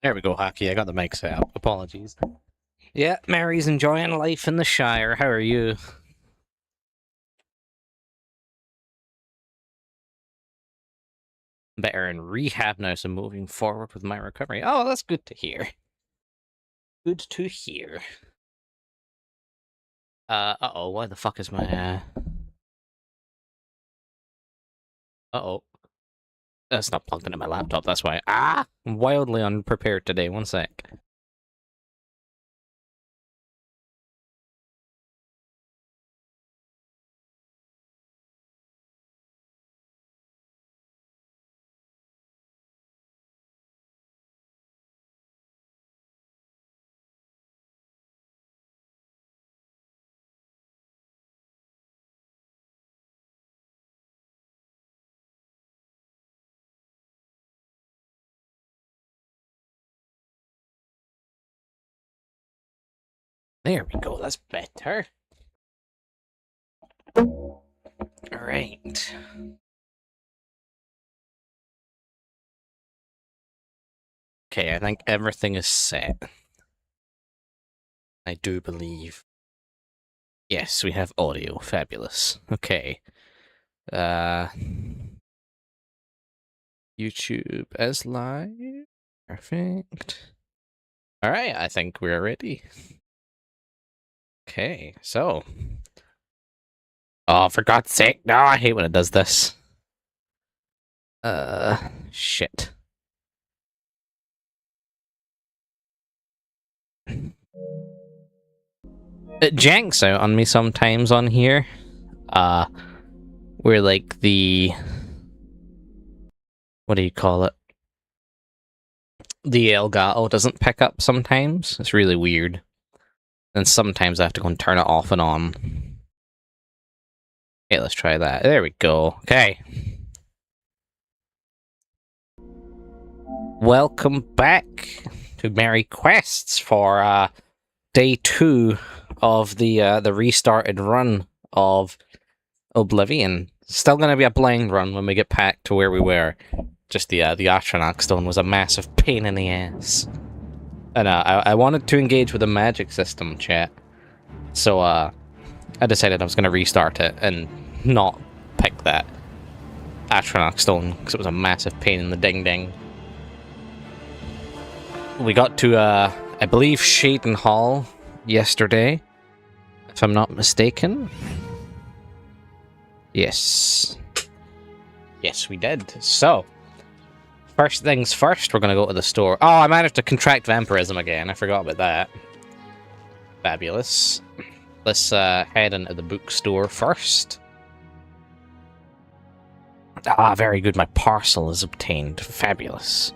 There we go, Hockey. I got the mic set up. Apologies. Yeah, Mary's enjoying life in the Shire. How are you? Better in rehab now, so moving forward with my recovery. Oh, that's good to hear. Good to hear. Uh-oh, why the fuck is my, Uh-oh. That's not plugged into my laptop, that's why. Ah! I'm wildly unprepared today, one sec. There we go, that's better. Alright. Okay, I think everything is set. I do believe. Yes, we have audio. Fabulous. Okay. YouTube as live. Perfect. Alright, I think we're ready. Okay, so. Oh, for God's sake. No, I hate when it does this. Shit. It janks out on me sometimes on here. Where like the... What do you call it? The Elgato doesn't pick up sometimes. It's really weird. And sometimes I have to go and turn it off and on. Okay, let's try that. There we go. Okay. Welcome back to Merry Quests for day 2 of the restarted run of Oblivion. Still gonna be a blind run when we get back to where we were. Just the Astronach Stone was a massive pain in the ass. And I wanted to engage with the magic system, chat. So I decided I was gonna restart it and not pick that Astronach Stone because it was a massive pain in the ding-ding. We got to, I believe, Cheydinhal yesterday, if I'm not mistaken. Yes. Yes, we did. So, first things first, we're going to go to the store. Oh, I managed to contract vampirism again. I forgot about that. Fabulous. Let's head into the bookstore first. Ah, very good. My parcel is obtained. Fabulous.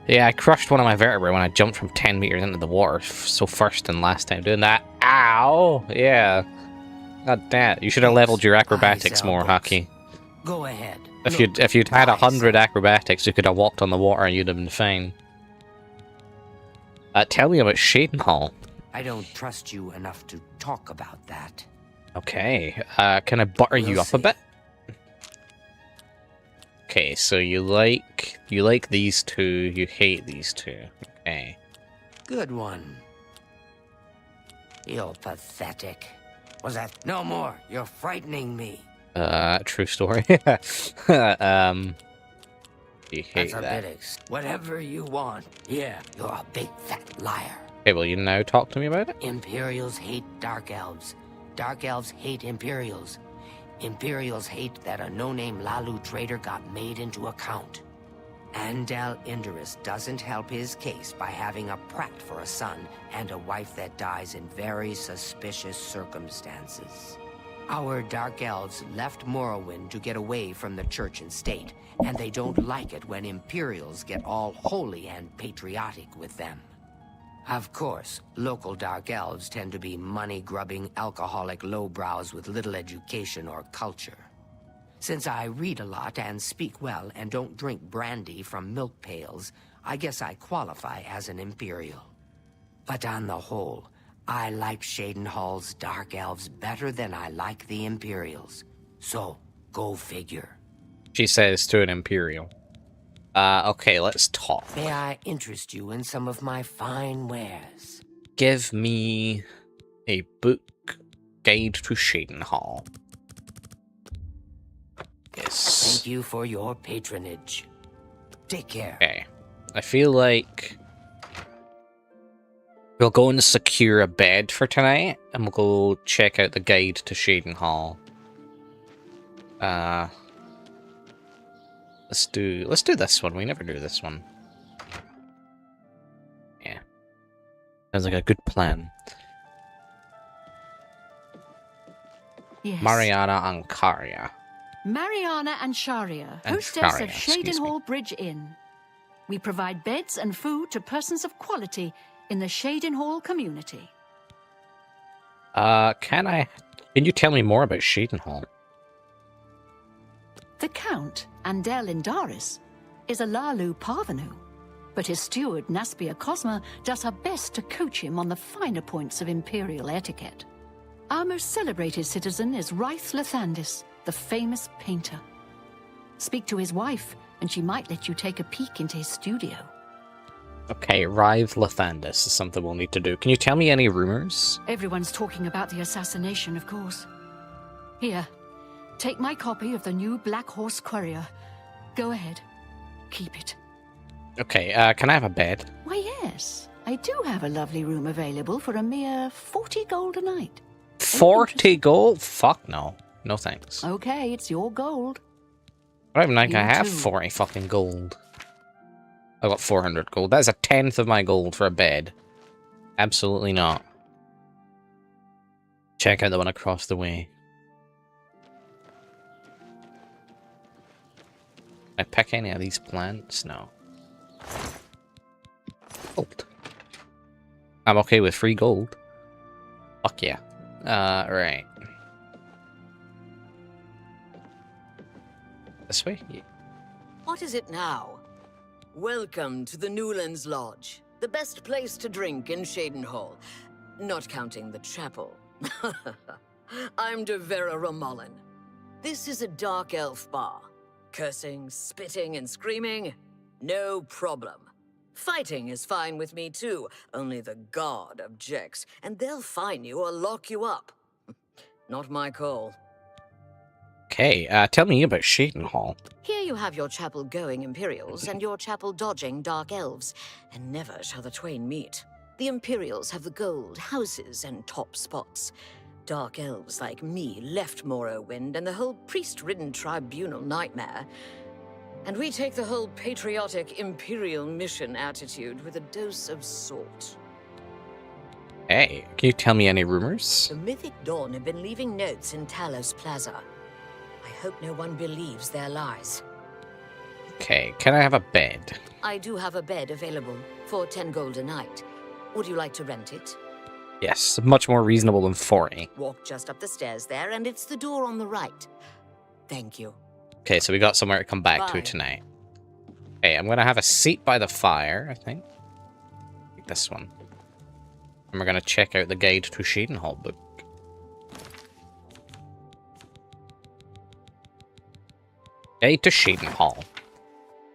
Yeah, I crushed one of my vertebrae when I jumped from 10 meters into the water. So first and last time doing that. Ow! Yeah. God damn it. You should have leveled your acrobatics more, Haki. Go ahead. If you'd had 100 acrobatics, you could have walked on the water and you'd have been fine. Tell me about Cheydinhal. I don't trust you enough to talk about that. Okay. Can I butter you up a bit? Okay, so you like these two, you hate these two. Okay. Good one. You're pathetic. Was that no more? You're frightening me. True story. You hate That's a that. bit whatever you want. Yeah, you're a big fat liar. Okay, will you now talk to me about it? Imperials hate Dark Elves. Dark Elves hate Imperials. Imperials hate that a no-name Lalu trader got made into a count. Andal Indurus doesn't help his case by having a prat for a son and a wife that dies in very suspicious circumstances. Our Dark Elves left Morrowind to get away from the church and state, and they don't like it when Imperials get all holy and patriotic with them. Of course, local Dark Elves tend to be money-grubbing, alcoholic lowbrows with little education or culture. Since I read a lot and speak well and don't drink brandy from milk pails, I guess I qualify as an Imperial. But on the whole, I like Cheydinhal's Dark Elves better than I like the Imperials. So, go figure. She says to an Imperial. Okay, let's talk. May I interest you in some of my fine wares? Give me a book, Guide to Cheydinhal. Yes. Thank you for your patronage. Take care. Okay. I feel like we'll go and secure a bed for tonight, and we'll go check out the Guide to Cheydinhal. Let's do this one. We never do this one. Yeah. Sounds like a good plan. Yes. Mariana and Karia. Mariana and Sharia, And hostess Sharia, of excuse me. Cheydinhal Bridge Inn. We provide beds and food to persons of quality in the Cheydinhal community. Can you tell me more about Cheydinhal? The Count, Andel Indaris, is a Lalu parvenu, but his steward, Naspia Cosma, does her best to coach him on the finer points of imperial etiquette. Our most celebrated citizen is Raith Lathandis, the famous painter. Speak to his wife, and she might let you take a peek into his studio. Okay, Rive Lathandis is something we'll need to do. Can you tell me any rumors? Everyone's talking about the assassination, of course. Here, take my copy of the new Black Horse Courier. Go ahead. Keep it. Okay, can I have a bed? Why, yes. I do have a lovely room available for a mere 40 gold a night. 40 gold? Fuck no. No thanks. Okay, it's your gold. I don't even think I You have too. 40 fucking gold. I got 400 gold. That's a tenth of my gold for a bed. Absolutely not. Check out the one across the way. Can I pick any of these plants? No. Gold. I'm okay with free gold. Fuck yeah. Right. This way? Yeah. What is it now? Welcome to the Newlands Lodge, the best place to drink in Cheydinhal, not counting the chapel. I'm De Vera Romulan. This is a dark elf bar. Cursing, spitting, and screaming? No problem. Fighting is fine with me too, only the god objects, and they'll fine you or lock you up. Not my call. Okay, tell me about Cheydinhal. Here you have your chapel-going Imperials and your chapel-dodging Dark Elves, and never shall the twain meet. The Imperials have the gold, houses, and top spots. Dark Elves like me left Morrowind and the whole priest-ridden tribunal nightmare. And we take the whole patriotic Imperial mission attitude with a dose of salt. Hey, can you tell me any rumors? The Mythic Dawn have been leaving notes in Talos Plaza. I hope no one believes their lies. Okay, can I have a bed? I do have a bed available for 10 gold a night. Would you like to rent it? Yes, much more reasonable than 40. Walk just up the stairs there, and it's the door on the right. Thank you. Okay, so we got somewhere to come back to Bye. tonight. Okay, I'm gonna have a seat by the fire, I think. Like this one. And we're gonna check out the Guide to Cheydinhal book. Guide to Cheydinhal.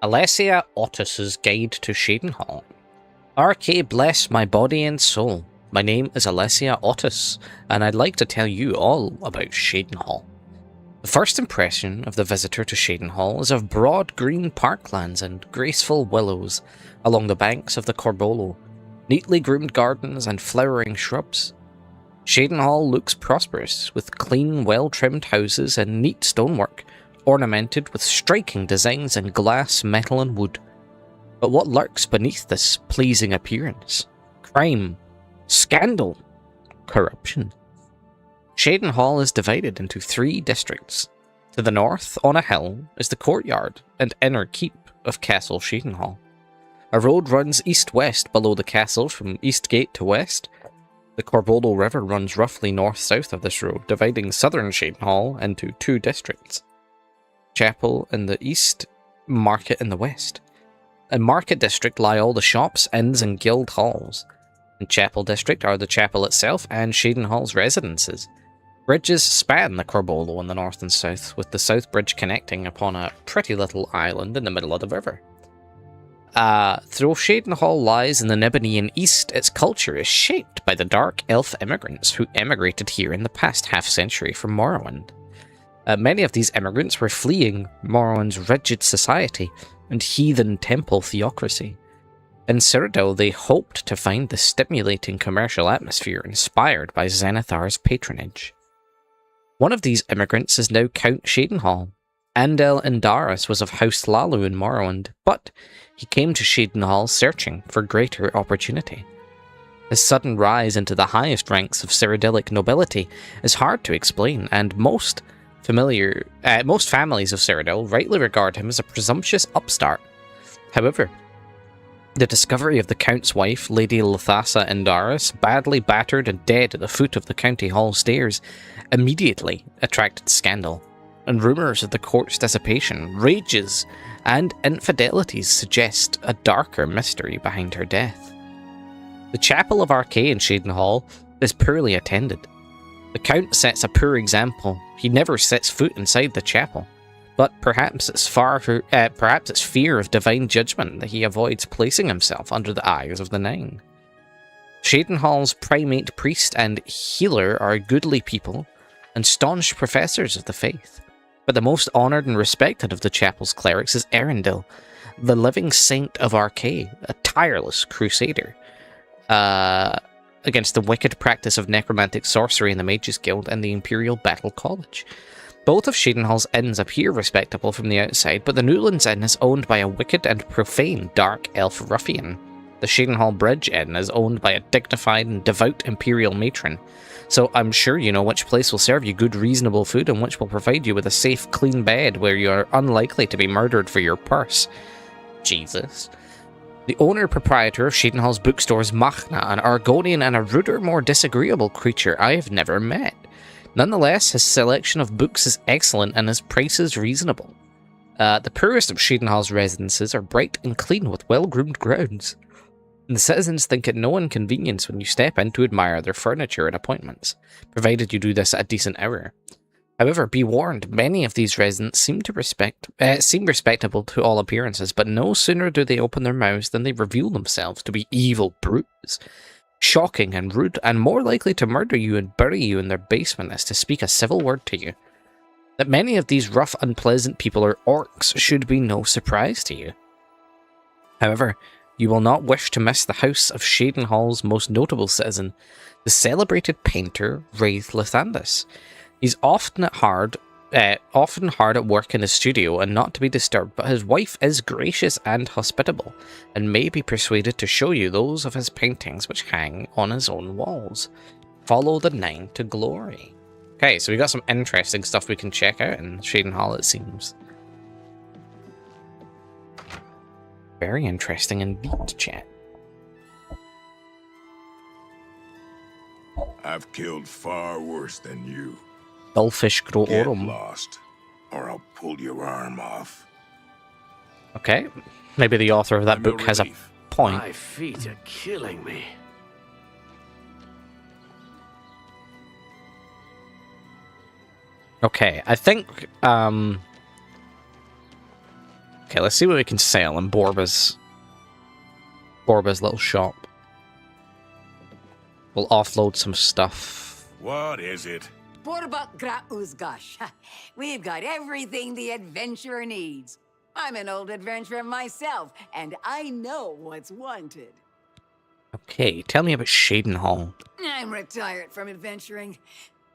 Alessia Otis's Guide to Cheydinhal. RK bless my body and soul. My name is Alessia Otis, and I'd like to tell you all about Cheydinhal. The first impression of the visitor to Cheydinhal is of broad green parklands and graceful willows along the banks of the Corbolo, neatly groomed gardens and flowering shrubs. Cheydinhal looks prosperous, with clean, well-trimmed houses and neat stonework, ornamented with striking designs in glass, metal and wood. But what lurks beneath this pleasing appearance? Crime, scandal, corruption. Cheydinhal is divided into 3 districts. To the north, on a hill, is the courtyard and inner keep of Castle Cheydinhal. A road runs east-west below the castle from east gate to west. The Corbolo River runs roughly north-south of this road, dividing southern Cheydinhal into 2 districts. Chapel in the east, Market in the west. In Market District lie all the shops, inns and guild halls. In Chapel District are the chapel itself and Cheydinhal's residences. Bridges span the Corbolo on the north and south, with the south bridge connecting upon a pretty little island in the middle of the river. Though Cheydinhal lies in the Nibelungen East, its culture is shaped by the dark elf immigrants who emigrated here in the past half-century from Morrowind. Many of these immigrants were fleeing Morrowind's rigid society and heathen temple theocracy. In Cyrodiil, they hoped to find the stimulating commercial atmosphere inspired by Zenithar's patronage. One of these immigrants is now Count Cheydinhal. Andel Indaris was of House Lalu in Morrowind, but he came to Cheydinhal searching for greater opportunity. His sudden rise into the highest ranks of Cyrodiilic nobility is hard to explain, and most families of Cyrodiil rightly regard him as a presumptuous upstart. However, the discovery of the Count's wife, Lady Lothasa Indaris, badly battered and dead at the foot of the county hall stairs, immediately attracted scandal, and rumours of the court's dissipation, rages, and infidelities suggest a darker mystery behind her death. The Chapel of Archay in Cheydinhal is poorly attended. The Count sets a poor example. He never sets foot inside the chapel, but perhaps it's fear of divine judgment that he avoids placing himself under the eyes of the Nine. Cheydinhal's primate priest and healer are goodly people and staunch professors of the faith, but the most honoured and respected of the chapel's clerics is Erendil, the living saint of Archay, a tireless crusader against the wicked practice of necromantic sorcery in the Mages Guild and the Imperial Battle College. Both of Cheydinhal's inns appear respectable from the outside, but the Newlands Inn is owned by a wicked and profane dark elf ruffian. The Cheydinhal Bridge Inn is owned by a dignified and devout Imperial matron, so I'm sure you know which place will serve you good reasonable food and which will provide you with a safe, clean bed where you are unlikely to be murdered for your purse. Jesus. The owner-proprietor of Cheydinhal's bookstore is Machna, an Argonian and a ruder, more disagreeable creature I have never met. Nonetheless, his selection of books is excellent and his prices reasonable. The poorest of Cheydinhal's residences are bright and clean with well-groomed grounds, and the citizens think it no inconvenience when you step in to admire their furniture and appointments, provided you do this at a decent hour. However, be warned, many of these residents seem respectable to all appearances, but no sooner do they open their mouths than they reveal themselves to be evil brutes, shocking and rude, and more likely to murder you and bury you in their basement as to speak a civil word to you. That many of these rough, unpleasant people are orcs should be no surprise to you. However, you will not wish to miss the house of Cheydinhal's most notable citizen, the celebrated painter Wraith Lathandis. He's often hard at work in his studio and not to be disturbed, but his wife is gracious and hospitable, and may be persuaded to show you those of his paintings which hang on his own walls. Follow the Nine to glory. Okay, so we got some interesting stuff we can check out in Cheydinhal, it seems. Very interesting indeed, chat. I've killed far worse than you. Dullfish grow Get aurum. lost, or I'll pull your arm off. Okay, maybe the author of that I'm book has a relief. point. My feet are killing me. Okay, I think, okay, let's see what we can sell in Borba's little shop. We'll offload some stuff. What is it? Borbak gra uzgash. We've got everything the adventurer needs. I'm an old adventurer myself, and I know what's wanted. Okay, tell me about Cheydinhal. I'm retired from adventuring,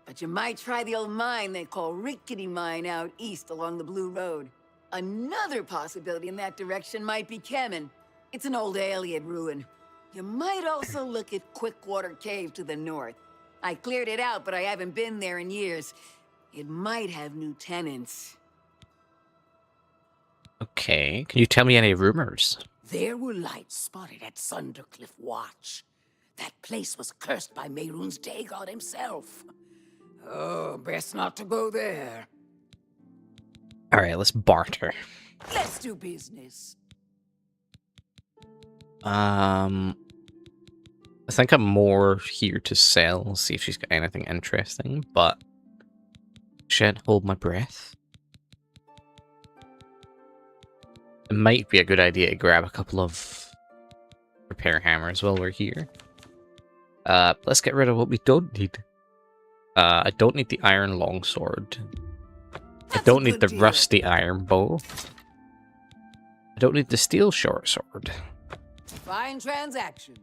but you might try the old mine they call Rickety Mine out east along the Blue Road. Another possibility in that direction might be Kemen. It's an old Ayleid ruin. You might also look at Quickwater Cave to the north. I cleared it out, but I haven't been there in years. It might have new tenants. Okay, can you tell me any rumors? There were lights spotted at Sundercliff Watch. That place was cursed by Mehrunes Dagon himself. Oh, best not to go there. Alright, let's barter. Let's do business. I think I'm more here to sell, see if she's got anything interesting, but shan't hold my breath. It might be a good idea to grab a couple of repair hammers while we're here. Let's get rid of what we don't need. I don't need the iron longsword. I don't need the rusty iron bow. I don't need the steel short sword. Fine transaction.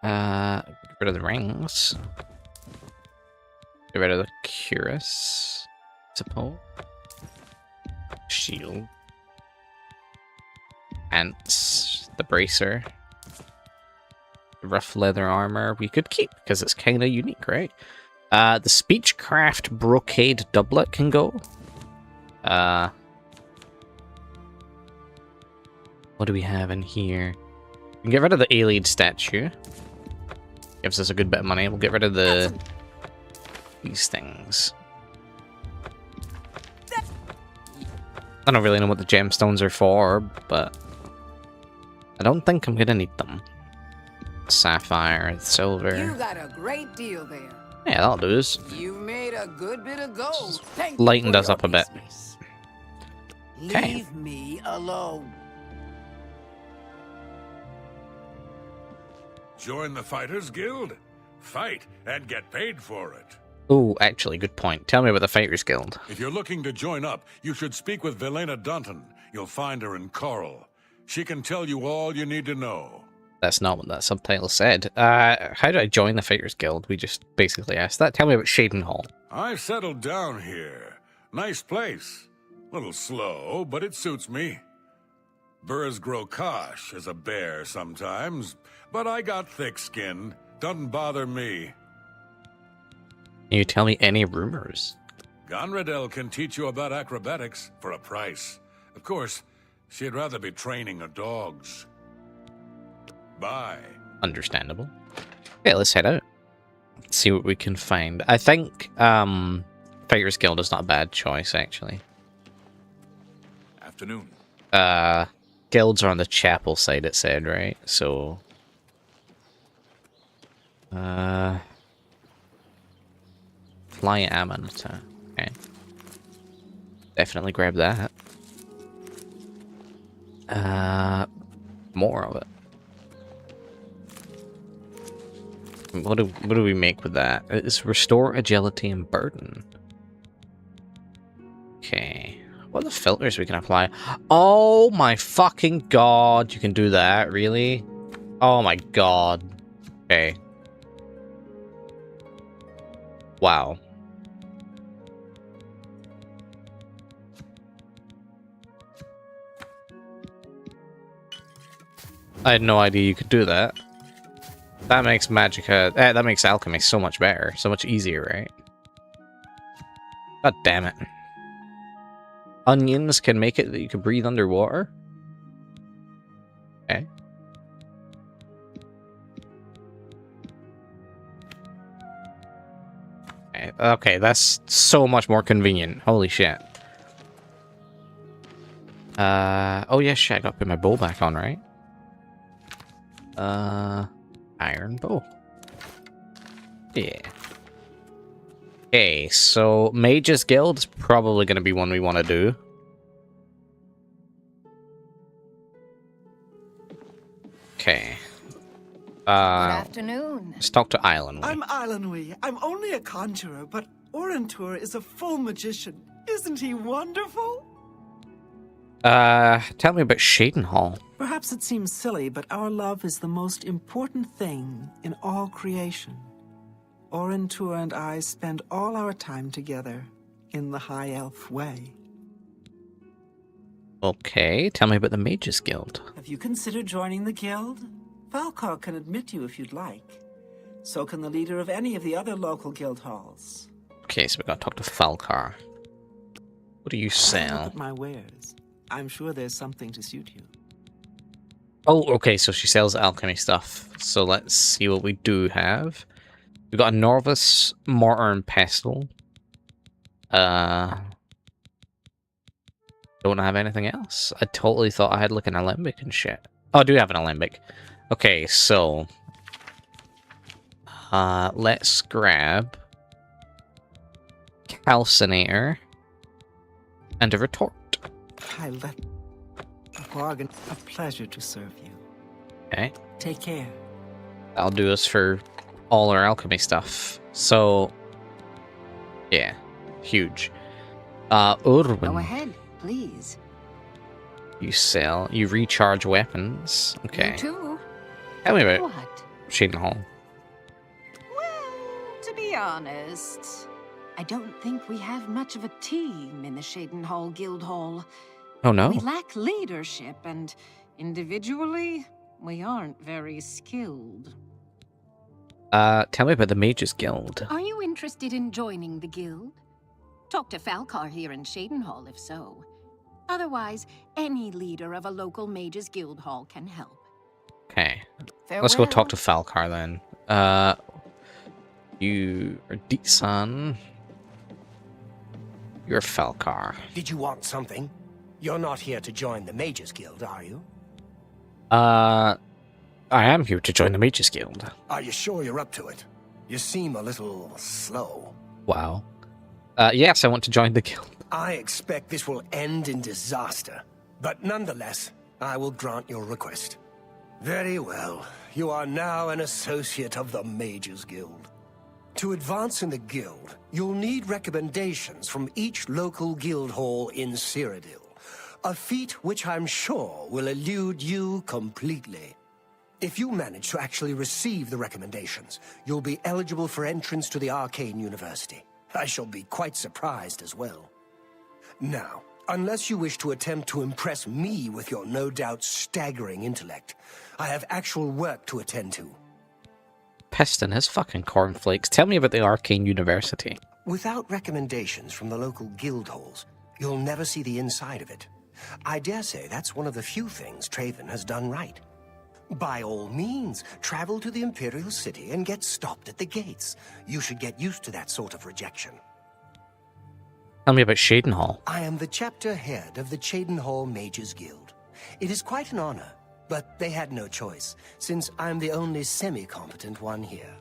Get rid of the rings. Get rid of the cuirass. Suppose. Shield. Pants. The bracer. The rough leather armor we could keep because it's kind of unique, right? The Speechcraft brocade doublet can go. What do we have in here? We can get rid of the alien statue. Gives us a good bit of money. We'll get rid of these things. I don't really know what the gemstones are for, but I don't think I'm gonna need them. Sapphire, silver. You got a great deal there. Yeah, that'll do us. You made a good bit of gold. Thank Lightened you for us your up a bit. business. Okay. Leave me alone. Join the Fighters Guild? Fight and get paid for it. Oh, actually, good point. Tell me about the Fighters Guild. If you're looking to join up, you should speak with Velena Dunton. You'll find her in Coral. She can tell you all you need to know. That's not what that subtitle said. How do I join the Fighters Guild? We just basically asked that. Tell me about Cheydinhal. I've settled down here. Nice place. Little slow, but it suits me. Burrs grow kosh as a bear sometimes, but I got thick skin. Doesn't bother me. Can you tell me any rumors? Gonradel can teach you about acrobatics for a price. Of course, she'd rather be training her dogs. Bye. Understandable. Okay, let's head out. See what we can find. I think Fighters Guild is not a bad choice, actually. Afternoon. Guilds are on the chapel side, it said, right? So Fly Ammon. Okay. Definitely grab that. More of it. What do we make with that? It's restore agility and burden. Okay. What are the filters we can apply? Oh my fucking god, you can do that, really? Oh my god. Okay. Wow. I had no idea you could do that. That makes Magicka... that makes alchemy so much better. So much easier, right? God damn it. Onions can make it that you can breathe underwater? Okay. Okay, that's so much more convenient. Holy shit. Oh yeah, shit, I gotta put my bow back on, right? Iron bow. Yeah. Okay, so Mage's Guild is probably gonna be one we want to do. Okay. Good afternoon. Let's talk to Islandway. I'm Islandway. I'm only a conjurer, but Orentur is a full magician. Isn't he wonderful? Tell me about Cheydinhal. Perhaps it seems silly, but our love is the most important thing in all creation. Orentur and I spend all our time together in the High Elf way. Okay, tell me about the Mages Guild. Have you considered joining the guild? Falcar can admit you if you'd like. So can the leader of any of the other local guild halls. Okay, so we gotta talk to Falcar. What do you Look sell? at my wares. I'm sure there's something to suit you. Oh, okay, so she sells alchemy stuff. So let's see what we do have. We've got a Norvis Mortar and Pestle. Don't have anything else. I totally thought I had like an alembic and shit. Oh, I do have an alembic. Okay, so let's grab Calcinator and a retort. bargain. A pleasure to serve you. Okay. Take care. That'll do us for all our alchemy stuff. So, yeah, huge. Urban. Go ahead, please. You sell. You recharge weapons. Okay. You too. Tell me about What? Cheydinhal. Well, to be honest, I don't think we have much of a team in the Cheydinhal Guild Hall. Oh no. We lack leadership, and individually, we aren't very skilled. Tell me about the Mages Guild. Are you interested in joining the guild? Talk to Falcar here in Cheydinhal if so. Otherwise, any leader of a local mages guild hall can help. Okay. Let's go talk to Falcar then. You are Deetsan. You're Falcar. Did you want something? You're not here to join the Mages Guild, are you? I am here to join the Mages Guild. Are you sure you're up to it? You seem a little slow. Wow. Yes, I want to join the guild. I expect this will end in disaster. But nonetheless, I will grant your request. Very well. You are now an associate of the Mages Guild. To advance in the guild, you'll need recommendations from each local guild hall in Cyrodiil. A feat which I'm sure will elude you completely. If you manage to actually receive the recommendations, you'll be eligible for entrance to the Arcane University. I shall be quite surprised as well. Now, unless you wish to attempt to impress me with your no doubt staggering intellect, I have actual work to attend to. Piston his fucking cornflakes. Tell me about the Arcane University. Without recommendations from the local guild halls, you'll never see the inside of it. I dare say that's one of the few things Traven has done right. By all means, travel to the Imperial City and get stopped at the gates. You should get used to that sort of rejection. Tell me about Cheydinhal. I am the chapter head of the Cheydinhal Mages Guild. It is quite an honor, but they had no choice, since I'm the only semi-competent one here.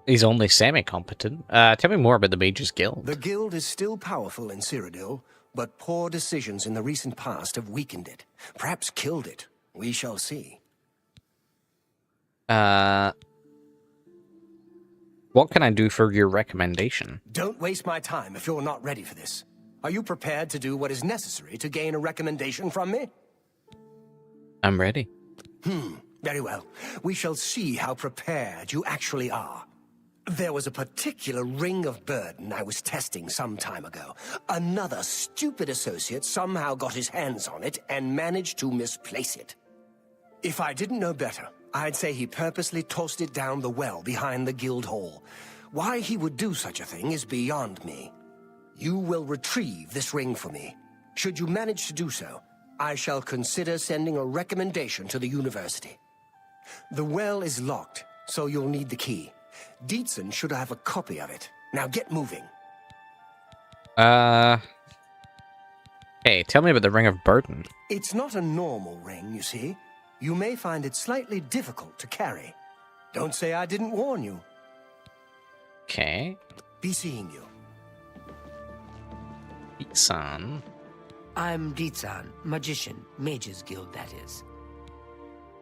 He's only semi-competent. Tell me more about the Mages Guild. The guild is still powerful in Cyrodiil, but poor decisions in the recent past have weakened it. Perhaps killed it. We shall see. What can I do for your recommendation? Don't waste my time if you're not ready for this. Are you prepared to do what is necessary to gain a recommendation from me? I'm ready. Very well. We shall see how prepared you actually are. There was a particular ring of burden I was testing some time ago. Another stupid associate somehow got his hands on it and managed to misplace it. If I didn't know better, I'd say he purposely tossed it down the well behind the guild hall. Why he would do such a thing is beyond me. You will retrieve this ring for me. Should you manage to do so, I shall consider sending a recommendation to the university. The well is locked, so you'll need the key. Deetsan should have a copy of it. Now get moving. Hey, tell me about the Ring of Burden. It's not a normal ring, you see. You may find it slightly difficult to carry. Don't say I didn't warn you. Okay. Be seeing you. Deetsan. I'm Deetsan, magician, Mages Guild, that is.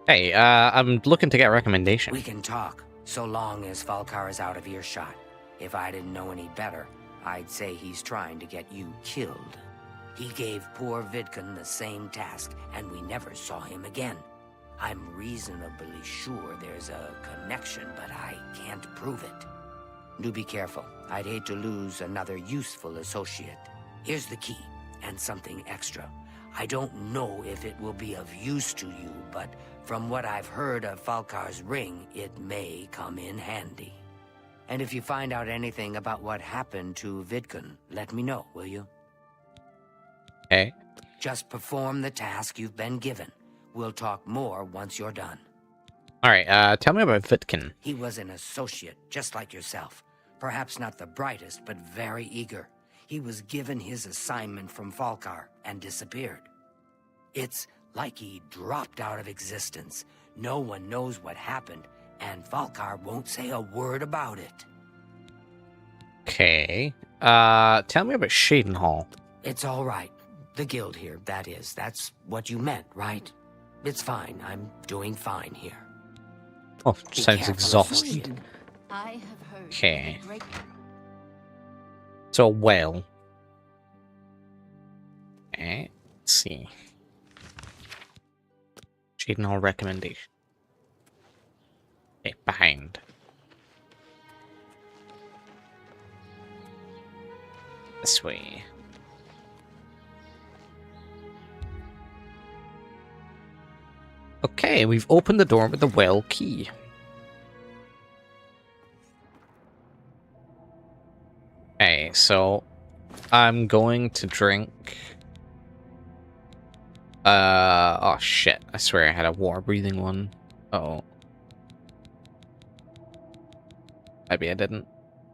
Hey, I'm looking to get a recommendation. We can talk, so long as Falcar is out of earshot. If I didn't know any better, I'd say he's trying to get you killed. He gave poor Vidkun the same task, and we never saw him again. I'm reasonably sure there's a connection, but I can't prove it. Do be careful. I'd hate to lose another useful associate. Here's the key, and something extra. I don't know if it will be of use to you, but from what I've heard of Falcar's ring, it may come in handy. And if you find out anything about what happened to Vidkun, let me know, will you? Okay. Just perform the task you've been given. We'll talk more once you're done. Alright, tell me about Vidkun. He was an associate, just like yourself. Perhaps not the brightest, but very eager. He was given his assignment from Falcar and disappeared. It's like he dropped out of existence. No one knows what happened, and Falcar won't say a word about it. Okay. Tell me about Cheydinhal. It's all right. The guild here, that is. That's what you meant, right? It's fine. I'm doing fine here. Oh, Be sounds careful, exhausted. associate. I have heard. Okay. of the great- So, well. Okay, let's see. Cheydinhal recommendation. Okay, behind. This way. Okay, we've opened the door with the well key. Okay, so I'm going to drink. Oh shit! I swear I had a water breathing one. Oh, maybe I didn't.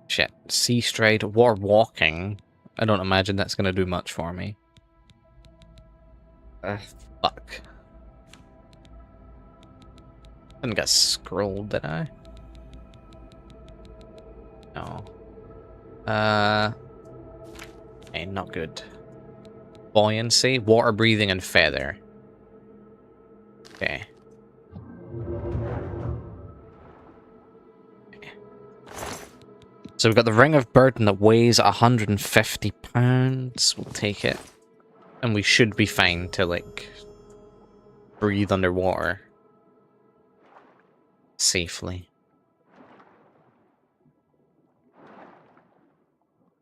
Shit. Sea stride, water walking. I don't imagine that's gonna do much for me. Fuck. Didn't get scrolled, did I? No. Okay, not good. Buoyancy, water breathing, and feather. Okay. So we've got the ring of burden that weighs 150 pounds. We'll take it. And we should be fine to, like, breathe underwater safely.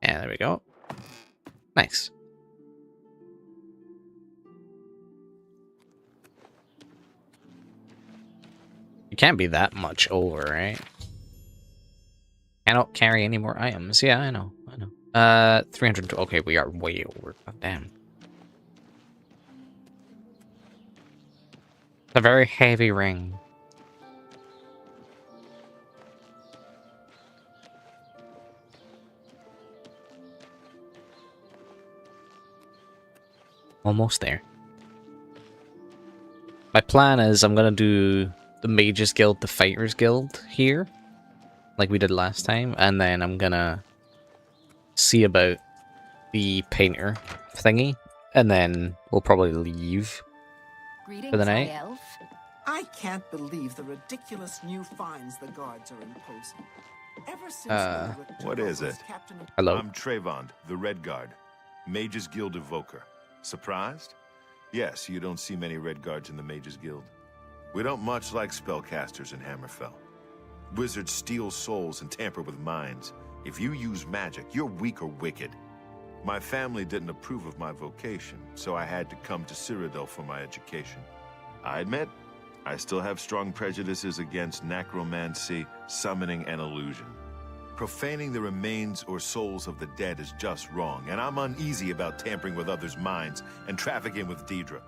Yeah, there we go. Nice. You can't be that much over, right? Cannot carry any more items. Yeah, I know. 300. Okay, we are way over. God damn. It's a very heavy ring. Almost there. My plan is I'm gonna do the Mages Guild, the Fighters Guild here, like we did last time, and then I'm gonna see about the painter thingy, and then we'll probably leave Greetings, for the night. High Elf. I can't believe the ridiculous new fines the guards are imposing. Ever since Ulrich what took is over as it? captain of Hello. I'm Trayvon, the Red Guard, Mages Guild Evoker. Surprised? Yes, you don't see many Red Guards in the Mages Guild. We don't much like spellcasters in Hammerfell. Wizards steal souls and tamper with minds. If you use magic, you're weak or wicked. My family didn't approve of my vocation, so I had to come to Cyrodiil for my education. I admit, I still have strong prejudices against necromancy, summoning, and illusion. Profaning the remains or souls of the dead is just wrong, and I'm uneasy about tampering with others' minds and trafficking with Daedra.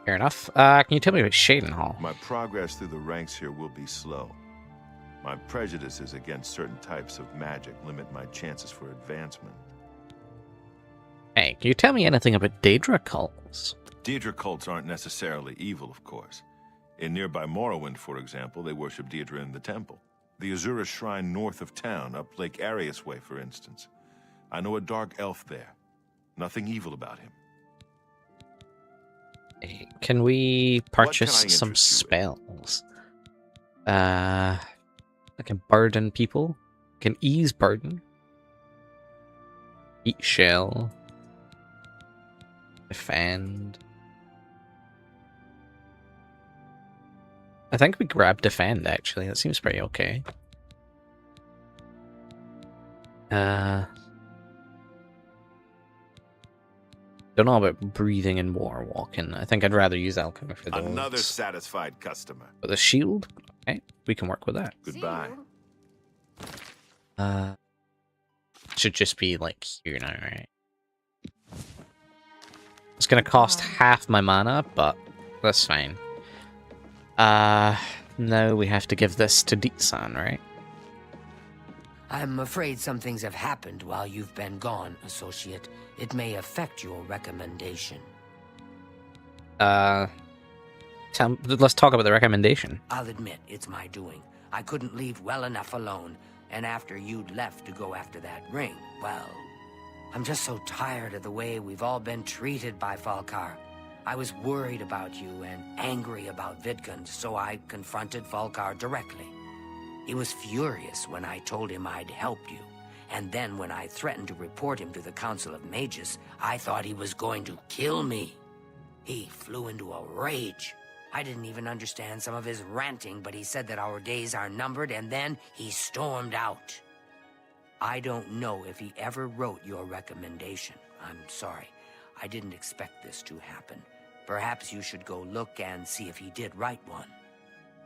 Fair enough. Can you tell me about Cheydinhal? My progress through the ranks here will be slow. My prejudices against certain types of magic limit my chances for advancement. Hey, can you tell me anything about Daedra cults? Daedra cults aren't necessarily evil, of course. In nearby Morrowind, for example, they worship Daedra in the temple. The Azura Shrine north of town, up Lake Arius Way, for instance. I know a dark elf there. Nothing evil about him. Hey, can we purchase I some interest you in? spells? I can burden people. Can ease burden. Eat shell. Defend. I think we grab defend, actually. That seems pretty okay. Don't know about breathing and water walking. I think I'd rather use alchemy for those. Another satisfied customer. But the shield? Okay, we can work with that. Goodbye. Should just be like here now, right? It's gonna cost half my mana, but that's fine. Now we have to give this to Deetsan, right? I'm afraid some things have happened while you've been gone, Associate. It may affect your recommendation. Let's talk about the recommendation. I'll admit, it's my doing. I couldn't leave well enough alone, and after you'd left to go after that ring, well, I'm just so tired of the way we've all been treated by Falkar. I was worried about you and angry about Vidkund, so I confronted Falkar directly. He was furious when I told him I'd helped you, and then when I threatened to report him to the Council of Mages, I thought he was going to kill me. He flew into a rage. I didn't even understand some of his ranting, but he said that our days are numbered, and then he stormed out. I don't know if he ever wrote your recommendation. I'm sorry. I didn't expect this to happen. Perhaps you should go look and see if he did write one.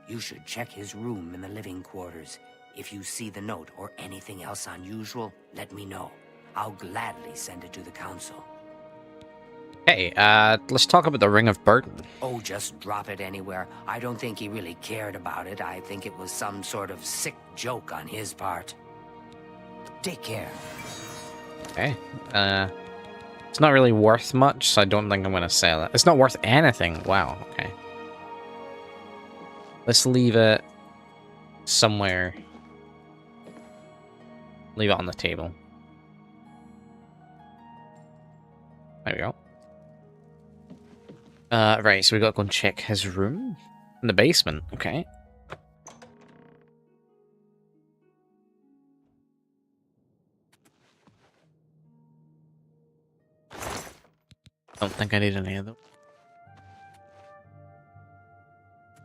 You should check his room in the living quarters. If you see the note or anything else unusual, let me know. I'll gladly send it to the council. Hey, let's talk about the Ring of Burden. Oh, just drop it anywhere. I don't think he really cared about it. I think it was some sort of sick joke on his part. Take care. Okay. It's not really worth much, so I don't think I'm going to sell it. It's not worth anything. Wow, okay. Let's leave it somewhere. Leave it on the table. There we go. Right, so we gotta go and check his room. In the basement, okay. Don't think I need any of them.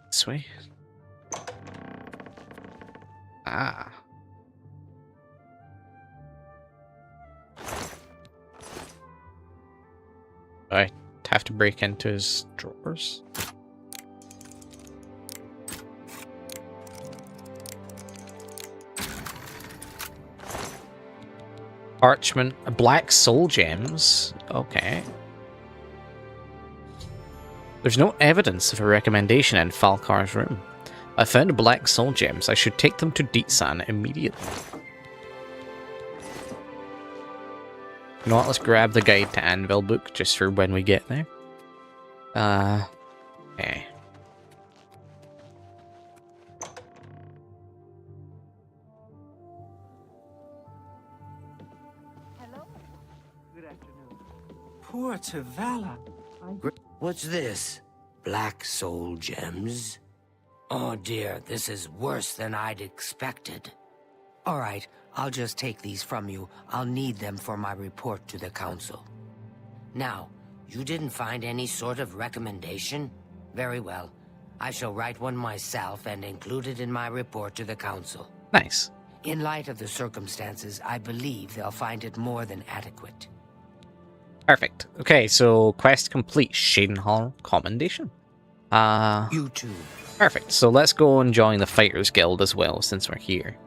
This way. Ah. I have to break into his drawers. Parchment, black soul gems. Okay. There's no evidence of a recommendation in Falkar's room. I found black soul gems. I should take them to Deetsan immediately. You know what? Let's grab the Guide to Anvil book just for when we get there. Okay. Hello? Good afternoon. Poor Tavala. What's this? Black soul gems? Oh dear, this is worse than I'd expected. All right, I'll just take these from you. I'll need them for my report to the council. Now, you didn't find any sort of recommendation? Very well. I shall write one myself and include it in my report to the council. Nice. In light of the circumstances, I believe they'll find it more than adequate. Perfect. Okay, so quest complete. Cheydinhal commendation. You too. Perfect. So let's go and join the Fighters Guild as well, since we're here.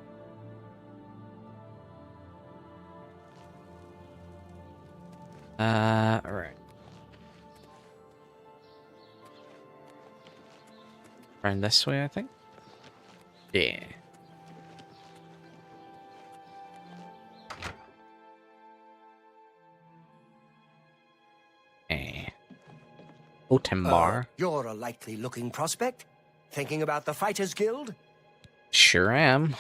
Alright. Around this way, I think? Yeah. Otimbar. You're a likely-looking prospect. Thinking about the Fighters Guild? Sure am.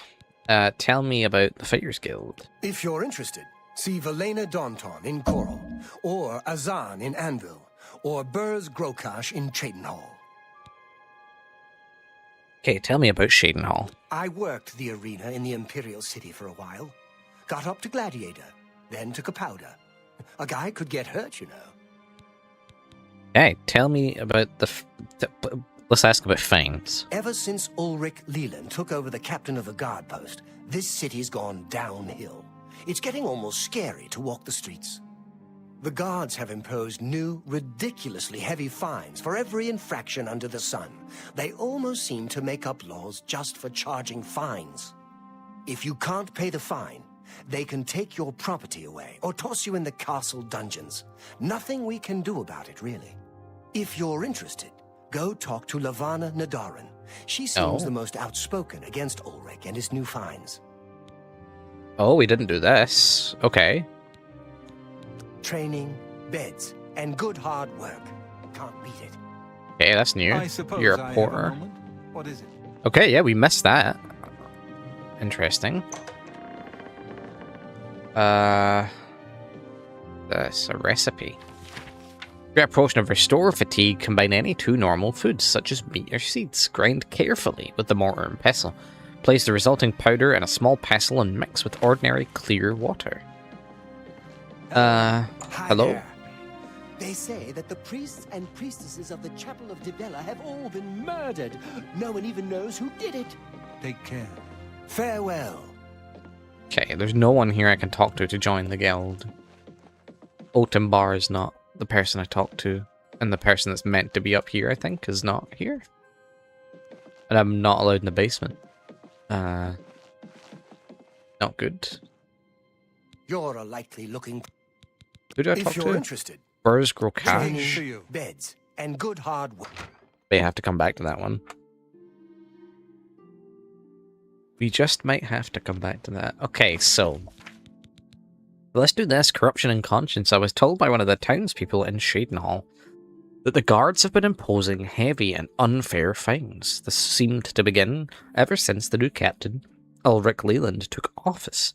Tell me about the Fighters Guild. If you're interested, see Velena Daunton in Coral, or Azan in Anvil, or Burz Grokash in Cheydinhal. Okay, tell me about Cheydinhal. I worked the arena in the Imperial City for a while. Got up to Gladiator, then to Kapowder. A guy could get hurt, you know. Hey, tell me about let's ask about fines. Ever since Ulrich Leland took over the captain of the guard post, this city's gone downhill. It's getting almost scary to walk the streets. The guards have imposed new, ridiculously heavy fines for every infraction under the sun. They almost seem to make up laws just for charging fines. If you can't pay the fine, they can take your property away or toss you in the castle dungeons. Nothing we can do about it, really. If you're interested, go talk to Lavana Nadaran. She seems the most outspoken against Ulrich and his new fines. Oh, we didn't do this. Okay. Training, beds, and good hard work. Can't beat it. Okay, that's new. I suppose You're I a have porter. moment. What is it? Okay, yeah, we missed that. Interesting. That's a recipe. Grab a potion of Restore Fatigue. Combine any two normal foods, such as meat or seeds. Grind carefully with the mortar and pestle. Place the resulting powder in a small pestle and mix with ordinary clear water. Hi hello? there. They say that the priests and priestesses of the Chapel of Dibella have all been murdered. No one even knows who did it. Take care. Farewell. Okay, there's no one here I can talk to join the guild. Otembar is not the person I talk to, and the person that's meant to be up here, I think, is not here. And I'm not allowed in the basement. Not good. You're a likely looking. Who do I talk If you're to? interested, Birds grow cash. beds and good hard work. They have to come back to that one. We just might have to come back to that. Okay, so let's do this. Corruption and conscience. I was told by one of the townspeople in Cheydinhal that the guards have been imposing heavy and unfair fines. This seemed to begin ever since the new captain, Ulrich Leland, took office.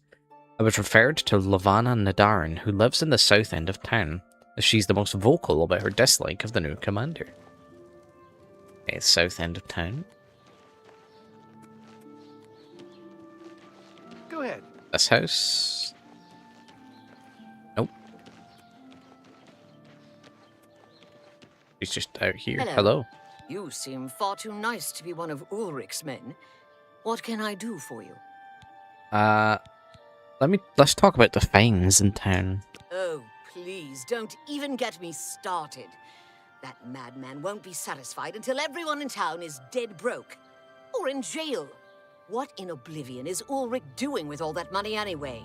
I was referred to Lavanna Nadarin, who lives in the south end of town, as she's the most vocal about her dislike of the new commander. Okay, south end of town. Go ahead. This house. Nope. He's just out here. Hello. You seem far too nice to be one of Ulrich's men. What can I do for you? Let's talk about the fines in town. Oh, please, don't even get me started. That madman won't be satisfied until everyone in town is dead broke. Or in jail. What in Oblivion is Ulrich doing with all that money anyway?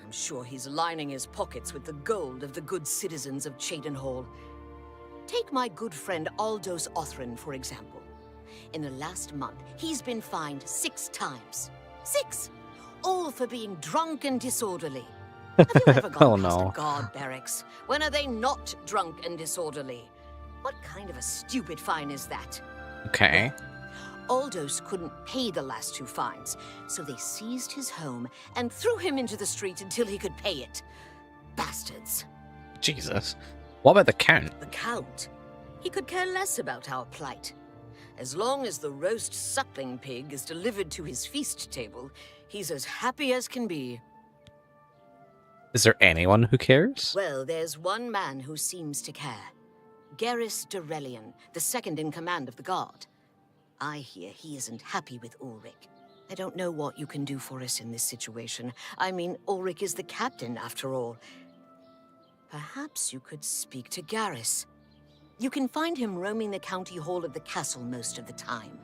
I'm sure he's lining his pockets with the gold of the good citizens of Cheydinhal. Take my good friend Aldous Othrin, for example. In the last month, he's been fined 6 times. 6! All for being drunk and disorderly. Have you ever gone past a guard barracks? When are they not drunk and disorderly? What kind of a stupid fine is that? Okay. Aldous couldn't pay the last 2 fines, so they seized his home and threw him into the street until he could pay it. Bastards. Jesus. What about the Count? The Count? He could care less about our plight. As long as the roast suckling pig is delivered to his feast table, he's as happy as can be. Is there anyone who cares? Well, there's one man who seems to care. Garrus Dorellian, the second in command of the guard. I hear he isn't happy with Ulrich. I don't know what you can do for us in this situation. I mean, Ulrich is the captain, after all. Perhaps you could speak to Garrus. You can find him roaming the county hall of the castle most of the time.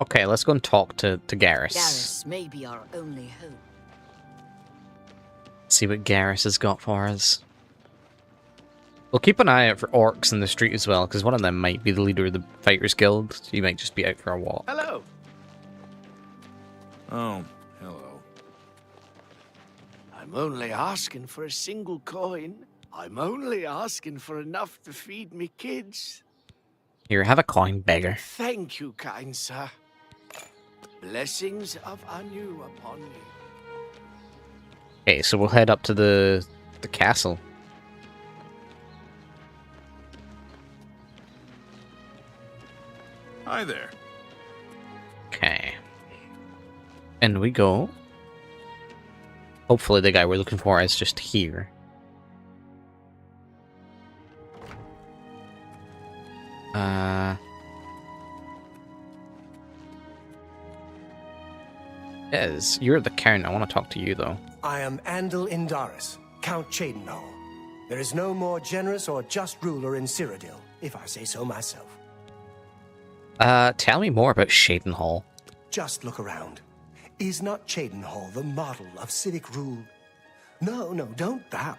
Okay, let's go and talk to Garrus. Garrus may be our only hope. See what Garrus has got for us. We'll keep an eye out for orcs in the street as well, because one of them might be the leader of the Fighters Guild. He might just be out for a walk. Hello. Oh, hello. I'm only asking for a single coin. I'm only asking for enough to feed me kids. Here, have a coin, beggar. Thank you, kind sir. Blessings of Anu upon you. Okay, so we'll head up to the castle. Hi there. Okay. And we go. Hopefully the guy we're looking for is just here. Yes, you're the Count. I want to talk to you, though. I am Andal Indaris, Count Cheydinhal. There is no more generous or just ruler in Cyrodiil, if I say so myself. Tell me more about Cheydinhal. Just look around. Is not Cheydinhal the model of civic rule? No, don't bow.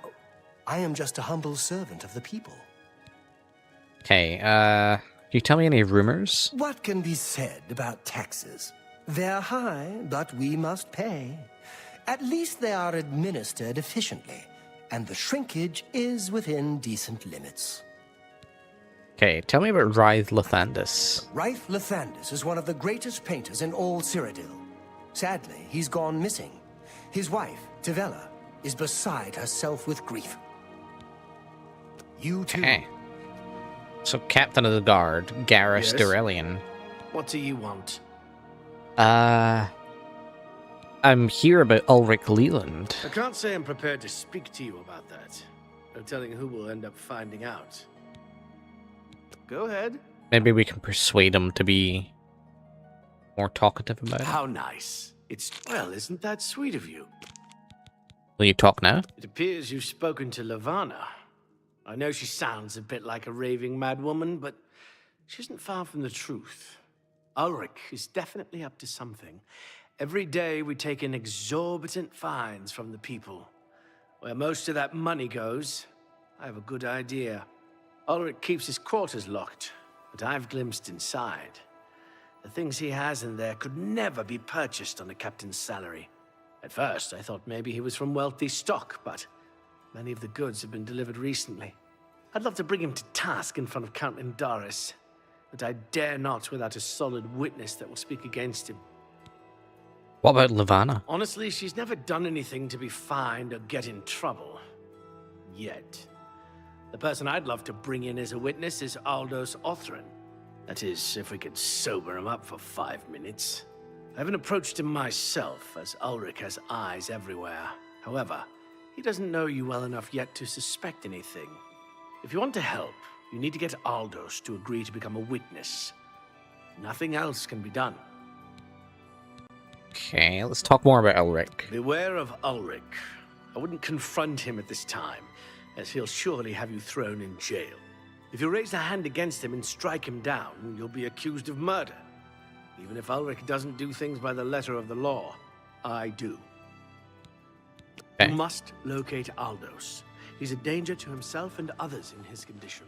I am just a humble servant of the people. Okay, can you tell me any rumors? What can be said about taxes? They're high, but we must pay. At least they are administered efficiently, and the shrinkage is within decent limits. Okay, tell me about Ryth Lathandis. Ryth Lathandis is one of the greatest painters in all Cyrodiil. Sadly, he's gone missing. His wife, Tivella, is beside herself with grief. You too. Okay. So, Captain of the Guard, Garrus Yes? Durelian. What do you want? I'm here about Ulrich Leland. I can't say I'm prepared to speak to you about that. No telling who will end up finding out. Go ahead. Maybe we can persuade him to be more talkative about it. How nice. Well, isn't that sweet of you? Will you talk now? It appears you've spoken to Lavana. I know she sounds a bit like a raving madwoman, but she isn't far from the truth. Ulrich is definitely up to something. Every day we take in exorbitant fines from the people. Where most of that money goes, I have a good idea. Ulrich keeps his quarters locked, but I've glimpsed inside. The things he has in there could never be purchased on a captain's salary. At first, I thought maybe he was from wealthy stock, but many of the goods have been delivered recently. I'd love to bring him to task in front of Count Indaris, but I dare not without a solid witness that will speak against him. What about Lavana? Honestly, she's never done anything to be fined or get in trouble. Yet. The person I'd love to bring in as a witness is Aldous Othrin. That is, if we could sober him up for 5 minutes. I haven't approached him myself, as Ulrich has eyes everywhere. However, he doesn't know you well enough yet to suspect anything. If you want to help, you need to get Aldous to agree to become a witness. Nothing else can be done. Okay, let's talk more about Ulrich. Beware of Ulrich. I wouldn't confront him at this time, as he'll surely have you thrown in jail. If you raise a hand against him and strike him down, you'll be accused of murder. Even if Ulrich doesn't do things by the letter of the law, I do. Okay. You must locate Aldous. He's a danger to himself and others in his condition.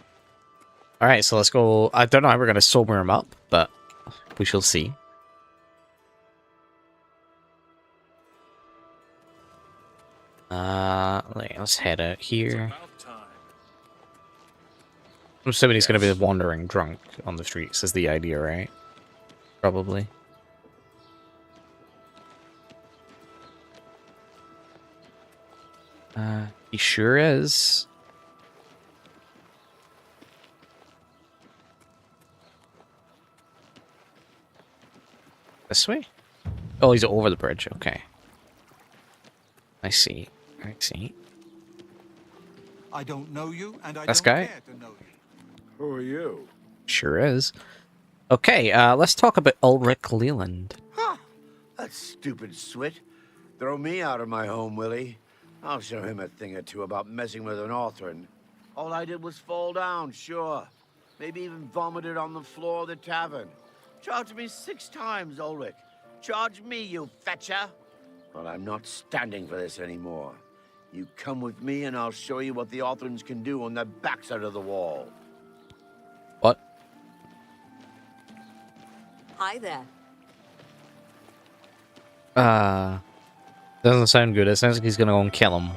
Alright, so let's go. I don't know how we're going to sober him up, but we shall see. Let's head out here. I'm assuming he's going to be wandering drunk on the streets, is the idea, right? Probably. He sure is. This way? Oh, he's over the bridge, okay. I see. I see. I don't know you, and I This don't guy? care to know you. Who are you? Sure is. Okay, let's talk about Ulrich Leland. Huh. That stupid swit. Throw me out of my home, will he? I'll show him a thing or two about messing with an Othrin. All I did was fall down, sure. Maybe even vomited on the floor of the tavern. Charge me 6 times, Ulrich. Charge me, you fetcher. But I'm not standing for this anymore. You come with me and I'll show you what the Othrins can do on the backside of the wall. What? Hi there. Doesn't sound good. It sounds like he's gonna go and kill him.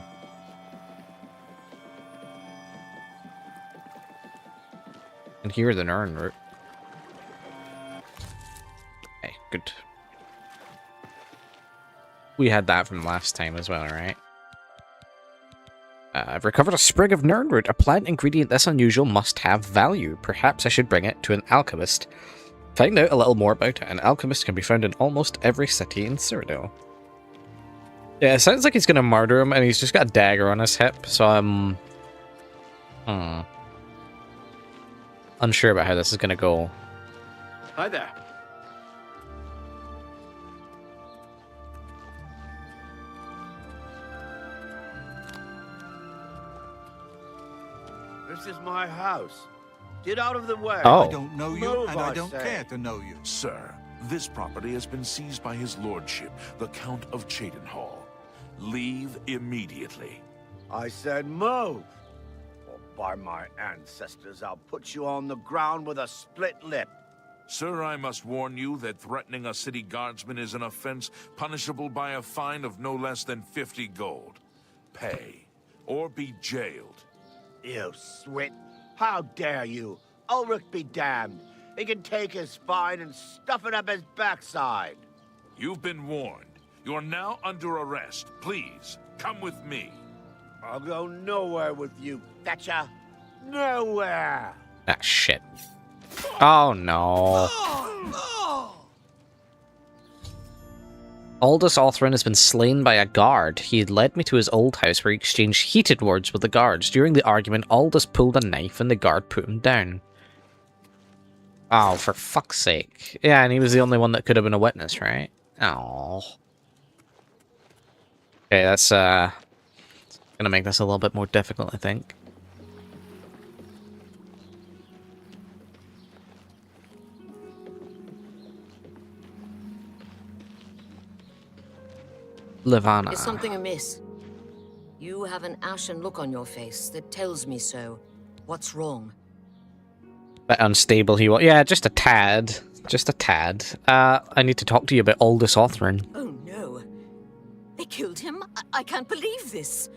And here's an urn route. Okay, good. We had that from last time as well, right? I've recovered a sprig of Nernroot, a plant ingredient this unusual must have value. Perhaps I should bring it to an alchemist. Find out a little more about it. An alchemist can be found in almost every city in Cyrodiil. Yeah, it sounds like he's gonna murder him, and he's just got a dagger on his hip, so I'm... unsure about how this is gonna go. Hi there. This is my house. Get out of the way. Oh. I don't know you, Move, and I I don't say. care to know you. Sir, this property has been seized by his lordship, the Count of Cheydinhal. Leave immediately. I said move. Or by my ancestors, I'll put you on the ground with a split lip. Sir, I must warn you that threatening a city guardsman is an offense punishable by a fine of no less than 50 gold. Pay, or be jailed. You swit. How dare you? Ulrich be damned. He can take his fine and stuff it up his backside. You've been warned. You're now under arrest. Please, come with me. I'll go nowhere with you, Thatcher. Nowhere! Ah, shit. Oh, no. Aldous Othrin has been slain by a guard. He had led me to his old house where he exchanged heated words with the guards. During the argument, Aldous pulled a knife and the guard put him down. Oh, for fuck's sake. Yeah, and he was the only one that could have been a witness, right? Oh. Okay, that's gonna make this a little bit more difficult, I think. Levana. Is something amiss? You have an ashen look on your face that tells me so. What's wrong? Bit unstable he was. Yeah, just a tad. Just a tad. I need to talk to you about Aldous Othrin. Oh no. They killed him? I can't believe this.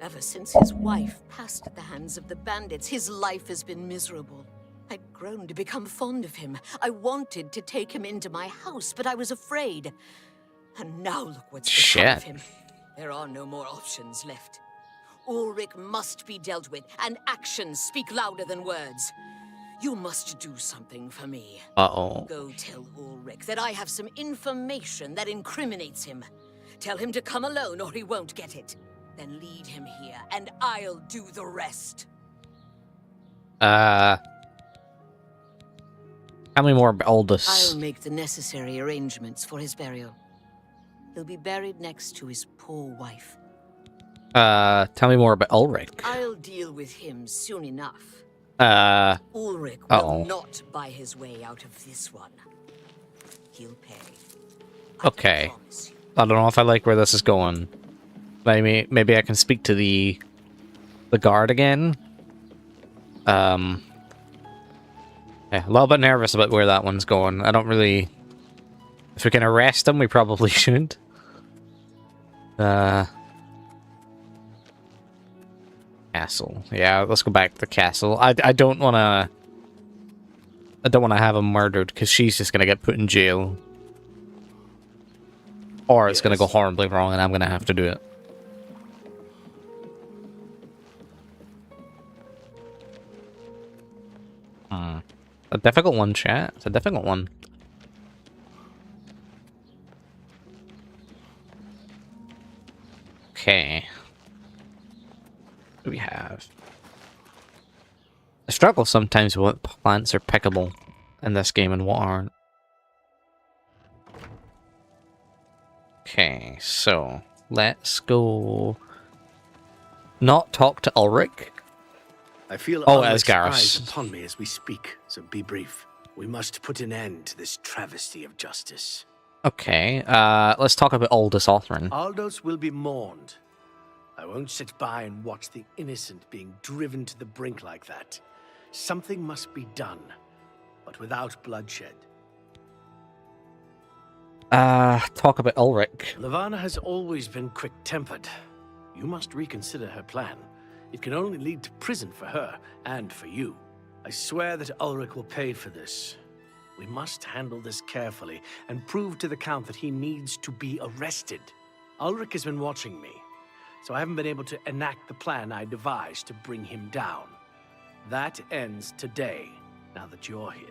Ever since his wife passed at the hands of the bandits, his life has been miserable. I'd grown to become fond of him. I wanted to take him into my house, but I was afraid. And now look what's become of him. There are no more options left. Ulrich must be dealt with, and actions speak louder than words. You must do something for me. Uh-oh. Go tell Ulrich that I have some information that incriminates him. Tell him to come alone or he won't get it. Then lead him here, and I'll do the rest. Tell me more about Aldous. I'll make the necessary arrangements for his burial. He'll be buried next to his poor wife. Tell me more about Ulrich. I'll deal with him soon enough. Ulrich uh-oh. will not buy his way out of this one. He'll pay. Okay. I don't know if I like where this is going. Maybe I can speak to the guard again. Yeah, a little bit nervous about where that one's going. I don't really... If we can arrest him, we probably should. Castle. Yeah, let's go back to the castle. I don't want to... I don't want to have him murdered, because she's just going to get put in jail. Or it's going to go horribly wrong, and I'm going to have to do it. A difficult one, chat. It's a difficult one. Okay. What do we have? I struggle sometimes with what plants are pickable in this game and what aren't. Okay, so let's go... Not talk to Ulrich. I feel as Ulrich's eyes Garrus. upon me as we speak, so be brief. We must put an end to this travesty of justice. Okay, let's talk about Aldous Othrin. Aldous will be mourned. I won't sit by and watch the innocent being driven to the brink like that. Something must be done, but without bloodshed. Talk about Ulrich. Levana has always been quick-tempered. You must reconsider her plan. It can only lead to prison for her and for you. I swear that Ulrich will pay for this. We must handle this carefully and prove to the Count that he needs to be arrested. Ulrich has been watching me, so I haven't been able to enact the plan I devised to bring him down. That ends today, now that you're here.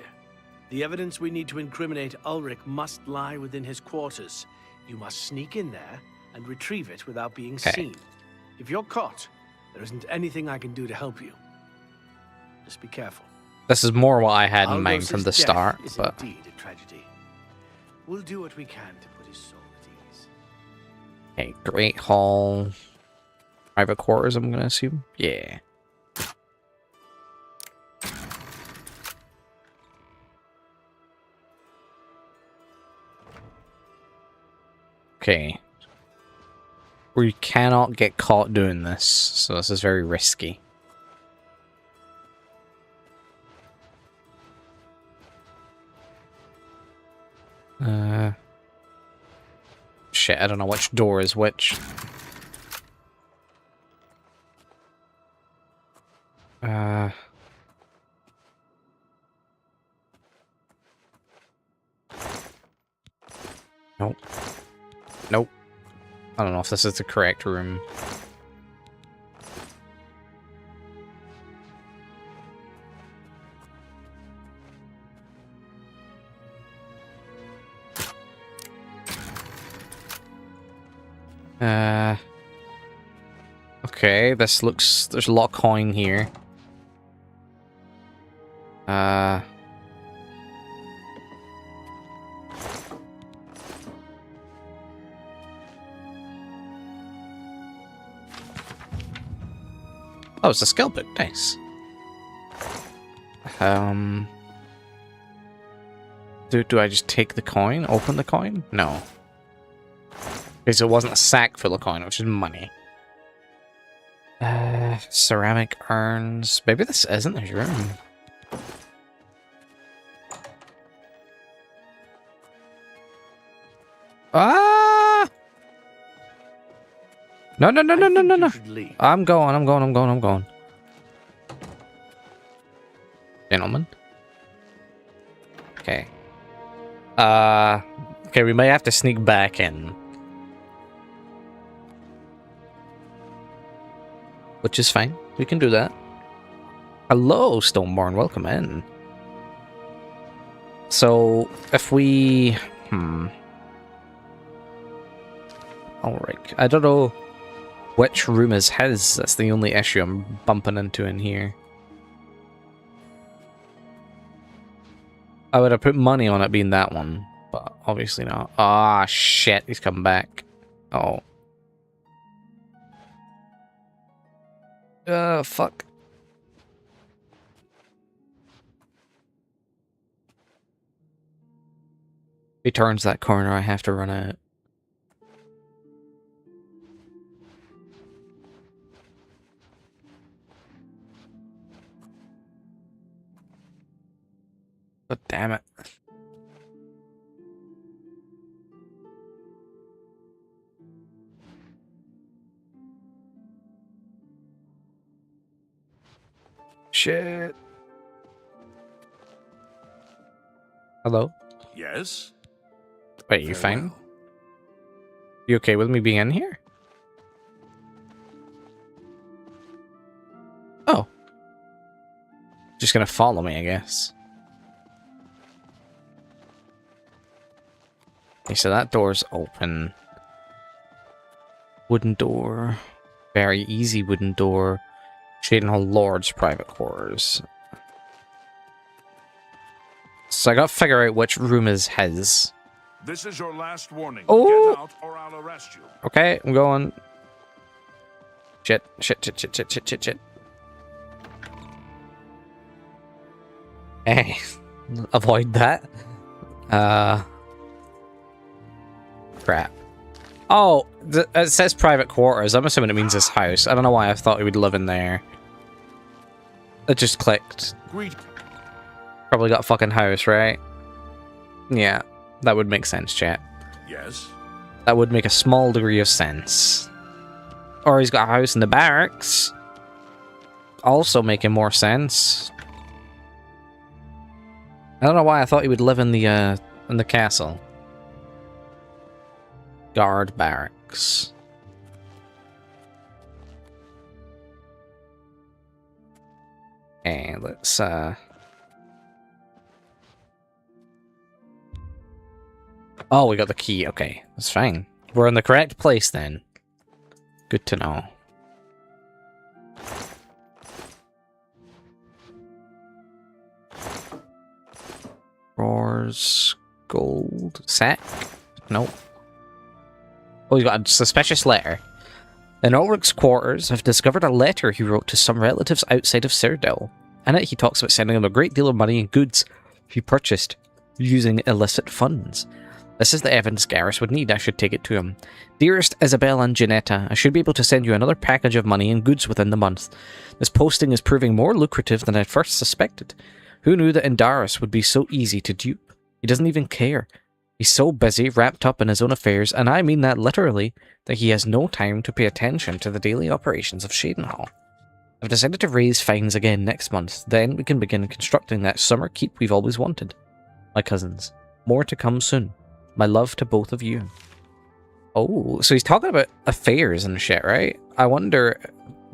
The evidence we need to incriminate Ulrich must lie within his quarters. You must sneak in there and retrieve it without being seen. If you're caught, there isn't anything I can do to help you. Just be careful. This is more what I had in mind Aldous' from the death start, is but... indeed a tragedy. We'll do what we can to put his soul at ease. Okay, Great Hall. Private quarters, I'm gonna assume? Yeah. Okay. We cannot get caught doing this, so this is very risky. Shit, I don't know which door is which. Nope. Nope. I don't know if this is the correct room. Okay, this looks... There's a lot of coin here. Oh, it's a skill book. Nice. Do I just take the coin? Open the coin? No. Because it wasn't a sack full of coin, which is money. Ceramic urns. Maybe this isn't his room. Ah! No. I'm going. Gentlemen. Okay. Okay, we may have to sneak back in. Which is fine. We can do that. Hello, Stoneborn. Welcome in. So, if we... Alright. I don't know which room is his. That's the only issue I'm bumping into in here. I would have put money on it being that one, but obviously not. Ah, shit. He's come back. Oh. Fuck. He turns that corner, I have to run out. But damn it. Shit. Hello? Yes? Wait, you fine? You okay with me being in here? Oh. Just gonna follow me, I guess. Okay, so that door's open. Wooden door. Very easy wooden door. Cheydinhal Lord's private quarters. So I gotta figure out which room is his. This is your last warning. Oh! Get out or I'll arrest you. Okay, I'm going. Shit. Hey, avoid that. Crap. Oh, it says private quarters. I'm assuming it means his house. I don't know why I thought he would live in there. It just clicked. Probably got a fucking house, right? Yeah, that would make sense, chat. Yes? That would make a small degree of sense. Or he's got a house in the barracks. Also making more sense. I don't know why I thought he would live in the castle. Guard barracks. Okay, let's Oh, we got the key. Okay, that's fine. We're in the correct place then. Good to know. Drawers, gold, sack? Nope. Oh, he's got a suspicious letter. In Ulrich's quarters, I've discovered a letter he wrote to some relatives outside of Cyrodiil. In it, he talks about sending them a great deal of money and goods he purchased using illicit funds. This is the evidence Garrus would need. I should take it to him. Dearest Isabel and Janetta, I should be able to send you another package of money and goods within the month. This posting is proving more lucrative than I'd first suspected. Who knew that Indaris would be so easy to dupe? He doesn't even care. He's so busy, wrapped up in his own affairs, and I mean that literally, that he has no time to pay attention to the daily operations of Cheydinhal. I've decided to raise fines again next month. Then we can begin constructing that summer keep we've always wanted. My cousins. More to come soon. My love to both of you. Oh, so he's talking about affairs and shit, right? I wonder...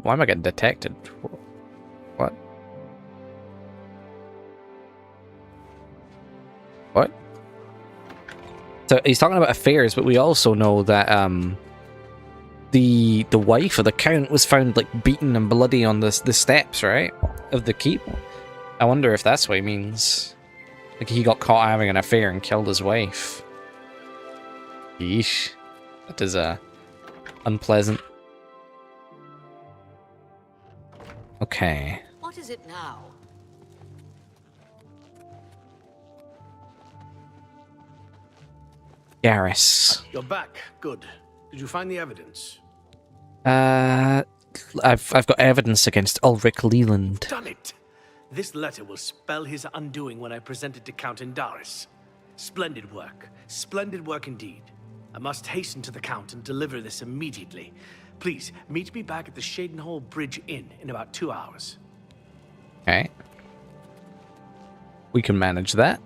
Why am I getting detected? What? What? So he's talking about affairs, but we also know that the wife of the Count was found like beaten and bloody on the steps, right, of the keep. I wonder if that's what he means. Like he got caught having an affair and killed his wife. Yeesh. That is unpleasant. Okay. What is it now? Garrus. You're back. Good. Did you find the evidence? I've got evidence against Ulrich Leland. Done it! This letter will spell his undoing when I present it to Count Indaris. Splendid work. Splendid work indeed. I must hasten to the Count and deliver this immediately. Please, meet me back at the Cheydinhal Bridge Inn in about 2 hours. Okay. We can manage that.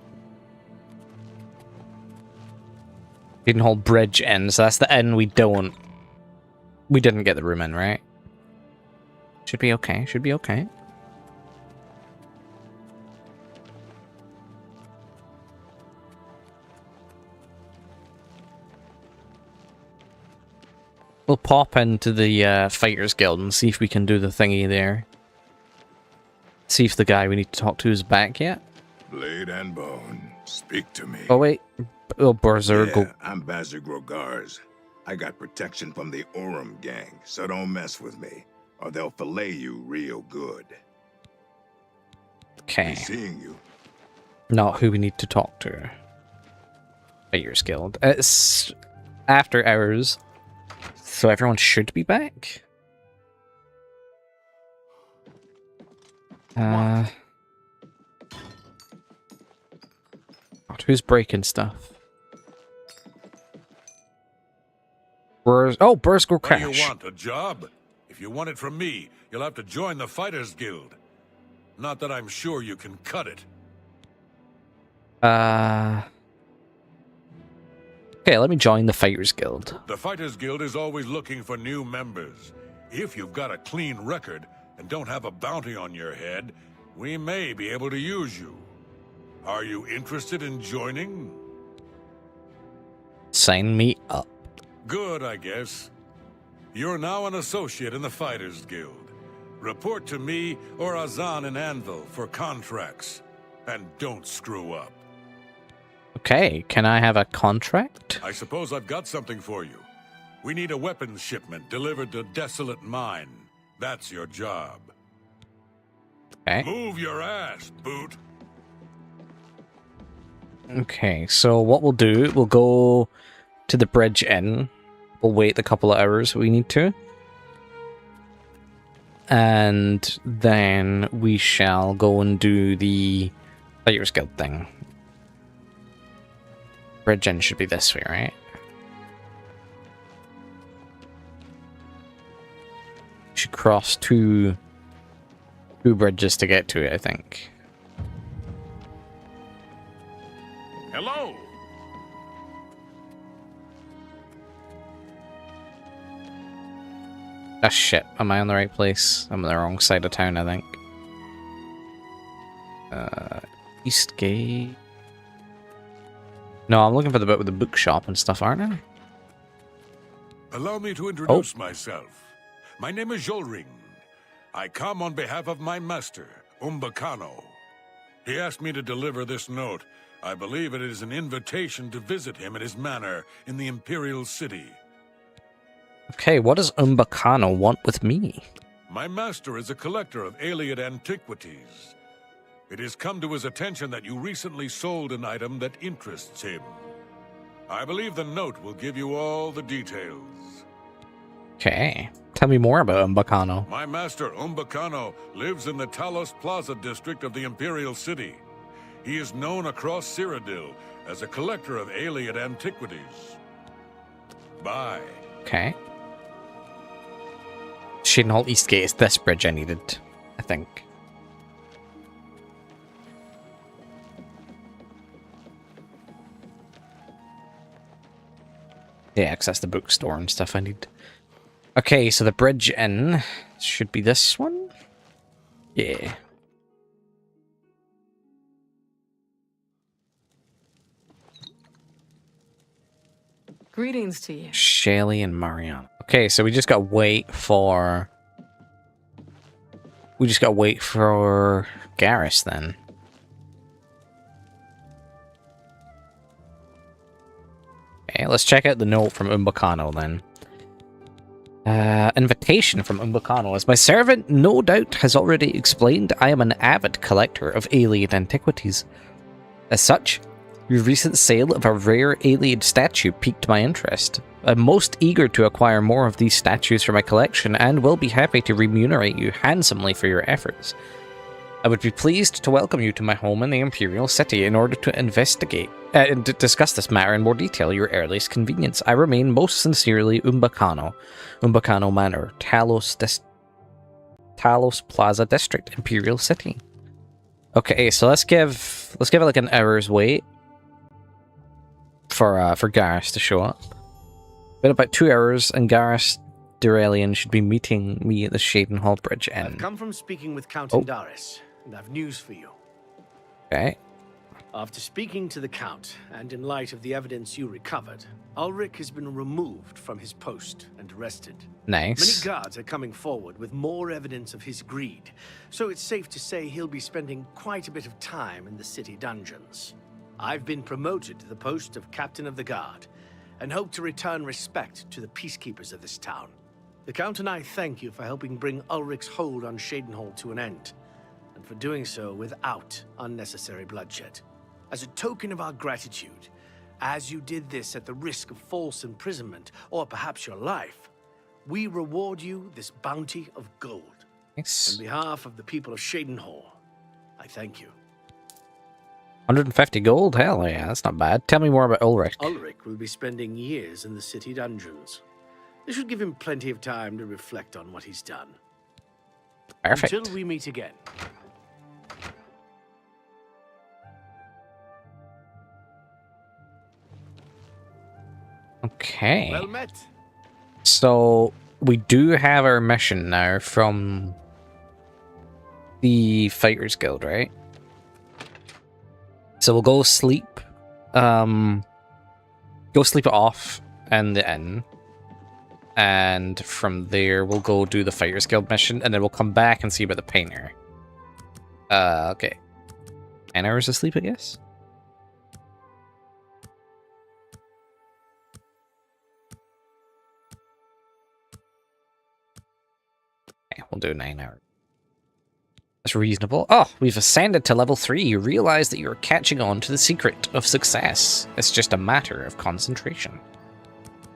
Cheydinhal Bridge Inn, so that's the inn we didn't get the room in, right? Should be okay, should be okay. We'll pop into the Fighters Guild and see if we can do the thingy there. See if the guy we need to talk to is back yet. Blade and bone, speak to me. Oh wait, Berserk. Yeah, I'm Bazir Grogars. I got protection from the Orem gang, so don't mess with me, or they'll fillet you real good. Okay. Be seeing you. Not who we need to talk to. Fighters Guild. It's after hours. So everyone should be back? God, who's breaking stuff? Bursk will crash. What do you want, a job? If you want it from me, you'll have to join the Fighters Guild. Not that I'm sure you can cut it. Okay, let me join the Fighters Guild. The Fighters Guild is always looking for new members. If you've got a clean record and don't have a bounty on your head, we may be able to use you. Are you interested in joining? Sign me up. Good, I guess. You're now an associate in the Fighters Guild. Report to me or Azan and Anvil for contracts. And don't screw up. Okay, can I have a contract? I suppose I've got something for you. We need a weapons shipment delivered to Desolate Mine. That's your job. Okay. Move your ass, Boot. Okay, so what we'll do, we'll go to the Bridge Inn. We'll wait the couple of hours we need to. And then we shall go and do the Fighters Guild thing. Bridge Inn should be this way, right? Should cross two bridges to get to it, I think. Hello. Ah, shit. Am I on the right place? I'm on the wrong side of town, I think. Eastgate. No, I'm looking for the bit with the bookshop and stuff, aren't I? Allow me to introduce myself. My name is Jolring. I come on behalf of my master, Umbacano. He asked me to deliver this note. I believe it is an invitation to visit him at his manor in the Imperial City. Okay, what does Umbacano want with me? My master is a collector of Aliad antiquities. It has come to his attention that you recently sold an item that interests him. I believe the note will give you all the details. Okay, tell me more about Umbacano. My master, Umbacano, lives in the Talos Plaza district of the Imperial City. He is known across Cyrodiil as a collector of Aliad antiquities. Bye. Okay. Cheydinhal Eastgate is this bridge I needed, I think. Yeah, access the bookstore and stuff I need. Okay, so the Bridge Inn should be this one? Yeah. Greetings to you. Shelly and Mariana. Okay, so we just gotta wait for... We just gotta wait for Garrus then. Okay, let's check out the note from Umbacano then. Invitation from Umbacano. As my servant no doubt has already explained, I am an avid collector of alien antiquities. As such, your recent sale of a rare alien statue piqued my interest. I'm most eager to acquire more of these statues for my collection and will be happy to remunerate you handsomely for your efforts. I would be pleased to welcome you to my home in the Imperial City in order to investigate and discuss this matter in more detail at your earliest convenience. I remain most sincerely Umbacano, Umbacano Manor, Talos Plaza District, Imperial City. Okay, so let's give it like an hour's wait for Garrus to show up. Been about 2 hours, and Garrus Duralian should be meeting me at the Cheydinhal Bridge End. I've come from speaking with Count Indaris, and I've news for you. Okay. After speaking to the Count, and in light of the evidence you recovered, Ulrich has been removed from his post and arrested. Nice. Many guards are coming forward with more evidence of his greed, so it's safe to say he'll be spending quite a bit of time in the city dungeons. I've been promoted to the post of Captain of the Guard, and hope to return respect to the peacekeepers of this town. The Count and I thank you for helping bring Ulrich's hold on Cheydinhal to an end, and for doing so without unnecessary bloodshed. As a token of our gratitude, as you did this at the risk of false imprisonment, or perhaps your life, we reward you this bounty of gold. Nice. On behalf of the people of Cheydinhal, I thank you. 150 gold? Hell yeah, that's not bad. Tell me more about Ulrich. Ulrich will be spending years in the city dungeons. This should give him plenty of time to reflect on what he's done. Perfect. Until we meet again. Okay. Well met. So, we do have our mission now from the Fighters Guild, right? So we'll go sleep. Go sleep it off in the inn. And from there, we'll go do the Fighters Guild mission, and then we'll come back and see about the painter. Okay. 10 hours of sleep, I guess? Okay, we'll do 9 hours. That's reasonable. Oh, we've ascended to level 3. You realize that you're catching on to the secret of success. It's just a matter of concentration.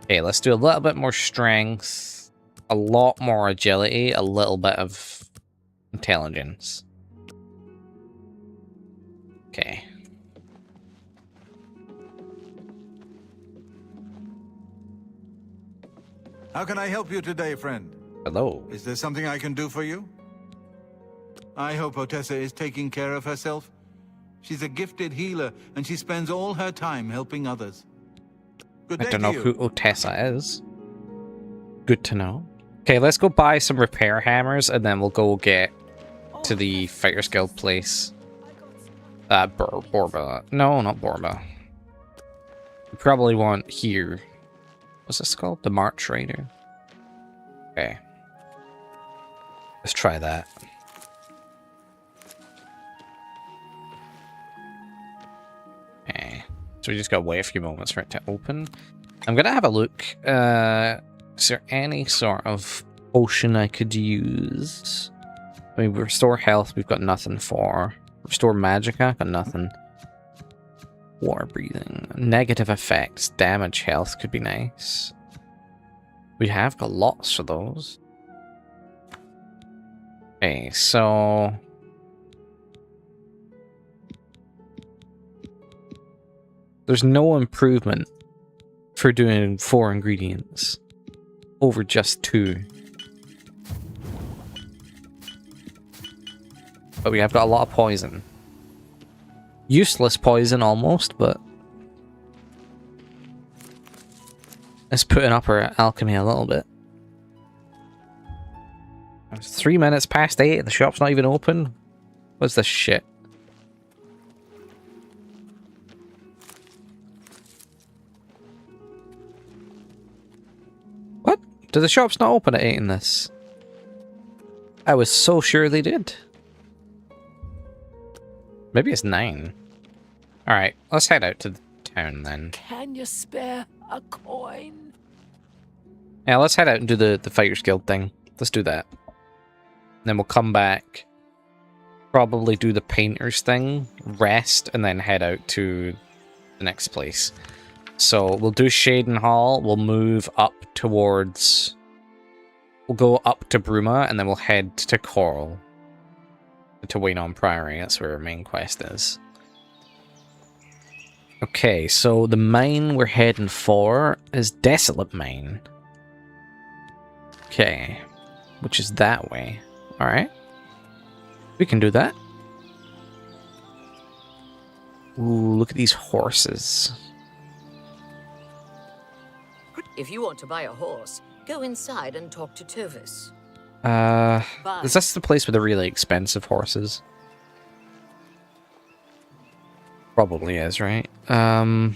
Okay, let's do a little bit more strength, a lot more agility, a little bit of intelligence. Okay. How can I help you today, friend? Hello. Is there something I can do for you? I hope Otessa is taking care of herself. She's a gifted healer, and she spends all her time helping others. Good day I don't know to you. who Otessa is. Good to know. Okay, let's go buy some repair hammers, and then we'll go get to the Fighters Guild place. Borba. No, not Borba. We probably want here. What's this called? The March Raider. Okay. Let's try that. Okay. So we just gotta wait a few moments for it to open. I'm gonna have a look. Is there any sort of potion I could use? I mean, restore health, we've got nothing for. Restore magicka, got nothing. Water breathing. Negative effects, damage health could be nice. We have got lots of those. Okay, so... there's no improvement for doing 4 ingredients over just 2. But we have got a lot of poison. Useless poison almost, but let's put up our alchemy a little bit. It's 3 minutes past 8, the shop's not even open. What's this shit? What? Do the shops not open at 8 in this? I was so sure they did. Maybe it's 9. Alright, let's head out to the town then. Can you spare a coin? Yeah, let's head out and do the Fighters Guild thing. Let's do that. Then we'll come back, probably do the Painters thing, rest, and then head out to the next place. So we'll do Cheydinhal, we'll move up towards... We'll go up to Bruma, and then we'll head to Coral. To Waynon Priory, that's where our main quest is. Okay, so the mine we're heading for is Desolate Mine. Okay, which is that way. Alright. We can do that. Ooh, look at these horses. If you want to buy a horse, go inside and talk to Tovis. Is this the place with the really expensive horses? Probably is, right? Right,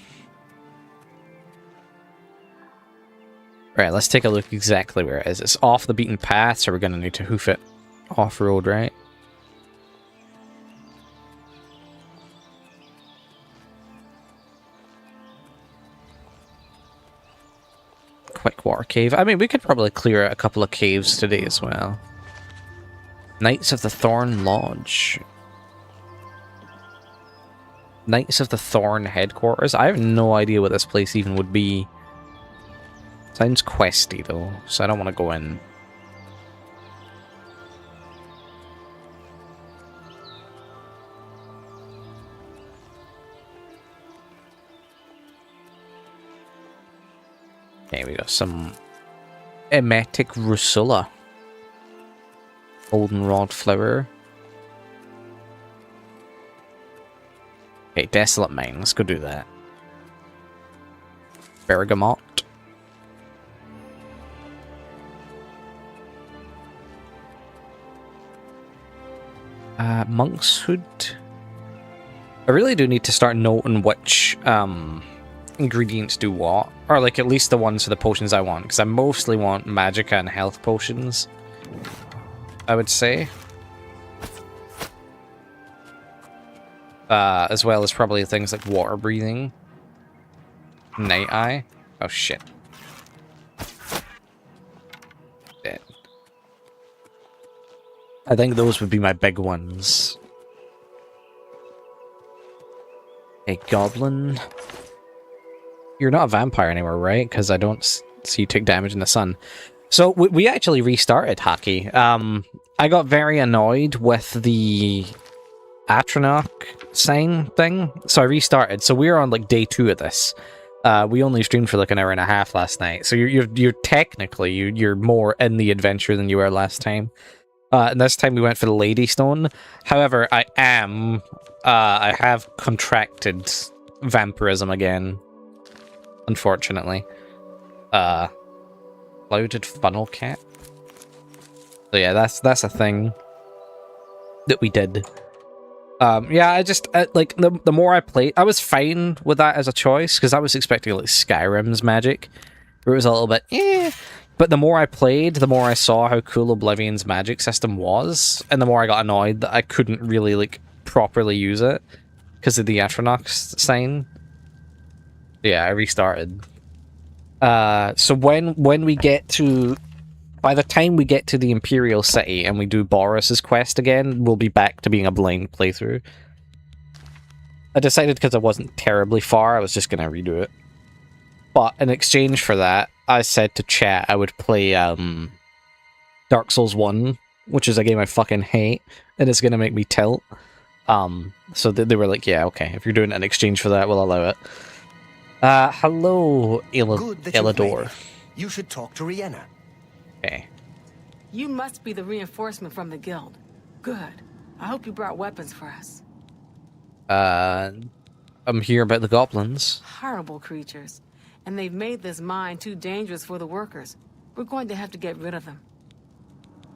let's take a look exactly where it is. It's off the beaten path, so we're gonna need to hoof it off-road, right? Quick water cave. I mean, we could probably clear a couple of caves today as well. Knights of the Thorn Lodge. Knights of the Thorn headquarters. I have no idea what this place even would be. Sounds questy though, so I don't want to go in. Okay, we got some Emetic Rusula. Goldenrod flower. Okay, Desolate Mine. Let's go do that. Bergamot. Monk's Hood. I really do need to start noting which ingredients do what, or like at least the ones for the potions I want, because I mostly want magicka and health potions, I would say. As well as probably things like water breathing, night eye. Oh shit. Dead. I think those would be my big ones. A goblin. You're not a vampire anymore, right? Because I don't see you take damage in the sun. So we actually restarted Haki. I got very annoyed with the Atronach sign thing, so I restarted. So we're on like day 2 of this. We only streamed for like an hour and a half last night. So you're technically you're more in the adventure than you were last time. And this time we went for the Lady Stone. However, I have contracted vampirism again. Unfortunately. Clouded funnel cat. So yeah, that's a thing that we did. Yeah, I just like the more I played, I was fine with that as a choice because I was expecting like Skyrim's magic, where it was a little bit but the more I played, the more I saw how cool Oblivion's magic system was, and the more I got annoyed that I couldn't really like properly use it because of the Atronach sign. Yeah, I restarted. So when we get to, by the time we get to the Imperial City and we do Boris's quest again, we'll be back to being a blind playthrough. I decided because I wasn't terribly far, I was just gonna redo it. But in exchange for that, I said to chat I would play Dark Souls 1, which is a game I fucking hate, and it's gonna make me tilt. So they were like, yeah, okay, if you're doing it in exchange for that, we'll allow it. Hello, Elidor. You should talk to Rihanna. Okay. You must be the reinforcement from the guild. Good. I hope you brought weapons for us. I'm here about the goblins. Horrible creatures. And they've made this mine too dangerous for the workers. We're going to have to get rid of them.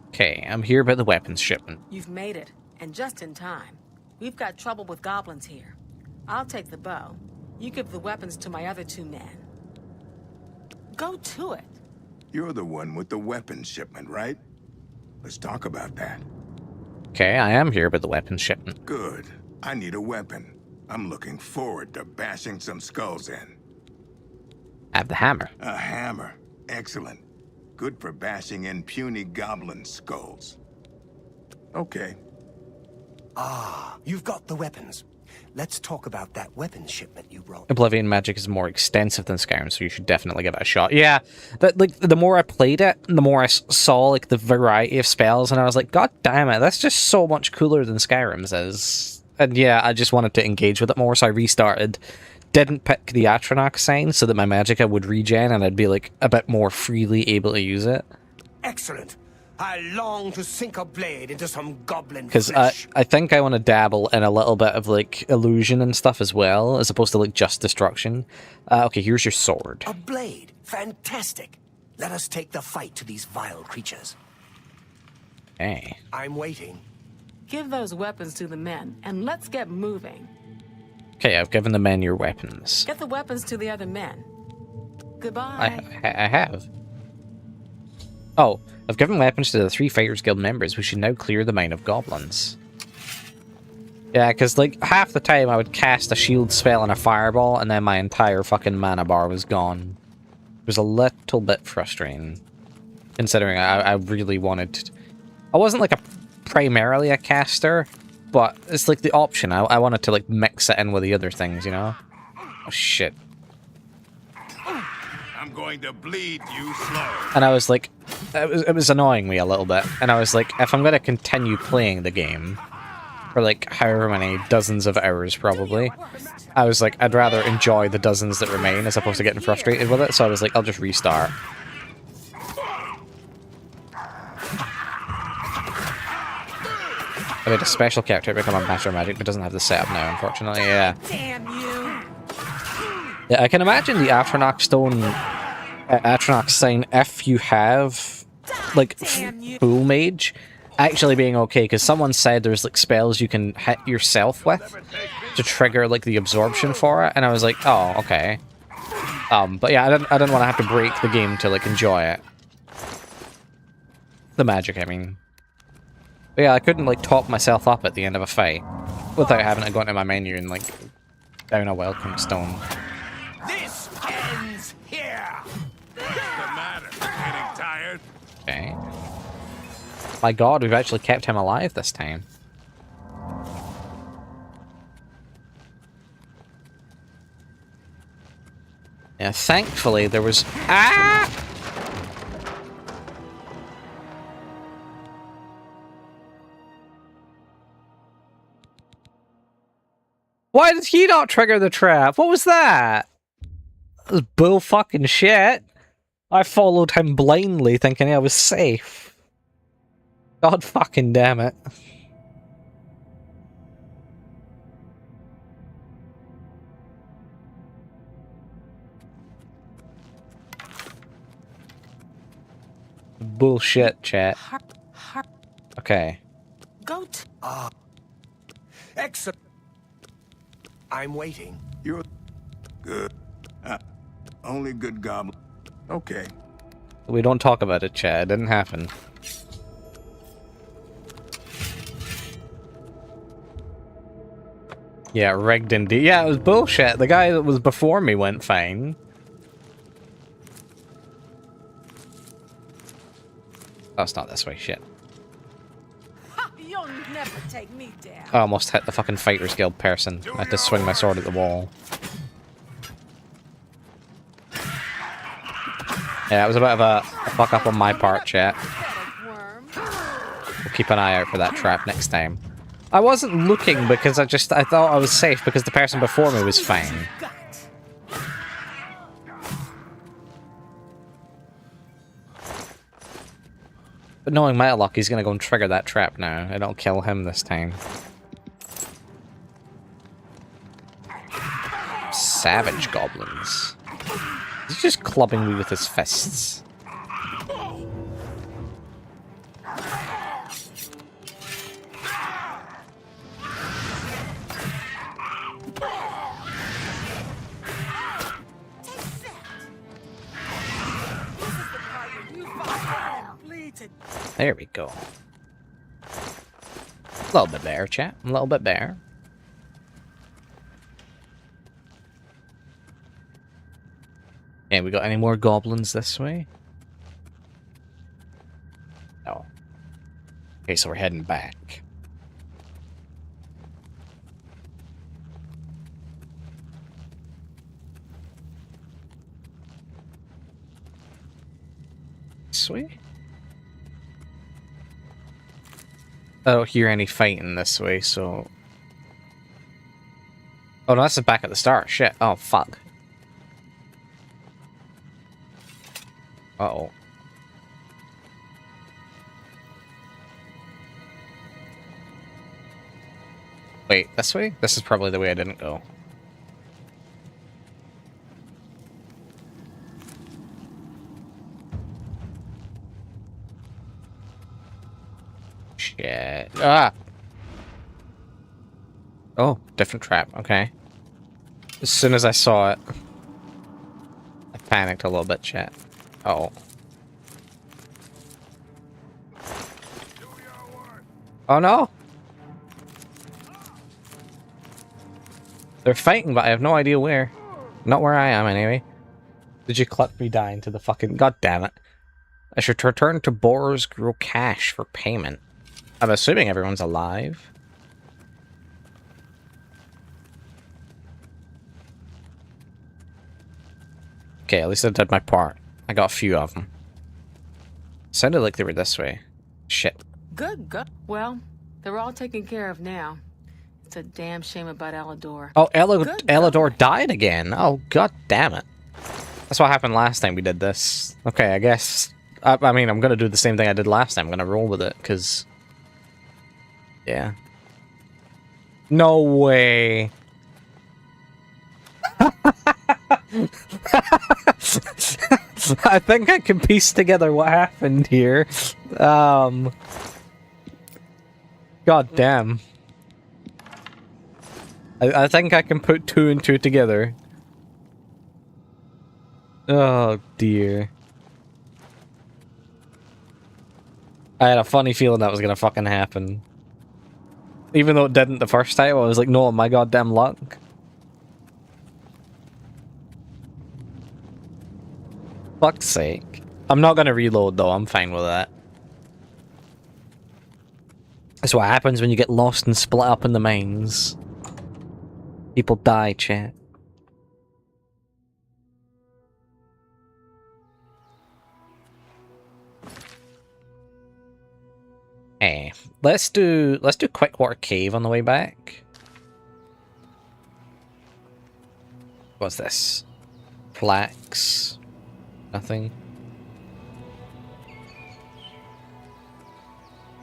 Okay, I'm here about the weapons shipment. You've made it, and just in time. We've got trouble with goblins here. I'll take the bow. You give the weapons to my other 2 men. Go to it. You're the one with the weapons shipment, right? Let's talk about that. Okay, I am here with the weapons shipment. Good. I need a weapon. I'm looking forward to bashing some skulls in. I have the hammer. A hammer. Excellent. Good for bashing in puny goblin skulls. Okay. Ah, you've got the weapons. Let's talk about that weapons shipment you brought. Oblivion magic is more extensive than Skyrim, so you should definitely give it a shot. Yeah, but like the more I played it, the more I saw like the variety of spells, and I was like, God damn it, that's just so much cooler than Skyrim's is. And yeah, I just wanted to engage with it more, so I restarted. Didn't pick the Atronach sign so that my magicka would regen, and I'd be like a bit more freely able to use it. Excellent. I long to sink a blade into some goblin Because flesh. I think I want to dabble in a little bit of like illusion and stuff as well, as opposed to like just destruction. Okay, here's your sword. A blade. Fantastic. Let us take the fight to these vile creatures. Hey. I'm waiting. Give those weapons to the men, and let's get moving. Okay, I've given the men your weapons. Get the weapons to the other men. Goodbye. I have. Oh, I've given weapons to the 3 Fighters Guild members. We should now clear the mine of goblins. Yeah, because like half the time I would cast a shield spell and a fireball, and then my entire fucking mana bar was gone. It was a little bit frustrating, considering I really wanted to... I wasn't like primarily a caster, but it's like the option. I wanted to like mix it in with the other things, you know? Oh shit. I'm going to bleed you slow. And I was like, it was annoying me a little bit. And I was like, if I'm going to continue playing the game for like however many dozens of hours probably, I was like, I'd rather enjoy the dozens that remain as opposed to getting frustrated with it. So I was like, I'll just restart. I made a special character to become a Master of Magic, but doesn't have the setup now, unfortunately. Yeah. Damn you! Yeah, I can imagine the Atronach Stone, Atronach sign, if you have, like, full mage, actually being okay, because someone said there's, like, spells you can hit yourself with to trigger, like, the absorption for it, and I was like, oh, okay. But yeah, I didn't want to have to break the game to, like, enjoy it. The magic, I mean. But yeah, I couldn't, like, top myself up at the end of a fight without having to go into my menu and, like, down a welcome stone. This ends here. What's the matter? Getting tired? Okay. My god, we've actually kept him alive this time. Yeah, thankfully there was... Ah! Why did he not trigger the trap? What was that? That was bull fucking shit. I followed him blindly thinking I was safe. God fucking damn it. Bullshit, chat. Okay. Goat. Ah. Excellent. I'm waiting. You're good. Only good goblin. Okay. We don't talk about it, chat. It didn't happen. Yeah, rigged indeed. Yeah, it was bullshit. The guy that was before me went fine. Oh, it's not this way. Shit. Ha, you'll never take me down. I almost hit the fucking Fighters Guild person. I had to swing my sword at the wall. Yeah, it was a bit of a fuck up on my part, chat. We'll keep an eye out for that trap next time. I wasn't looking because I thought I was safe because the person before me was fine. But knowing my luck, he's gonna go and trigger that trap now. I don't kill him this time. Savage goblins. He's just clubbing me with his fists. There we go. A little bit better, chat. A little bit better. Okay, we got any more goblins this way? No. Okay, so we're heading back. This way? I don't hear any fighting this way, so... Oh, no, that's the back at the start. Shit. Oh, fuck. Uh-oh. Wait, this way? This is probably the way I didn't go. Shit. Ah! Oh, different trap. Okay. As soon as I saw it, I panicked a little bit, chat. Uh-oh. Oh no! They're fighting, but I have no idea where. Not where I am, anyway. Did you click me dying to the fucking... God damn it. I should return to Boar's Grow Cash for payment. I'm assuming everyone's alive. Okay, at least I did my part. I got a few of them. Sounded like they were this way. Shit. Good. Well, they're all taken care of now. It's a damn shame about Elidor. Oh, Elidor died again. Oh, god damn it. That's what happened last time we did this. Okay, I guess... I mean, I'm gonna do the same thing I did last time. I'm gonna roll with it, because... Yeah. No way. I think I can piece together what happened here. God damn. I think I can put 2 and 2 together. Oh dear. I had a funny feeling that was gonna fucking happen. Even though it didn't the first time, I was like, no, my goddamn luck. Fuck's sake. I'm not gonna reload though, I'm fine with that. That's what happens when you get lost and split up in the mines. People die, chat. Hey, let's do Quickwater Cave on the way back. What's this? Plaques. Nothing.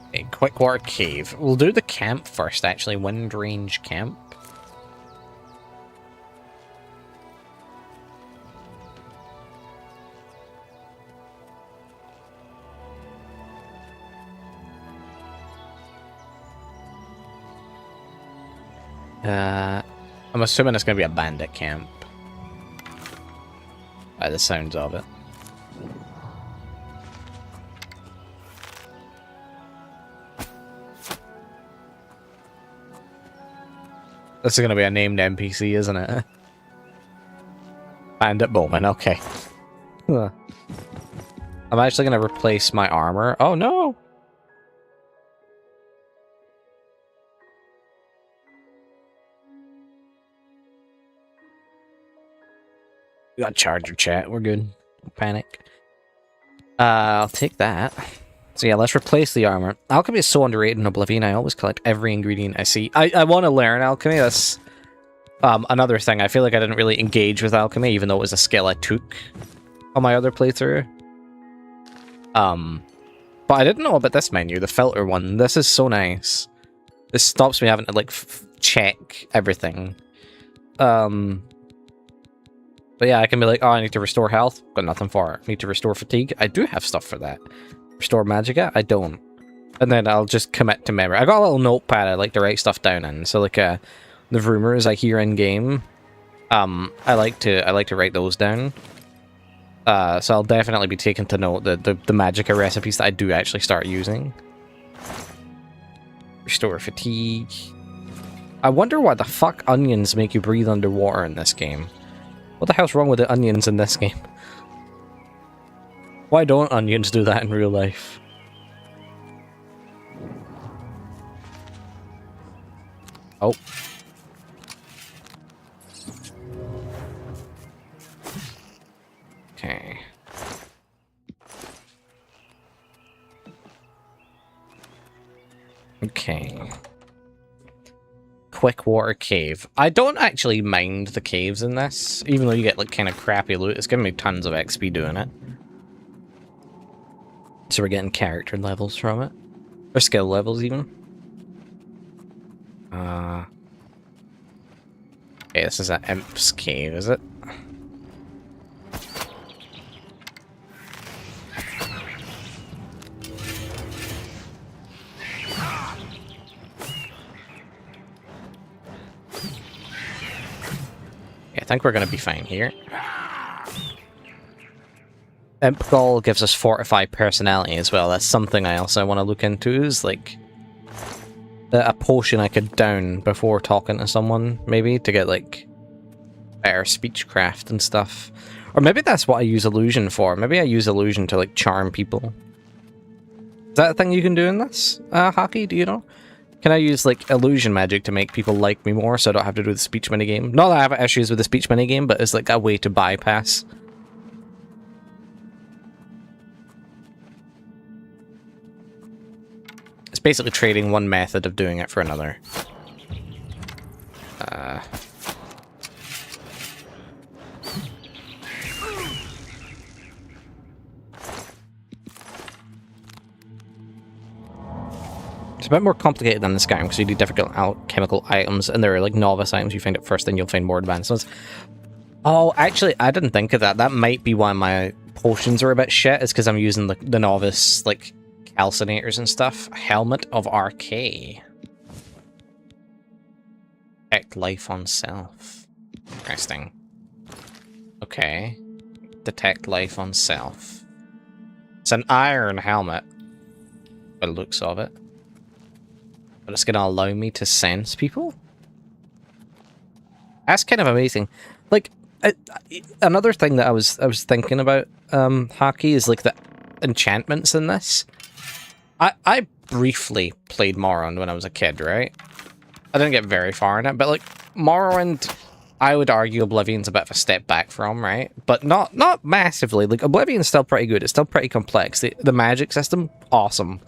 Okay, Quickwater Cave. We'll do the camp first, actually. Wind Range Camp. I'm assuming it's going to be a bandit camp. By the sounds of it. This is going to be a named NPC, isn't it? Bandit Bowman, okay. Huh. I'm actually going to replace my armor. Oh no! We got charger chat, we're good. Don't panic. I'll take that. So yeah, let's replace the armor. Alchemy is so underrated in Oblivion. I always collect every ingredient I see. I want to learn alchemy. That's another thing. I feel like I didn't really engage with alchemy, even though it was a skill I took on my other playthrough. But I didn't know about this menu, the filter one. This is so nice. This stops me having to like check everything. But yeah, I can be like, oh, I need to restore health. Got nothing for it. Need to restore fatigue. I do have stuff for that. Restore magicka? I don't. And then I'll just commit to memory. I got a little notepad I like to write stuff down in. So like the rumors I hear in game, I like to write those down. So I'll definitely be taking to note the magicka recipes that I do actually start using. Restore fatigue. I wonder why the fuck onions make you breathe underwater in this game. What the hell's wrong with the onions in this game? Why don't onions do that in real life? Oh. Okay. Okay. Quick water cave. I don't actually mind the caves in this, even though you get like kind of crappy loot. It's giving me tons of XP doing it. So we're getting character levels from it. Or skill levels even. Okay, this is an Imp's cave, is it? I think we're going to be fine here. Imp Gall gives us fortified personality as well. That's something I also want to look into, is like a potion I could down before talking to someone, maybe, to get like better speechcraft and stuff. Or maybe that's what I use illusion for. Maybe I use illusion to like charm people. Is that a thing you can do in this, Haki? Do you know? Can I use, like, illusion magic to make people like me more so I don't have to do the speech minigame? Not that I have issues with the speech minigame, but it's, like, a way to bypass. It's basically trading one method of doing it for another. It's a bit more complicated than the Skyrim because you do difficult alchemical items, and there are like novice items you find at first, then you'll find more advanced ones. Oh, actually, I didn't think of that. That might be why my potions are a bit shit, is because I'm using the novice, like, calcinators and stuff. Helmet of RK. Detect life on self. Interesting. Okay. Detect life on self. It's an iron helmet, by the looks of it. But it's going to allow me to sense people? That's kind of amazing. Like, another thing that I was thinking about, Haki, is like the enchantments in this. I briefly played Morrowind when I was a kid, right? I didn't get very far in it, but like, Morrowind, I would argue Oblivion's a bit of a step back from, right? But not massively. Like, Oblivion's still pretty good. It's still pretty complex. The magic system, awesome.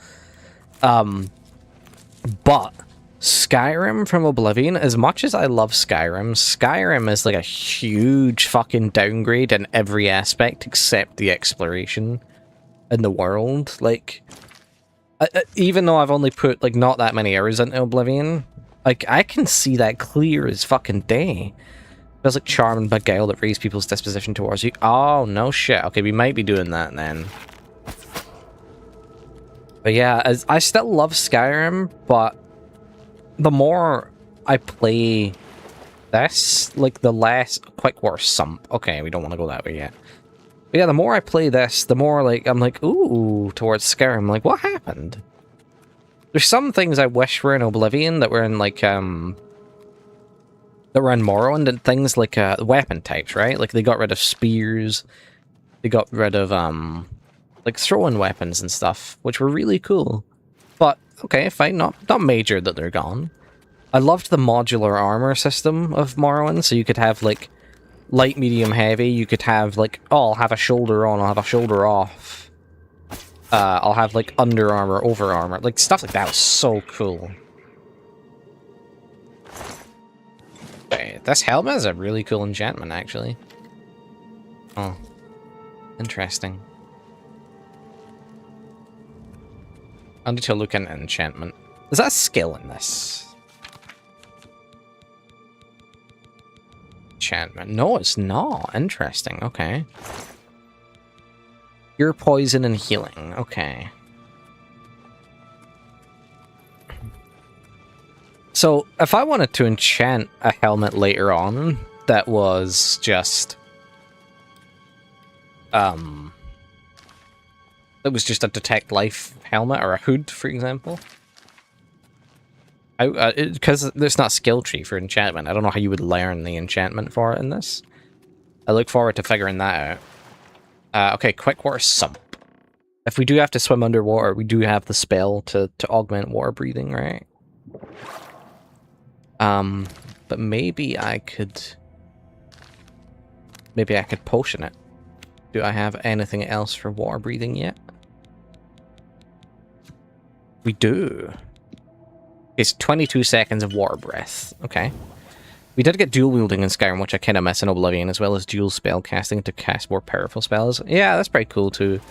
But Skyrim from Oblivion, as much as I love Skyrim, Skyrim is like a huge fucking downgrade in every aspect except the exploration in the world. Like, even though I've only put like not that many hours into Oblivion, like I can see that clear as fucking day. There's like charm and beguile that raise people's disposition towards you. Oh, no shit. Okay, we might be doing that then. But yeah, I still love Skyrim, but the more I play this, like the less quick war sump. Okay, we don't want to go that way yet. But yeah, the more I play this, the more like I'm like, ooh, towards Skyrim. Like, what happened? There's some things I wish were in Oblivion that were in like that were in Morrowind, and things like weapon types, right? Like they got rid of spears, they got rid of like throwing weapons and stuff, which were really cool. But okay, fine, not major that they're gone. I loved the modular armor system of Morrowind, so you could have like light, medium, heavy. You could have like, oh, I'll have a shoulder on, I'll have a shoulder off. I'll have like under armor, over armor, like stuff like that was so cool. Okay, this helmet is a really cool enchantment, actually. Oh, interesting. I need to look into enchantment. Is that a skill in this? Enchantment. No, it's not. Interesting. Okay. Cure poison and healing. Okay. So, if I wanted to enchant a helmet later on that was just It was just a detect life helmet or a hood, for example. Because there's not a skill tree for enchantment, I don't know how you would learn the enchantment for it in this. I look forward to figuring that out. Okay, quick water sump. If we do have to swim underwater, we do have the spell to augment water breathing, right? But maybe I could potion it. Do I have anything else for water breathing yet? We do. It's 22 seconds of water breath. Okay. We did get dual wielding in Skyrim, which I kind of miss in Oblivion, as well as dual spell casting to cast more powerful spells. Yeah, that's pretty cool too.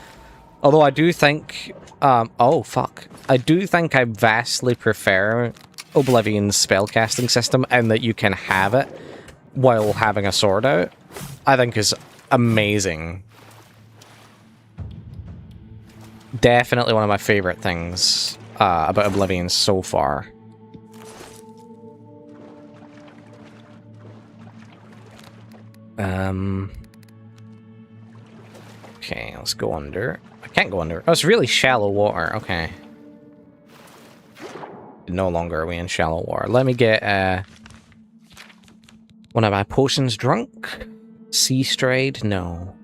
Although I do think... oh, fuck. I do think I vastly prefer Oblivion's spellcasting system, and that you can have it while having a sword out. I think is amazing. Definitely one of my favorite things about Oblivion so far. Okay, let's go under. I can't go under. Oh, it's really shallow water. Okay. No longer are we in shallow water. Let me get one of my potions drunk. Sea strayed? No.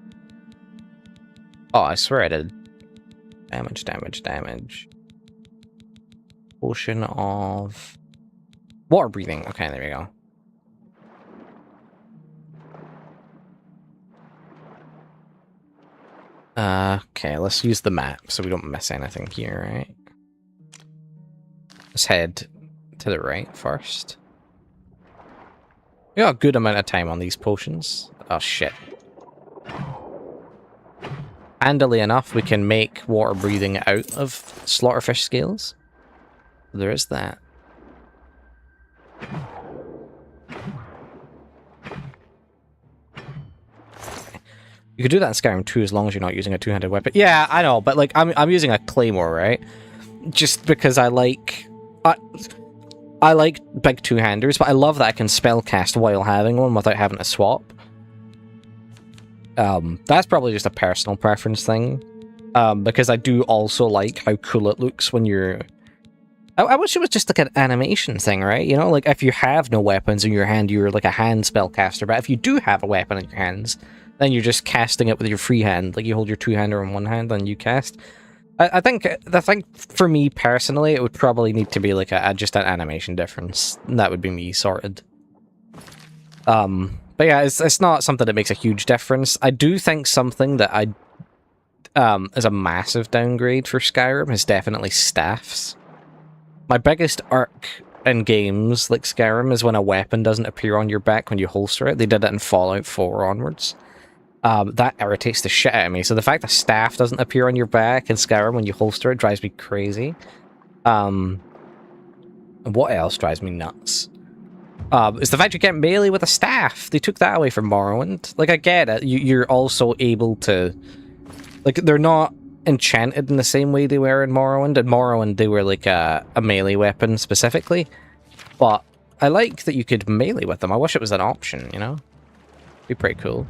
Oh, I swear I did. Damage. Potion of water breathing. Okay, there we go. Okay, let's use the map so we don't miss anything here, right? Let's head to the right first. We got a good amount of time on these potions. Oh, shit. Handily enough, we can make water breathing out of slaughterfish scales. There is that. You could do that in Skyrim too, as long as you're not using a two-handed weapon. Yeah, I know, but like I'm using a claymore, right? Just because I like big two-handers, but I love that I can spellcast while having one without having to swap. That's probably just a personal preference thing, because I do also like how cool it looks when you're... I wish it was just like an animation thing, right? You know, like if you have no weapons in your hand, you're like a hand spellcaster, but if you do have a weapon in your hands, then you're just casting it with your free hand. Like you hold your two-hander in one hand and you cast. I think for me personally, it would probably need to be like just an animation difference. And that would be me sorted. But yeah, it's not something that makes a huge difference. I do think something that is a massive downgrade for Skyrim is definitely staffs. My biggest irk in games like Skyrim is when a weapon doesn't appear on your back when you holster it. They did it in Fallout 4 onwards. That irritates the shit out of me. So the fact that staff doesn't appear on your back in Skyrim when you holster it drives me crazy. What else drives me nuts? Is the fact you get melee with a staff. They took that away from Morrowind. Like, I get it. You're also able to... Like, they're not enchanted in the same way they were in Morrowind. In Morrowind, they were like a melee weapon specifically. But I like that you could melee with them. I wish it was an option, you know? Be pretty cool.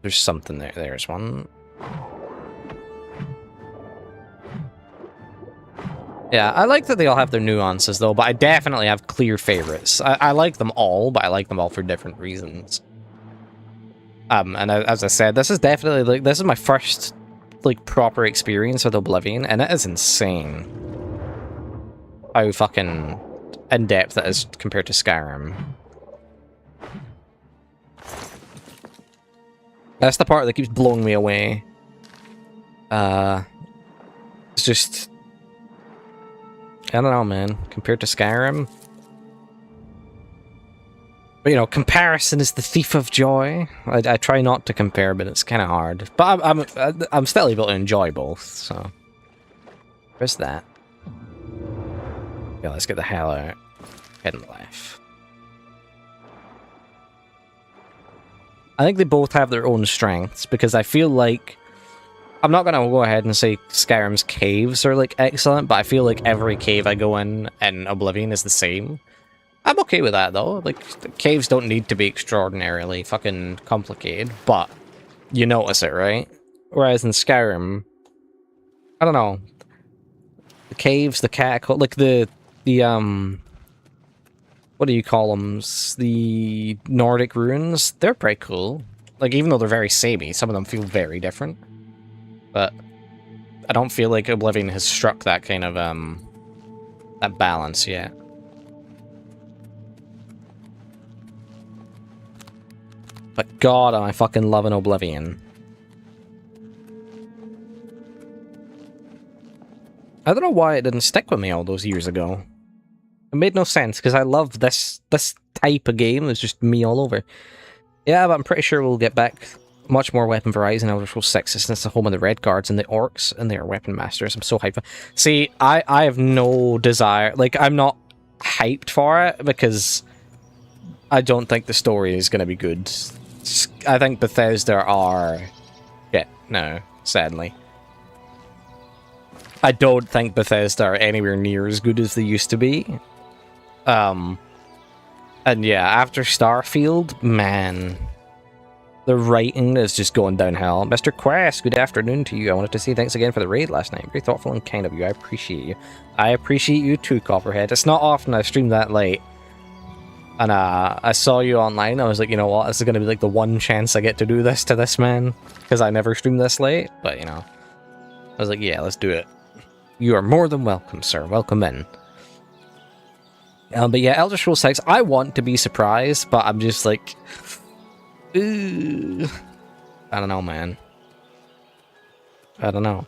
There's something there. There's one. Yeah, I like that they all have their nuances, though, but I definitely have clear favorites. I like them all, but I like them all for different reasons. And as I said, this is definitely, like, this is my first, like, proper experience with Oblivion, and it is insane how fucking in-depth it is compared to Skyrim. That's the part that keeps blowing me away. It's just... I don't know, man. Compared to Skyrim... But, you know, comparison is the thief of joy. I try not to compare, but it's kind of hard. But I'm still able to enjoy both, so... Where's that? Yeah, let's get the hell out. Heading left. I think they both have their own strengths, because I feel like... I'm not going to go ahead and say Skyrim's caves are, like, excellent, but I feel like every cave I go in Oblivion is the same. I'm okay with that, though. Like, the caves don't need to be extraordinarily fucking complicated, but you notice it, right? Whereas in Skyrim, I don't know. The caves, the catacombs, like the what do you call them? The Nordic ruins, they're pretty cool. Like, even though they're very samey, some of them feel very different. But I don't feel like Oblivion has struck that kind of, that balance yet. But God, am I fucking loving Oblivion. I don't know why it didn't stick with me all those years ago. It made no sense, because I love this type of game. It's just me all over. Yeah, but I'm pretty sure we'll get back much more weapon variety in Elder Scrolls 6, since it's the home of the Red Guards and the Orcs and their weapon masters. I'm so hyped. See, I have no desire, like, I'm not hyped for it, because I don't think the story is going to be good. I think Bethesda are... yeah, no, sadly. I don't think Bethesda are anywhere near as good as they used to be. And yeah, after Starfield, man, the writing is just going downhill. Mr. Quest, good afternoon to you. I wanted to say thanks again for the raid last night. Very thoughtful and kind of you. I appreciate you. I appreciate you too, Copperhead. It's not often I stream that late. And I saw you online. I was like, you know what? This is going to be like the one chance I get to do this to this man. Because I never stream this late. But, you know, I was like, yeah, let's do it. You are more than welcome, sir. Welcome in. But yeah, Elder Scrolls 6, I want to be surprised, but I'm just like... ooh, I don't know, man. I don't know.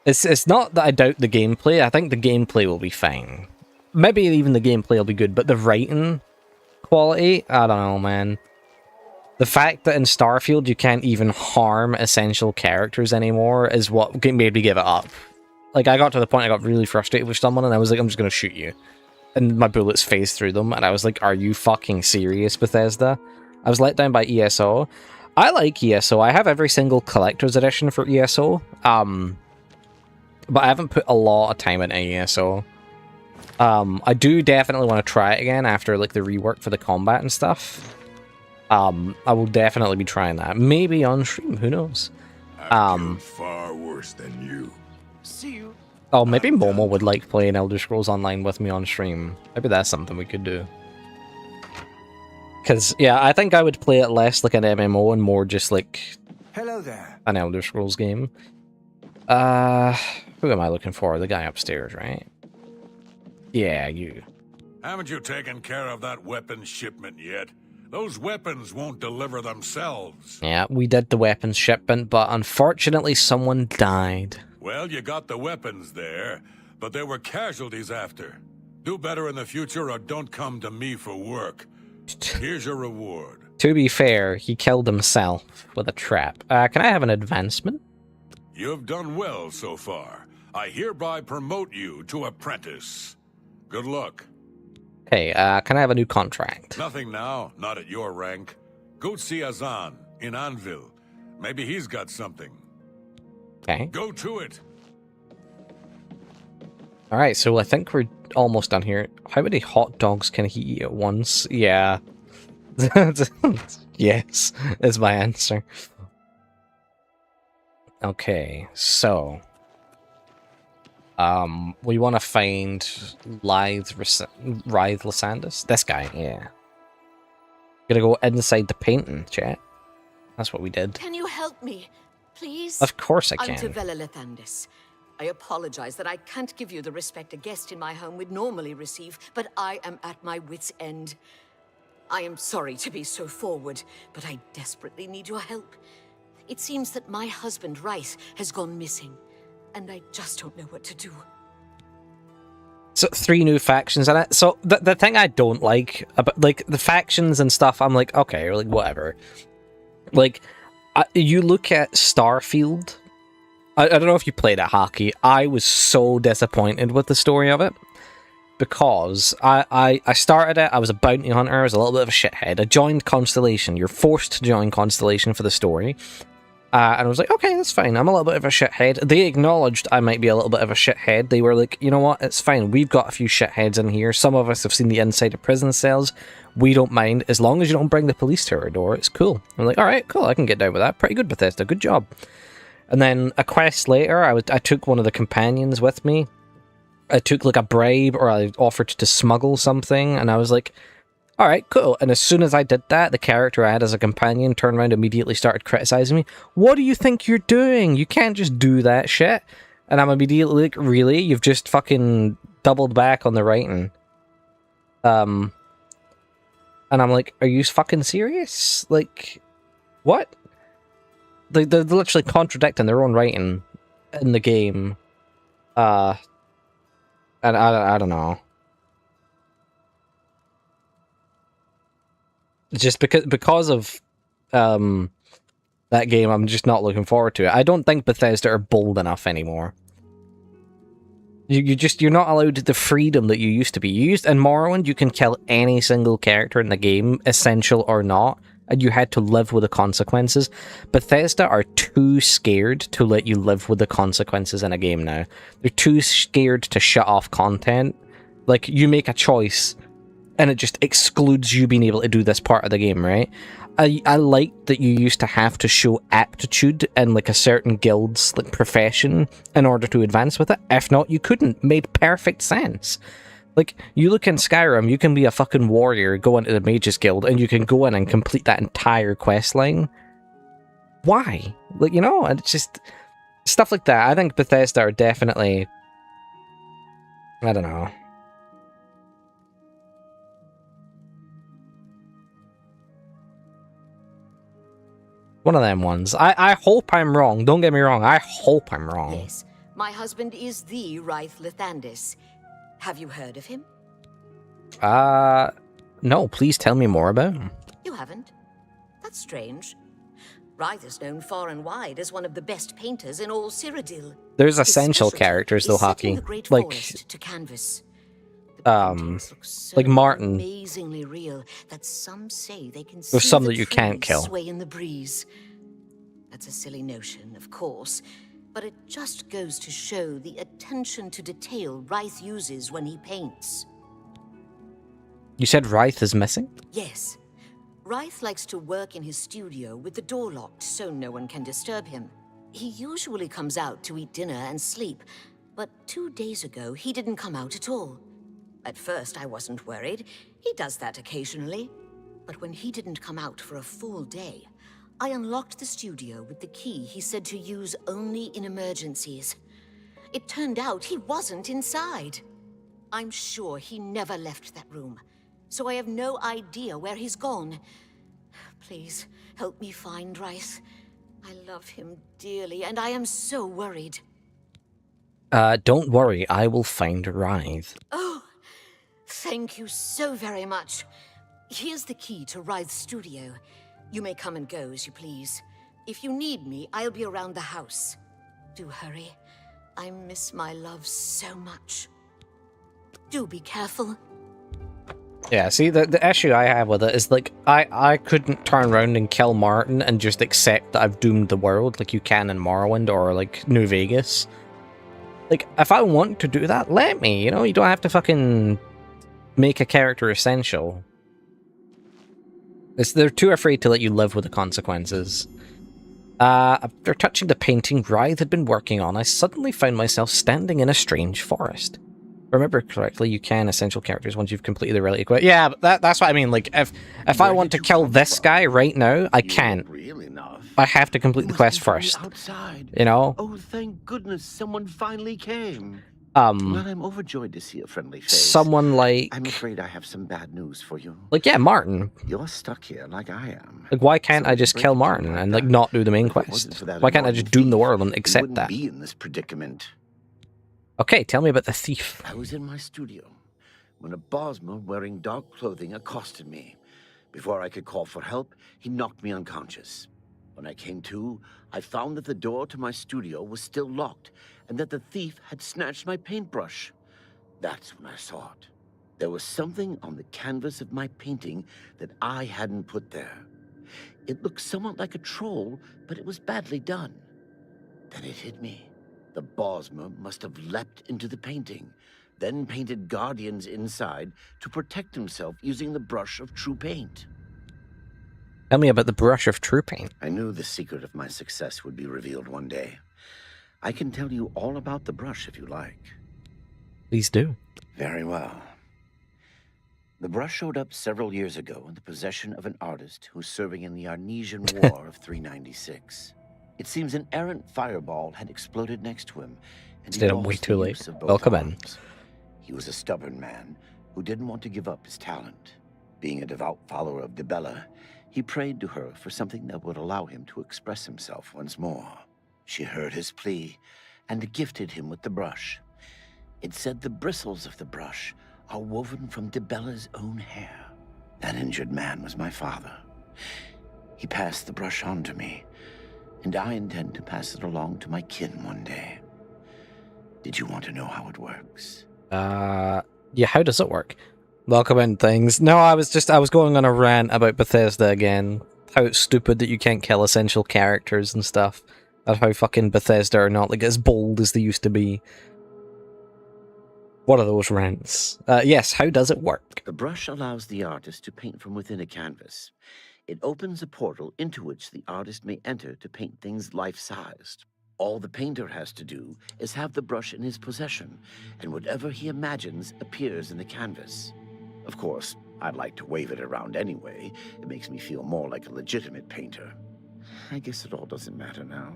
It's not that I doubt the gameplay. I think the gameplay will be fine. Maybe even the gameplay will be good, but the writing quality, I don't know, man. The fact that in Starfield you can't even harm essential characters anymore is what made me give it up. Like, I got to the point I got really frustrated with someone, and I was like, I'm just gonna shoot you. And my bullets phased through them, and I was like, are you fucking serious, Bethesda? I was let down by ESO. I like ESO. I have every single collector's edition for ESO. But I haven't put a lot of time into ESO. I do definitely want to try it again after, like, the rework for the combat and stuff. I will definitely be trying that. Maybe on stream, who knows? Far worse than you. See you. Oh, maybe Momo would like playing Elder Scrolls Online with me on stream. Maybe that's something we could do. Because, yeah, I think I would play it less like an MMO and more just like... hello there. An Elder Scrolls game. Who am I looking for? The guy upstairs, right? Yeah, you. Haven't you taken care of that weapons shipment yet? Those weapons won't deliver themselves. Yeah, we did the weapons shipment, but unfortunately someone died. Well, you got the weapons there, but there were casualties after. Do better in the future or don't come to me for work. Here's your reward. To be fair, he killed himself with a trap. Can I have an advancement? You've done well so far. I hereby promote you to apprentice. Good luck. Okay, can I have a new contract? Nothing now, not at your rank. Go see Azan in Anvil. Maybe he's got something. Okay. Go to it. Alright, so I think we're almost done here. How many hot dogs can he eat at once? Yeah. Yes, is my answer. Okay, so... we want to find Rythe Lysandus? This guy, yeah. Gonna go inside the painting, chat. That's what we did. Can you help me, please? Of course I can. Antevella Lethandis. I apologize that I can't give you the respect a guest in my home would normally receive, but I am at my wit's end. I am sorry to be so forward, but I desperately need your help. It seems that my husband, Rythe, has gone missing, and I just don't know what to do. So 3 new factions in it. So the thing I don't like about like the factions and stuff, I'm like, okay, like whatever. Like you look at Starfield. I don't know if you played it, Haki. I was so disappointed with the story of it because I started it. I was a bounty hunter. I was a little bit of a shithead. I joined Constellation. You're forced to join Constellation for the story. And I was like, okay, that's fine. I'm a little bit of a shithead. They acknowledged I might be a little bit of a shithead. They were like, you know what? It's fine. We've got a few shitheads in here. Some of us have seen the inside of prison cells. We don't mind. As long as you don't bring the police to our door, it's cool. I'm like, all right, cool. I can get down with that. Pretty good, Bethesda. Good job. And then a quest later, I took one of the companions with me. I took like a bribe, or I offered to smuggle something. And I was like, all right, cool. And as soon as I did that, the character I had as a companion turned around and immediately started criticizing me. What do you think you're doing? You can't just do that shit. And I'm immediately like, really? You've just fucking doubled back on the writing. And I'm like, are you fucking serious? Like, what? They're literally contradicting their own writing in the game. And I don't know. Just because of that game, I'm just not looking forward to it. I don't think Bethesda are bold enough anymore. You're not allowed the freedom that you used to be. In Morrowind, you can kill any single character in the game, essential or not, and you had to live with the consequences. Bethesda are too scared to let you live with the consequences in a game now. They're too scared to shut off content. Like, you make a choice, and it just excludes you being able to do this part of the game, right? I like that you used to have to show aptitude in like a certain guild's like profession in order to advance with it. If not, you couldn't. Made perfect sense. Like, you look in Skyrim, you can be a fucking warrior, go into the Mages Guild, and you can go in and complete that entire quest line. Why? Like, you know, and it's just stuff like that. I think Bethesda are definitely, I don't know. One of them ones. I hope I'm wrong. Don't get me wrong. I hope I'm wrong. Yes, my husband is the Ryth Lithandis. Have you heard of him? No. Please tell me more about him. You haven't? That's strange. Ryth is known far and wide as one of the best painters in all Cyrodiil. There's essential characters though, Hockey. Like, to canvas. like Martin. Amazingly real that some say they can see There's some the that you can't trees kill. sway in the breeze. That's a silly notion, of course, but it just goes to show the attention to detail Ryth uses when he paints. You said Ryth is missing? Yes. Ryth likes to work in his studio with the door locked so no one can disturb him. He usually comes out to eat dinner and sleep, but 2 days ago he didn't come out at all. At first I wasn't worried. He does that occasionally. But when he didn't come out for a full day, I unlocked the studio with the key he said to use only in emergencies. It turned out he wasn't inside. I'm sure he never left that room, so I have no idea where he's gone. Please, help me find Ryth. I love him dearly, and I am so worried. Don't worry, I will find Ryth. Oh, thank you so very much. Here's the key to Ryth's studio. You may come and go as you please. If you need me, I'll be around the house. Do hurry. I miss my love so much. Do be careful. Yeah, see, the issue I have with it is, like, I couldn't turn around and kill Martin and just accept that I've doomed the world like you can in Morrowind or, like, New Vegas. Like, if I want to do that, let me, you know? You don't have to fucking make a character essential. They're too afraid to let you live with the consequences. After touching the painting Ryth had been working on, I suddenly found myself standing in a strange forest. If I remember correctly, you can essential characters once you've completed the relic quest. Yeah, but that's what I mean. Like, if I want to kill this guy right now, I can't. I have to complete the quest first. Outside. You know? Oh, thank goodness someone finally came. Well, I'm overjoyed to see a friendly face. Someone like... I'm afraid I have some bad news for you. Like, yeah, Martin. You're stuck here like I am. Like, why can't I just kill Martin and, like, not do the main quest? Why can't I just doom the world and accept that? Be in this predicament. Okay, tell me about the thief. I was in my studio when a Bosmer wearing dark clothing accosted me. Before I could call for help, he knocked me unconscious. When I came to, I found that the door to my studio was still locked, and that the thief had snatched my paintbrush. That's when I saw it. There was something on the canvas of my painting that I hadn't put there. It looked somewhat like a troll, but it was badly done. Then it hit me. The Bosmer must have leapt into the painting, then painted guardians inside to protect himself using the brush of true paint. Tell me about the brush of true paint. I knew the secret of my success would be revealed one day. I can tell you all about the brush if you like. Please do. Very well. The brush showed up several years ago in the possession of an artist who was serving in the Arnesian War of 396. It seems an errant fireball had exploded next to him, and Stayed up way too late. Welcome in. He was a stubborn man who didn't want to give up his talent. Being a devout follower of Dibella, he prayed to her for something that would allow him to express himself once more. She heard his plea and gifted him with the brush. It said the bristles of the brush are woven from Dibella's own hair. That injured man was my father. He passed the brush on to me, and I intend to pass it along to my kin one day. Did you want to know how it works? Yeah, how does it work? Welcome in, things. No, I was going on a rant about Bethesda again. How it's stupid that you can't kill essential characters and stuff. And how fucking Bethesda are not like as bold as they used to be. What are those rants? Yes, how does it work? The brush allows the artist to paint from within a canvas. It opens a portal into which the artist may enter to paint things life-sized. All the painter has to do is have the brush in his possession, and whatever he imagines appears in the canvas. Of course, I'd like to wave it around anyway. It makes me feel more like a legitimate painter. I guess it all doesn't matter now.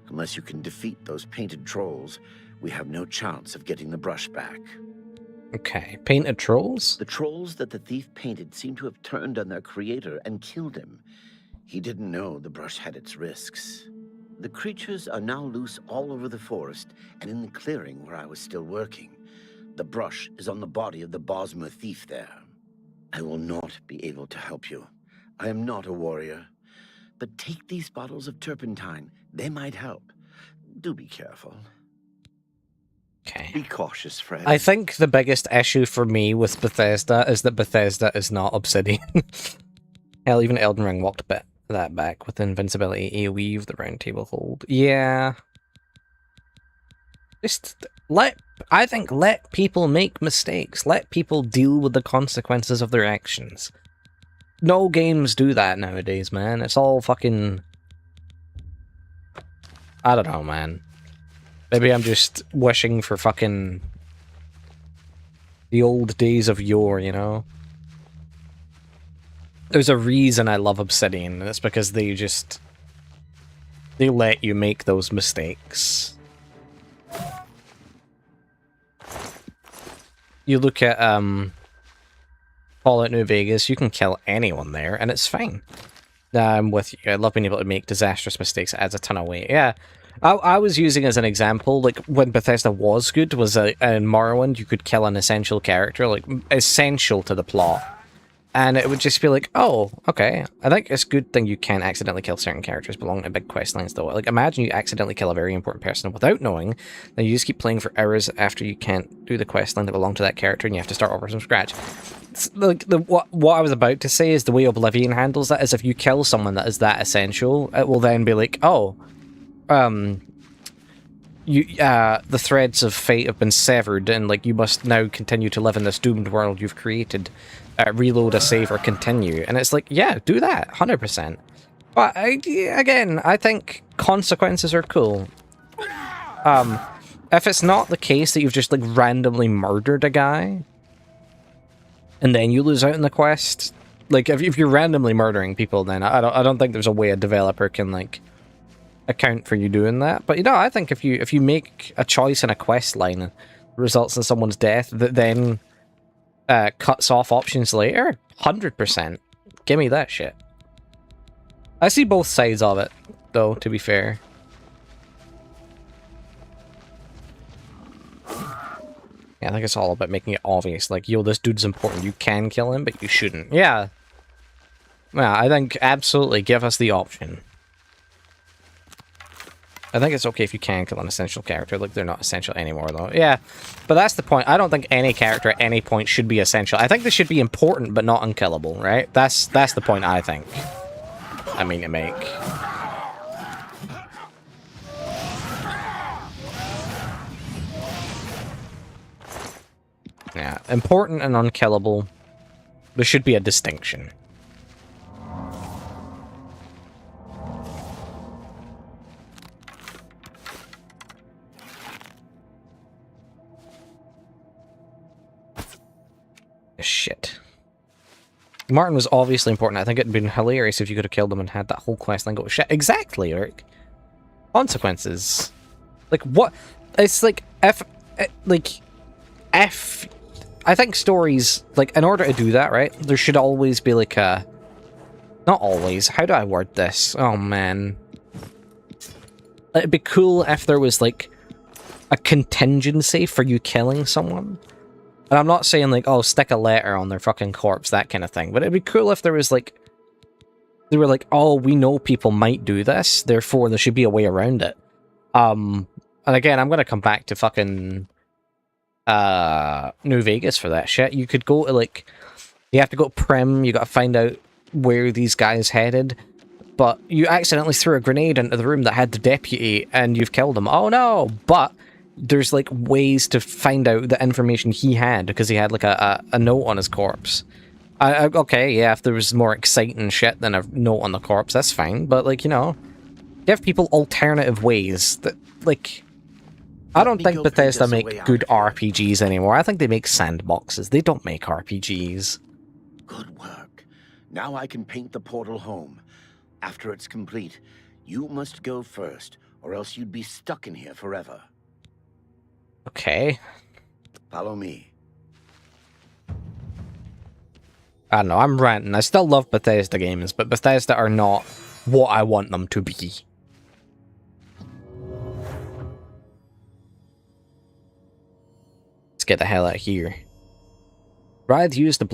Unless you can defeat those painted trolls, we have no chance of getting the brush back. Okay, painted trolls? The trolls that the thief painted seem to have turned on their creator and killed him. He didn't know the brush had its risks. The creatures are now loose all over the forest and in the clearing where I was still working. The brush is on the body of the Bosmer thief there. I will not be able to help you. I am not a warrior. But take these bottles of turpentine. They might help. Do be careful. Okay. Be cautious, Fred. I think the biggest issue for me with Bethesda is that Bethesda is not Obsidian. Hell, even Elden Ring walked a bit that back with invincibility, AoE of the round table hold. Yeah. Just I think let people make mistakes. Let people deal with the consequences of their actions. No games do that nowadays, man. It's all fucking... I don't know, man. Maybe I'm just wishing for fucking... the old days of yore, you know? There's a reason I love Obsidian, and it's because they just... they let you make those mistakes. You look at, Fallout New Vegas, you can kill anyone there, and it's fine. I'm with you. I love being able to make disastrous mistakes. It adds a ton of weight. Yeah. I was using as an example, like, when Bethesda was good, was in Morrowind, you could kill an essential character, like, essential to the plot. And it would just be like, oh, okay. I think it's a good thing you can't accidentally kill certain characters belonging to big quest lines, though. Like, imagine you accidentally kill a very important person without knowing, then you just keep playing for hours after you can't do the quest line that belonged to that character, and you have to start over from scratch. It's like, what I was about to say is the way Oblivion handles that is if you kill someone that is that essential, it will then be like, oh, the threads of fate have been severed, and, like, you must now continue to live in this doomed world you've created. Reload a save or continue, and it's like, yeah, do that 100%. But again, I think consequences are cool. If it's not the case that you've just like randomly murdered a guy and then you lose out in the quest, like if you're randomly murdering people, then I don't think there's a way a developer can like account for you doing that. But you know, I think if you make a choice in a quest line that results in someone's death that then cuts off options later, 100%. Give me that shit. I see both sides of it, though, to be fair. Yeah, I think it's all about making it obvious. Like, yo, this dude's important. You can kill him, but you shouldn't. Yeah. Yeah, I think absolutely give us the option. I think it's okay if you can kill an essential character. Like, they're not essential anymore, though. Yeah, but that's the point. I don't think any character at any point should be essential. I think they should be important, but not unkillable, right? That's the point, I think. I mean to make. Yeah, important and unkillable. There should be a distinction. Shit. Martin was obviously important. I think it'd been hilarious if you could have killed him and had that whole quest line go shit. Exactly, Eric. Consequences. Like, what? It's like, if I think stories, like, in order to do that, right, there should always be, like, a... Not always. How do I word this? Oh, man. It'd be cool if there was, like, a contingency for you killing someone. And I'm not saying, like, oh, stick a letter on their fucking corpse, that kind of thing. But it'd be cool if there was, like... They were like, oh, we know people might do this, therefore there should be a way around it. And again, I'm gonna come back to fucking... New Vegas for that shit. You could go to, like... You have to go to Prim, you gotta find out where these guys headed. But you accidentally threw a grenade into the room that had the deputy, and you've killed him. Oh no! But... there's, like, ways to find out the information he had, because he had, like, a note on his corpse. Okay, yeah, if there was more exciting shit than a note on the corpse, that's fine, but, like, you know, give people alternative ways that, like... I don't think Bethesda make good RPGs anymore. I think they make sandboxes. They don't make RPGs. Good work. Now I can paint the portal home. After it's complete, you must go first, or else you'd be stuck in here forever. Okay. Follow me. I don't know, I'm ranting. I still love Bethesda games, but Bethesda are not what I want them to be. Let's get the hell out of here. Rythe used the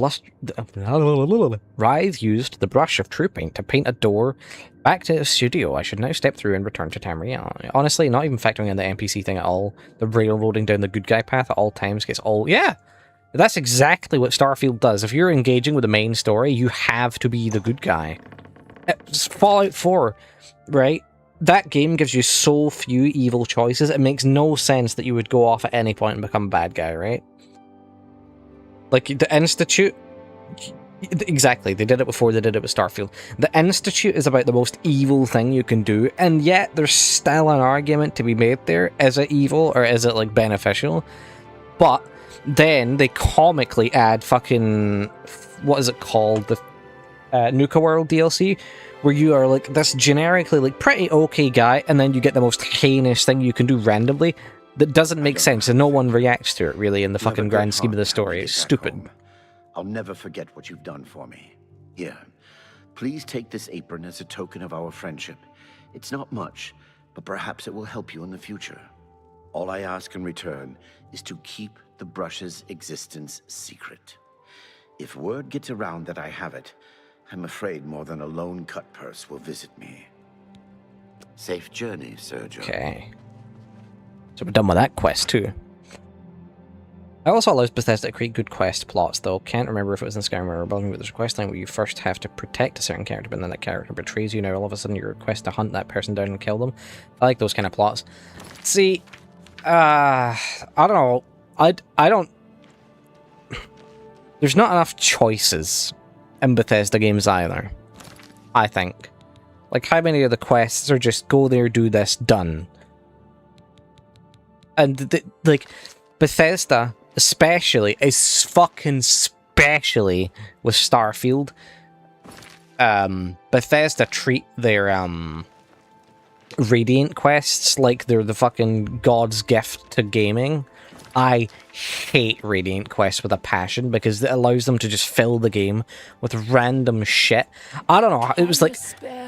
brush of true paint to paint a door back to his studio. I should now step through and return to Tamriel. Honestly, not even factoring in the NPC thing at all. The railroading down the good guy path at all times gets all... Yeah! That's exactly what Starfield does. If you're engaging with the main story, you have to be the good guy. It's Fallout 4, right? That game gives you so few evil choices, it makes no sense that you would go off at any point and become a bad guy, right? Like, the Institute... Exactly, they did it before they did it with Starfield. The Institute is about the most evil thing you can do, and yet there's still an argument to be made there. Is it evil, or is it, like, beneficial? But then they comically add fucking... What is it called? The Nuka World DLC? Where you are, like, this generically, like, pretty okay guy, and then you get the most heinous thing you can do randomly that doesn't make sense, and no one reacts to it, really, in the fucking grand scheme of the story. It's stupid. I'll never forget what you've done for me. Here, please take this apron as a token of our friendship. It's not much, but perhaps it will help you in the future. All I ask in return is to keep the brush's existence secret. If word gets around that I have it, I'm afraid more than a lone cut purse will visit me. Safe journey, Sergio. Okay. So we're done with that quest, too. It also allows Bethesda to create good quest plots, though. Can't remember if it was in Skyrim or Oblivion, but there's a quest line where you first have to protect a certain character, but then that character betrays you. Now all of a sudden you're request to hunt that person down and kill them. I like those kind of plots. See, I don't know. I don't... There's not enough choices in Bethesda games either, I think. Like, how many of the quests are just go there, do this, done? And, like, Bethesda... especially, especially with Starfield, Bethesda treat their, Radiant quests like they're the fucking God's gift to gaming. I hate Radiant quests with a passion because it allows them to just fill the game with random shit. I don't know, it was like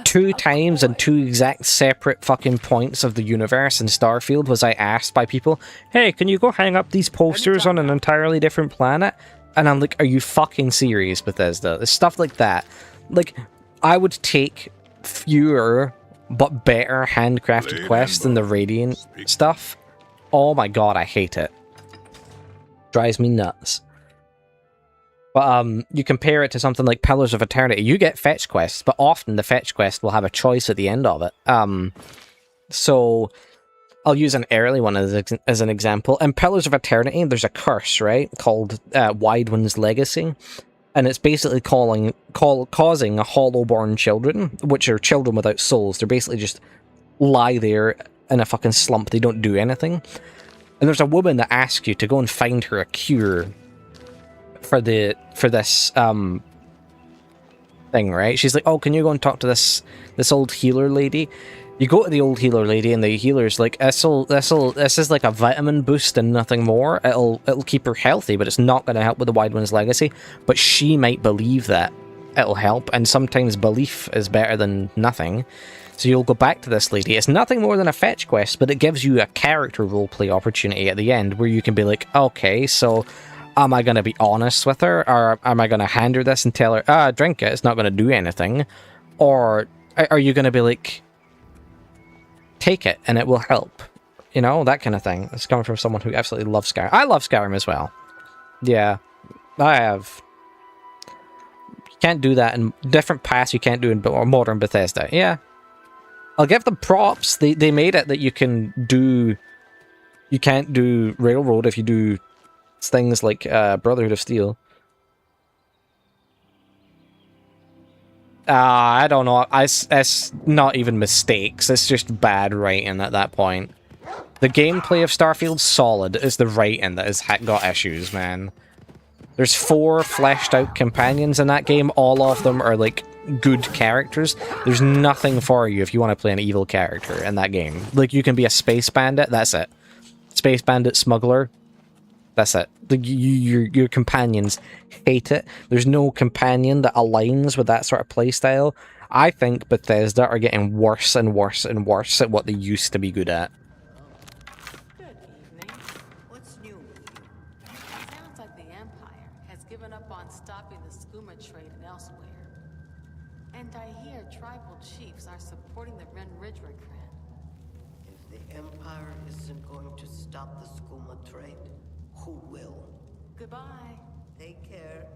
2 times in 2 exact separate fucking points of the universe in Starfield was I asked by people, hey, can you go hang up these posters on an entirely different planet? And I'm like, are you fucking serious, Bethesda? There's stuff like that. Like, I would take fewer but better handcrafted quests than the Radiant stuff. Oh my god, I hate it. Drives me nuts. But you compare it to something like Pillars of Eternity. You get fetch quests, but often the fetch quest will have a choice at the end of it. So I'll use an early one as an example. In Pillars of Eternity, there's a curse, right, called Widewind's Legacy. And it's basically causing hollowborn children, which are children without souls. They're basically just lie there in a fucking slump. They don't do anything. And there's a woman that asks you to go and find her a cure for this thing, right? She's like, oh, can you go and talk to this old healer lady? You go to the old healer lady, and the healer's like, this is like a vitamin boost and nothing more. It'll keep her healthy, but it's not going to help with the Widewind's Legacy. But she might believe that it'll help, and sometimes belief is better than nothing. So you'll go back to this lady. It's nothing more than a fetch quest, but it gives you a character roleplay opportunity at the end where you can be like, okay, so am I going to be honest with her, or am I going to hand her this and tell her, drink it, it's not going to do anything? Or are you going to be like, take it and it will help, you know, that kind of thing. It's coming from someone who absolutely loves Skyrim. I love Skyrim as well. Yeah, I have. You can't do that in different paths. You can't do in modern Bethesda. Yeah, I'll give them props. They made it that you can do. You can't do Railroad if you do things like Brotherhood of Steel. I don't know. It's not even mistakes. It's just bad writing at that point. The gameplay of Starfield's solid. It's the writing that has got issues, man. There's 4 fleshed out companions in that game. All of them are like good characters. There's nothing for you if you want to play an evil character in that game. Like, you can be a space bandit. That's it. Space bandit, smuggler. That's it. Your companions hate it. There's no companion that aligns with that sort of playstyle. I think Bethesda are getting worse and worse and worse at what they used to be good at. Good evening. What's new with you? Sounds like the Empire has given up on stopping the skooma trade and elsewhere. And I hear tribal chiefs are supporting the Ren Ridge Clan. If the Empire isn't going to stop the skooma trade, who will? Goodbye. Take care.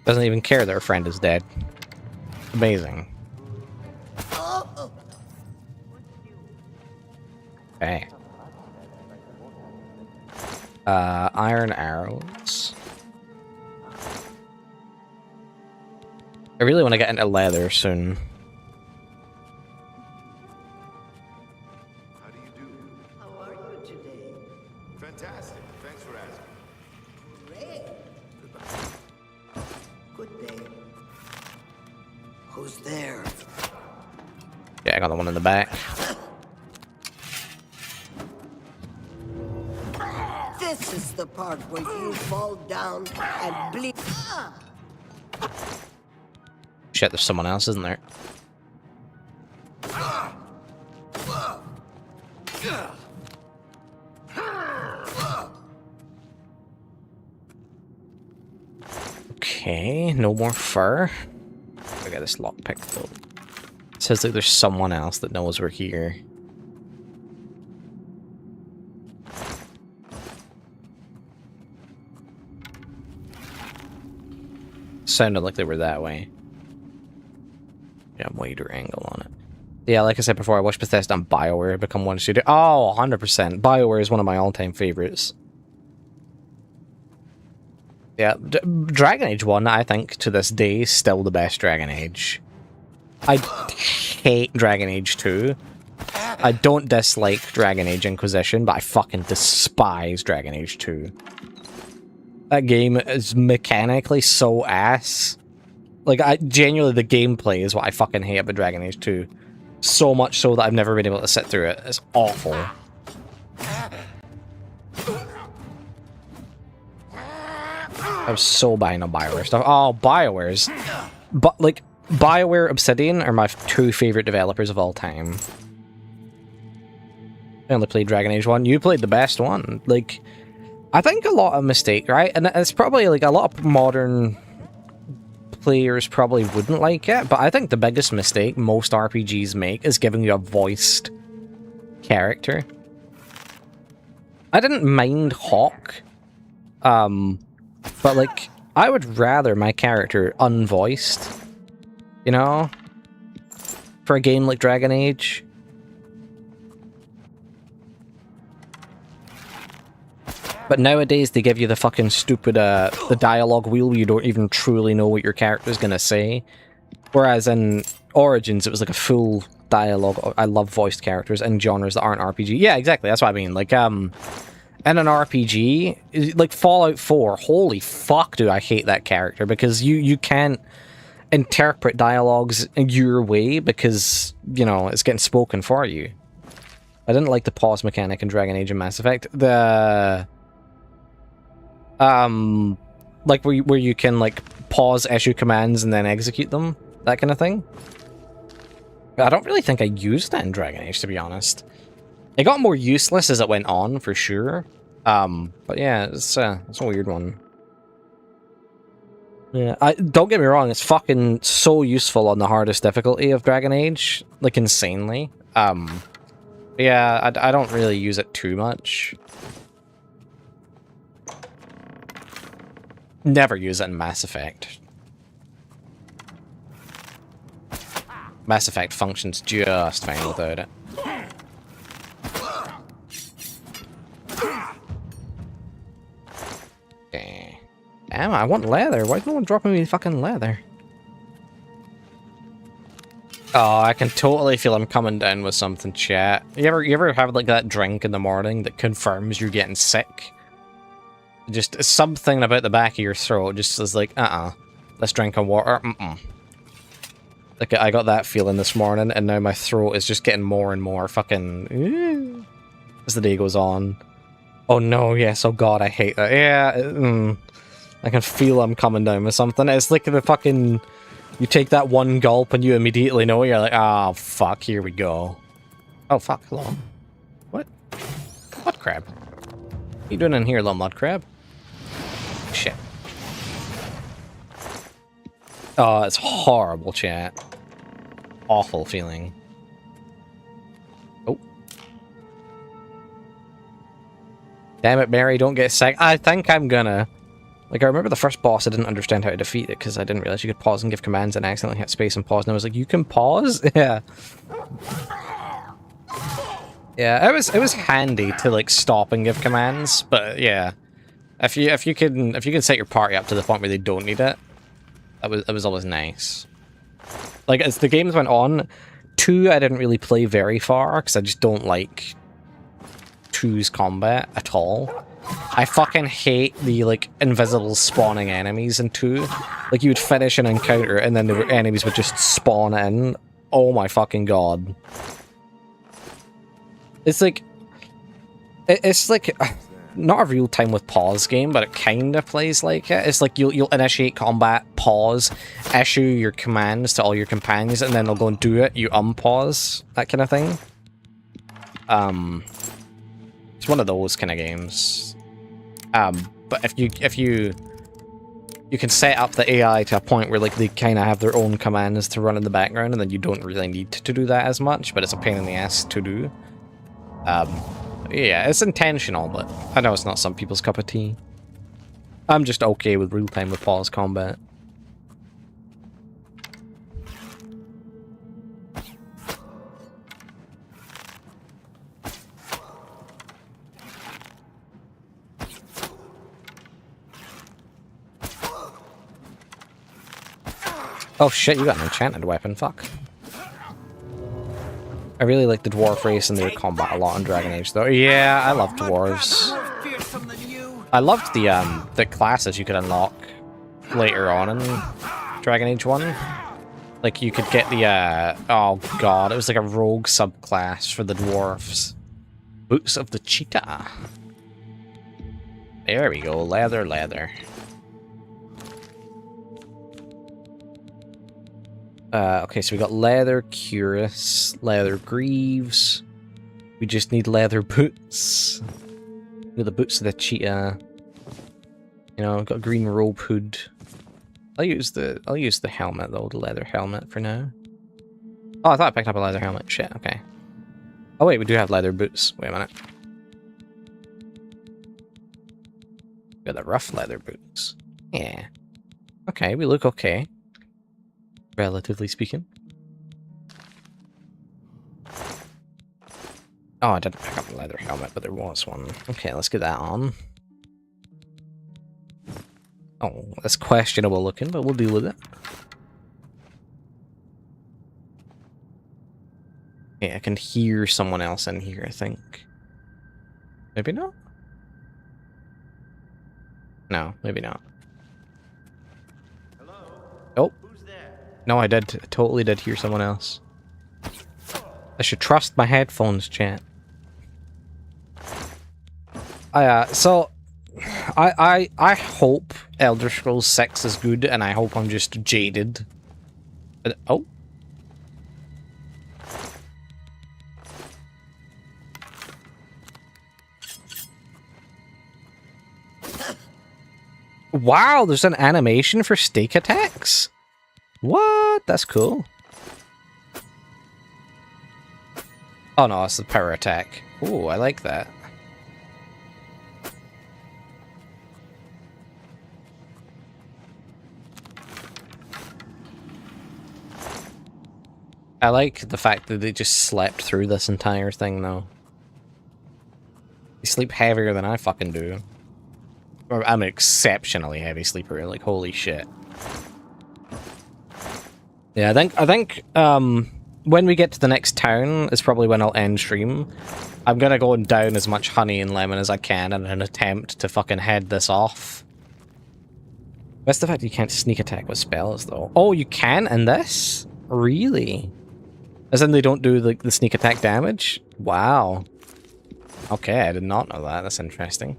Doesn't even care that her friend is dead. Amazing. Okay. Iron arrows. I really want to get into leather soon. How are you today? Fantastic. Thanks for asking. Great. Good day. Who's there? Yeah, I got the one in the back. This is the part where you fall down and bleed. Shit, there's someone else, isn't there? Okay, no more fur. I got this lockpick though. It says that there's someone else that knows we're here. Sounded like they were that way. Yeah, wider angle on it. Yeah, like I said before, I watched Bethesda and BioWare become one studio. Oh, 100%. BioWare is one of my all-time favorites. Yeah, Dragon Age 1, I think, to this day, is still the best Dragon Age. I hate Dragon Age 2. I don't dislike Dragon Age Inquisition, but I fucking despise Dragon Age 2. That game is mechanically so ass. Like, genuinely, the gameplay is what I fucking hate about Dragon Age 2. So much so that I've never been able to sit through it. It's awful. I was so behind on BioWare stuff. Oh, BioWare's... But, like, BioWare Obsidian are my 2 favorite developers of all time. I only played Dragon Age 1. You played the best one. Like, I think a lot of mistake, right? And it's probably, like, a lot of modern players probably wouldn't like it, but I think the biggest mistake most RPGs make is giving you a voiced character. I didn't mind Hawk, but like I would rather my character unvoiced, you know, for a game like Dragon Age. But nowadays they give you the fucking stupid the dialogue wheel where you don't even truly know what your character's gonna say. Whereas in Origins it was like a full dialogue. I love voiced characters in genres that aren't RPG. Yeah, exactly. That's what I mean. Like in an RPG, like Fallout 4, holy fuck do I hate that character, because you can't interpret dialogues your way because, you know, it's getting spoken for you. I didn't like the pause mechanic in Dragon Age and Mass Effect. The like where you can like pause, issue commands, and then execute them, that kind of thing. I don't really think I used that in Dragon Age, to be honest. It got more useless as it went on, for sure. But yeah, it's a weird one. Yeah, don't get me wrong, it's fucking so useful on the hardest difficulty of Dragon Age, like insanely. Yeah, I don't really use it too much. Never use it in Mass Effect. Mass Effect functions just fine without it. Okay. Damn, I want leather. Why is no one dropping me fucking leather? Oh, I can totally feel I'm coming down with something, chat. You ever have like that drink in the morning that confirms you're getting sick? Just something about the back of your throat just is like, let's drink some water. Like, I got that feeling this morning, and now my throat is just getting more and more fucking as the day goes on. Oh no, yes, oh god, I hate that. Yeah, I can feel I'm coming down with something. It's like the fucking, you take that one gulp and you immediately know, you're like, oh fuck, here we go. Oh fuck, hello. What? Mud crab? What are you doing in here, little mud crab? Shit. Oh, it's horrible, chat. Awful feeling. Oh. Damn it, Mary, don't get sick. I think I'm gonna... Like, I remember the first boss, I didn't understand how to defeat it, because I didn't realize you could pause and give commands, and I accidentally hit space and pause, and I was like, you can pause? Yeah. Yeah, it was handy to, like, stop and give commands, but yeah. If you can set your party up to the point where they don't need it, it was always nice. Like, as the games went on, 2 I didn't really play very far, because I just don't like 2's combat at all. I fucking hate the, like, invisible spawning enemies in 2. Like, you would finish an encounter, and then the enemies would just spawn in. Oh my fucking god. It's like... It's like... Not a real-time with pause game, but it kind of plays like it. It's like you'll initiate combat, pause, issue your commands to all your companions, and then they'll go and do it. You unpause, that kind of thing. It's one of those kind of games. But if you can set up the AI to a point where like they kind of have their own commands to run in the background, and then you don't really need to do that as much, but it's a pain in the ass to do. Yeah, it's intentional, but I know it's not some people's cup of tea. I'm just okay with real-time with pause combat. Oh shit, you got an enchanted weapon, fuck. I really like the dwarf race and their combat a lot in Dragon Age, though. Yeah, I love dwarves. I loved the classes you could unlock later on in Dragon Age 1. Like, you could get the, oh god, it was like a rogue subclass for the dwarves. Boots of the Cheetah. There we go, leather. Okay, so we got leather cuirass, leather greaves. We just need leather boots. We got the boots of the cheetah. You know, got a green robe hood. I'll use the helmet though, the leather helmet for now. Oh, I thought I picked up a leather helmet. Shit, okay. Oh wait, we do have leather boots. Wait a minute. Got the rough leather boots. Yeah. Okay, we look okay. Relatively speaking. Oh, I didn't pick up a leather helmet, but there was one. Okay, let's get that on. Oh, that's questionable looking, but we'll deal with it. Okay, I can hear someone else in here, I think. Maybe not? No, maybe not. Hello? Oh. Who's there? No, I totally did hear someone else. I should trust my headphones, chat. So I hope Elder Scrolls 6 is good, and I hope I'm just jaded. Oh. Wow, there's an animation for stake attacks? What? That's cool. Oh no, it's the power attack. Ooh, I like that. I like the fact that they just slept through this entire thing, though. They sleep heavier than I fucking do. I'm an exceptionally heavy sleeper, like, holy shit. Yeah, I think, when we get to the next town is probably when I'll end stream. I'm gonna go and down as much honey and lemon as I can in an attempt to fucking head this off. That's the fact you can't sneak attack with spells, though. Oh, you can in this? Really? As in they don't do, like, the sneak attack damage? Wow. Okay, I did not know that. That's interesting.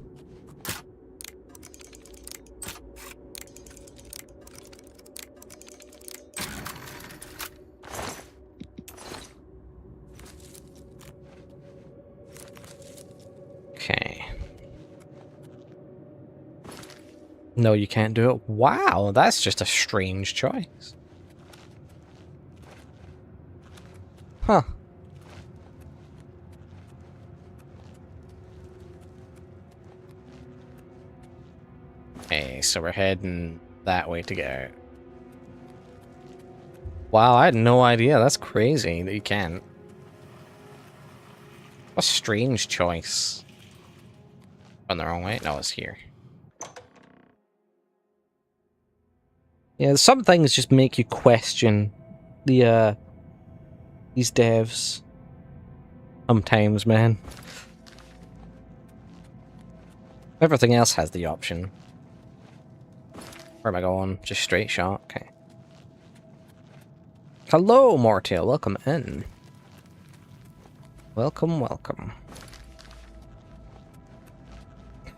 Okay. No, you can't do it. Wow, that's just a strange choice. Huh. Okay, so we're heading that way to get out. Wow, I had no idea. That's crazy that you can't. What a strange choice. Going the wrong way? No, it's here. Yeah, some things just make you question the, these devs. Sometimes, man. Everything else has the option. Where am I going? Just straight shot? Okay. Hello, Mortail. Welcome in. Welcome, welcome.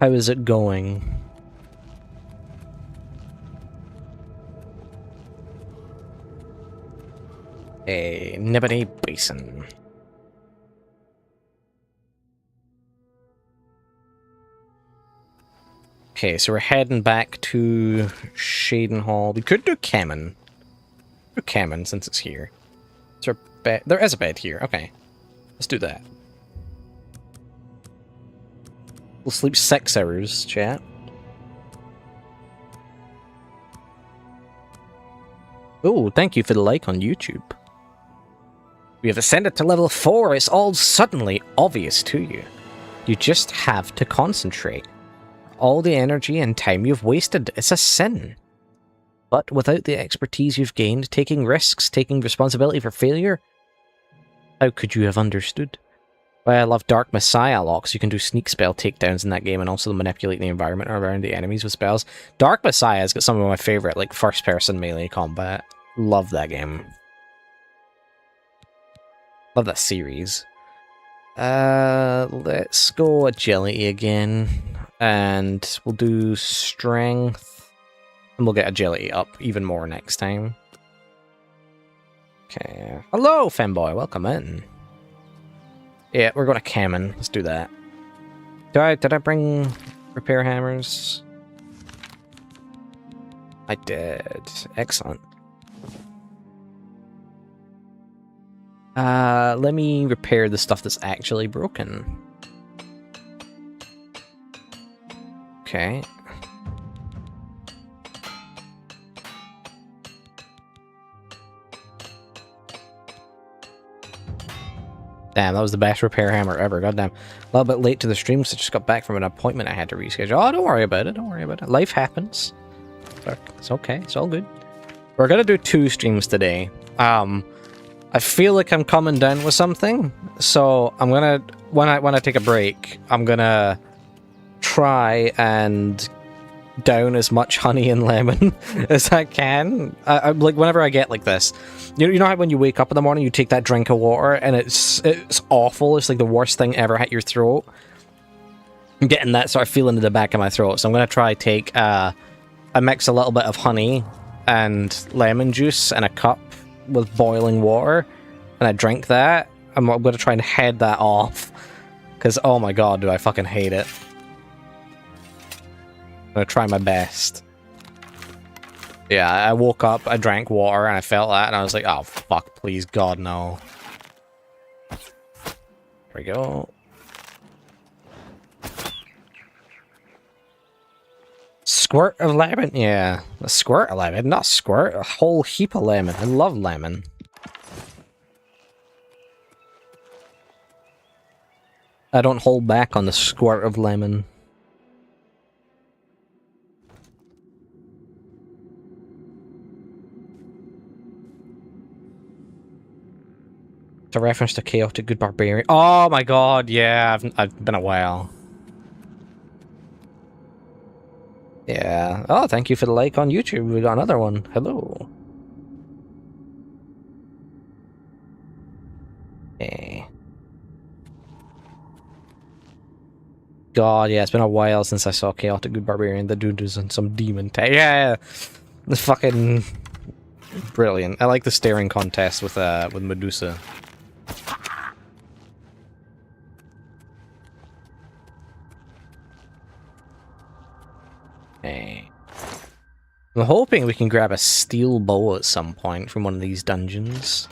How is it going? A Nibbity Basin. Okay, so we're heading back to Cheydinhal. We could do Kemen. Do Kemen since it's here. Is there a bed? There is a bed here. Okay. Let's do that. We'll sleep 6 hours, chat. Oh, thank you for the like on YouTube. We have ascended to level 4. It's all suddenly obvious to you. You just have to concentrate. All the energy and time you've wasted is a sin. But without the expertise you've gained, taking risks, taking responsibility for failure, how could you have understood? Why I love Dark Messiah locks. You can do sneak spell takedowns in that game and also manipulate the environment around the enemies with spells. Dark Messiah's got some of my favorite, like, first-person melee combat. Love that game. Love that series. Let's go agility again. And we'll do strength. And we'll get agility up even more next time. Okay. Hello, Femboy. Welcome in. Yeah, we're going to Kemen. Let's do that. Did I bring repair hammers? I did. Excellent. Let me repair the stuff that's actually broken. Okay. Damn, that was the best repair hammer ever. Goddamn. A little bit late to the stream, so I just got back from an appointment I had to reschedule. Oh, don't worry about it. Don't worry about it. Life happens. It's okay. It's all good. We're gonna do 2 streams today. I feel like I'm coming down with something, so I'm gonna when I take a break, I'm gonna try and down as much honey and lemon as I can. I like whenever I get like this, you know how when you wake up in the morning, you take that drink of water and it's awful. It's like the worst thing ever hit your throat. I'm getting that sort of feeling in the back of my throat, so I'm gonna try take I mix a little bit of honey and lemon juice in a cup with boiling water, and I drink that. I'm gonna try and head that off, because oh my god, do I fucking hate it. I'm gonna try my best. Yeah, I woke up, I drank water, and I felt that, and I was like, oh fuck, please god, no. There we go. Squirt of lemon? Yeah, a squirt of lemon, not squirt, a whole heap of lemon. I love lemon. I don't hold back on the squirt of lemon. It's a reference to Chaotic Good Barbarian. Oh my god, yeah, I've been a while. Yeah. Oh, thank you for the like on YouTube. We got another one. Hello. Hey. God, yeah, it's been a while since I saw Chaotic Good Barbarian. The dude was in some demon tag. Yeah, the fucking brilliant. I like the staring contest with Medusa. Hey. I'm hoping we can grab a steel bow at some point from one of these dungeons.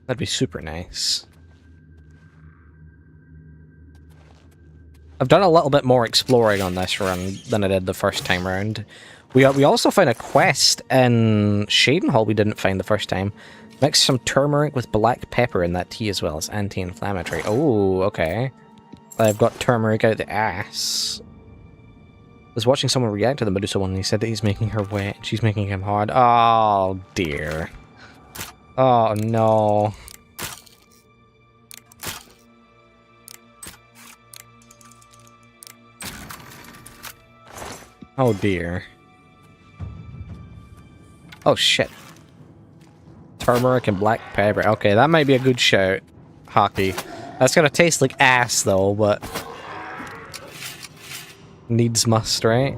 That'd be super nice. I've done a little bit more exploring on this run than I did the first time around. We also found a quest in Cheydinhal we didn't find the first time. Mix some turmeric with black pepper in that tea as well as anti-inflammatory. Oh, okay. I've got turmeric out the ass. I was watching someone react to the Medusa one and he said that he's making her wet and she's making him hard. Oh, dear. Oh, no. Oh, dear. Oh, shit. Turmeric and black pepper. Okay, that might be a good shout. Hockey. That's gonna taste like ass, though, but... needs must, right?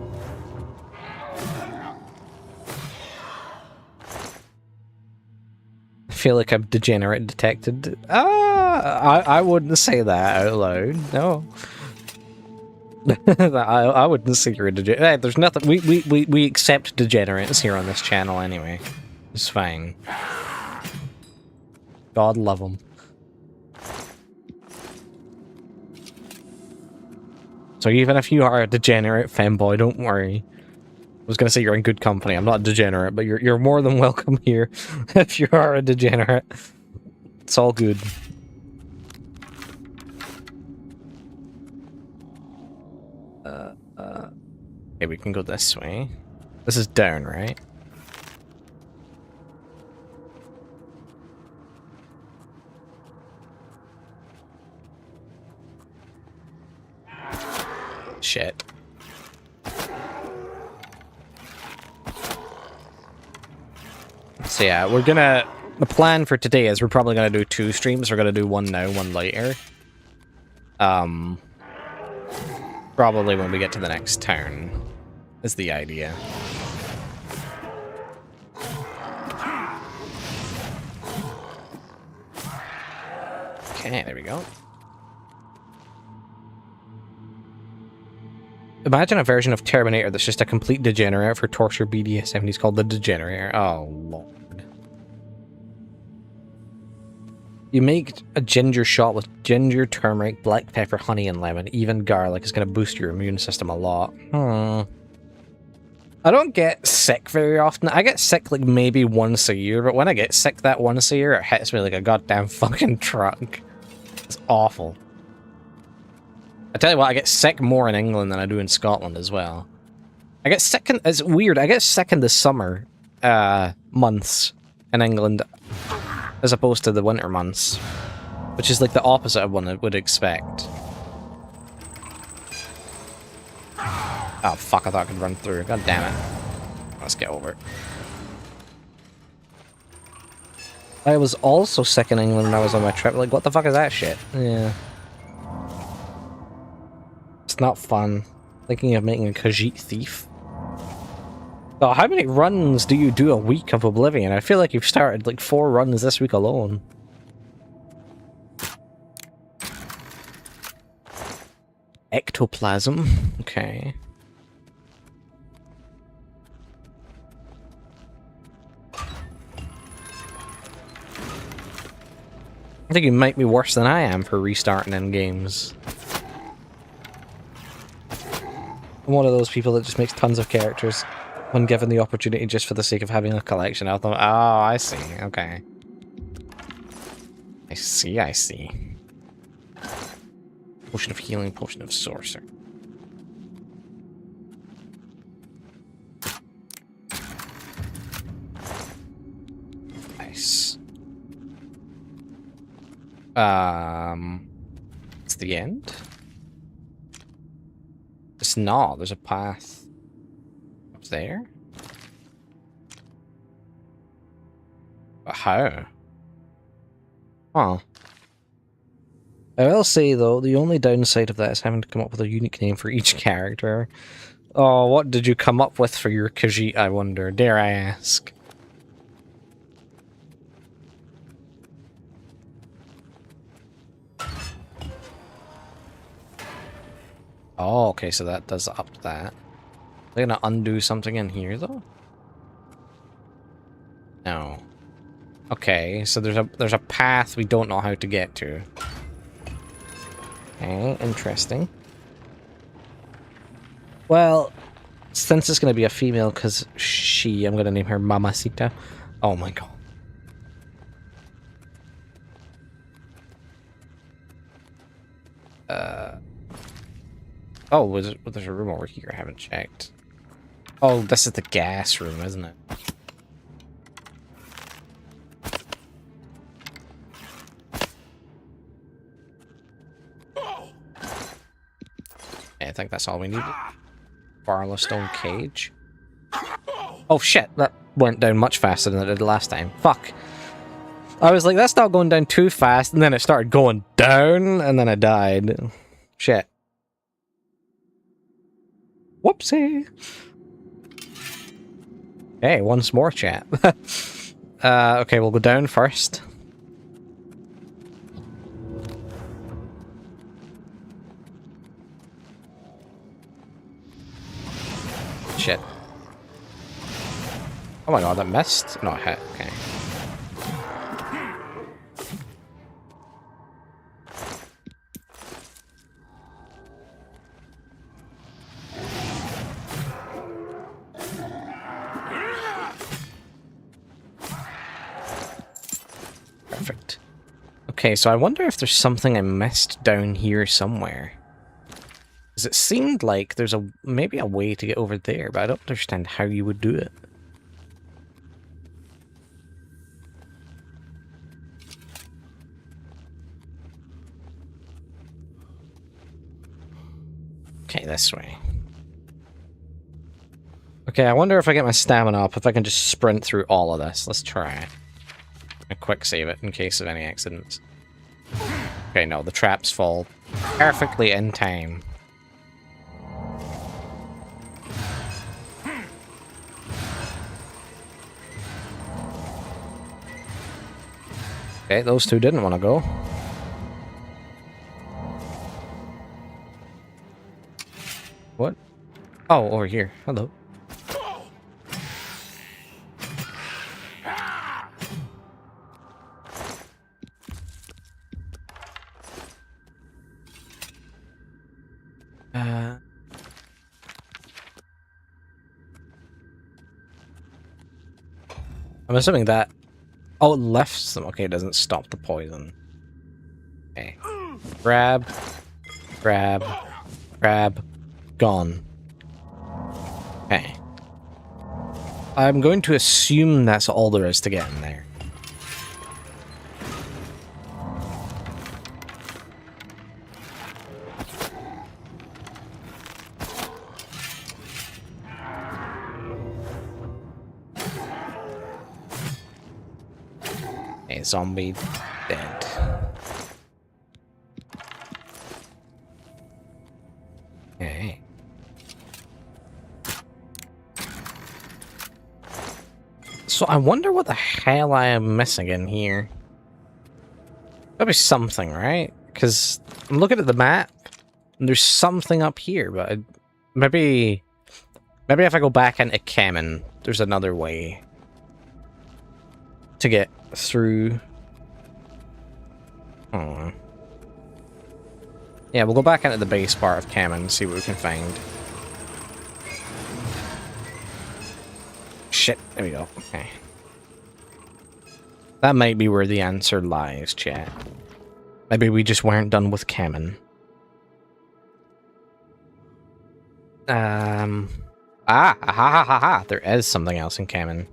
I feel like I'm degenerate detected. I wouldn't say that out loud. No. I wouldn't say you're a degenerate. There's nothing. We accept degenerates here on this channel anyway. It's fine. God love them. So even if you are a degenerate femboy, don't worry. I was gonna say you're in good company. I'm not a degenerate, but you're more than welcome here if you are a degenerate. It's all good. Okay, we can go this way. This is down, right? Shit. So yeah, we're gonna... the plan for today is we're probably gonna do 2 streams. We're gonna do one now, one later. Probably when we get to the next town, is the idea. Okay, there we go. Imagine a version of Terminator that's just a complete degenerate for torture BDSM. He's called the Degenerator. Oh, Lord. You make a ginger shot with ginger, turmeric, black pepper, honey, and lemon. Even garlic is going to boost your immune system a lot. I don't get sick very often. I get sick like maybe once a year, but when I get sick that once a year, it hits me like a goddamn fucking truck. It's awful. I tell you what, I get sick more in England than I do in Scotland as well. I get sick in... It's weird. I get sick in the summer months in England as opposed to the winter months, which is like the opposite of what I would expect. Oh, fuck, I thought I could run through. God damn it. Let's get over it. I was also sick in England when I was on my trip. Like, what the fuck is that shit? Yeah. It's not fun. Thinking of making a Khajiit thief. Oh, how many runs do you do a week of Oblivion? I feel like you've started like 4 runs this week alone. Ectoplasm. Okay. I think you might be worse than I am for restarting in games. I'm one of those people that just makes tons of characters when given the opportunity just for the sake of having a collection of them. Oh, I see. Okay. I see. Potion of healing, potion of sorcerer. Nice. It's the end? It's not. There's a path up there. But how? Huh. I will say, though, the only downside of that is having to come up with a unique name for each character. Oh, what did you come up with for your Khajiit, I wonder? Dare I ask? Oh, okay, so that does up that. They're gonna undo something in here, though? No. Okay, so there's a path we don't know how to get to. Okay, interesting. Well, since it's gonna be a female, because I'm gonna name her Mamacita. Oh my god. Oh, there's a room over here I haven't checked. Oh, this is the gas room, isn't it? Yeah, I think that's all we need. Barlowstone cage. Oh shit, that went down much faster than it did last time. Fuck. I was like, that's not going down too fast, and then it started going down, and then I died. Shit. Whoopsie. Hey, once more, chat. Okay, we'll go down first. Shit. Oh my god, that missed? No, it hit. Okay. Perfect. Okay, so I wonder if there's something I missed down here somewhere. Because it seemed like there's maybe a way to get over there, but I don't understand how you would do it. Okay, this way. Okay, I wonder if I get my stamina up, if I can just sprint through all of this. Let's try. A quick save it in case of any accidents. Okay, no, the traps fall perfectly in time. Okay, those two didn't want to go. What? Oh, over here. Hello. I'm assuming that... Oh, it lifts them. Okay, it doesn't stop the poison. Okay. Grab. Grab. Grab. Gone. Okay. I'm going to assume that's all there is to get in there. Okay, zombie dead. Okay. So I wonder what the hell I am missing in here. Gotta be something, right? Because I'm looking at the map, and there's something up here, but maybe if I go back into Kemen, there's another way to get through. Oh. Yeah, we'll go back into the base part of Kemen and see what we can find. Shit, there we go. Okay. That might be where the answer lies, chat. Maybe we just weren't done with Kemen. There is something else in Kemen.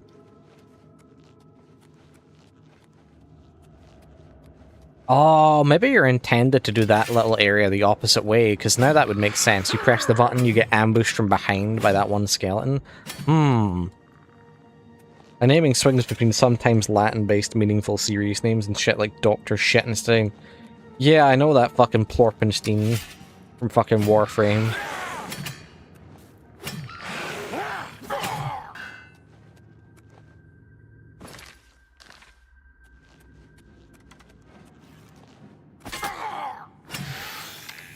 Oh, maybe you're intended to do that little area the opposite way, because now that would make sense. You press the button, you get ambushed from behind by that one skeleton. The naming swings between sometimes Latin-based meaningful serious names and shit like Dr. Shittenstein. Yeah, I know that fucking Plorpenstein from fucking Warframe.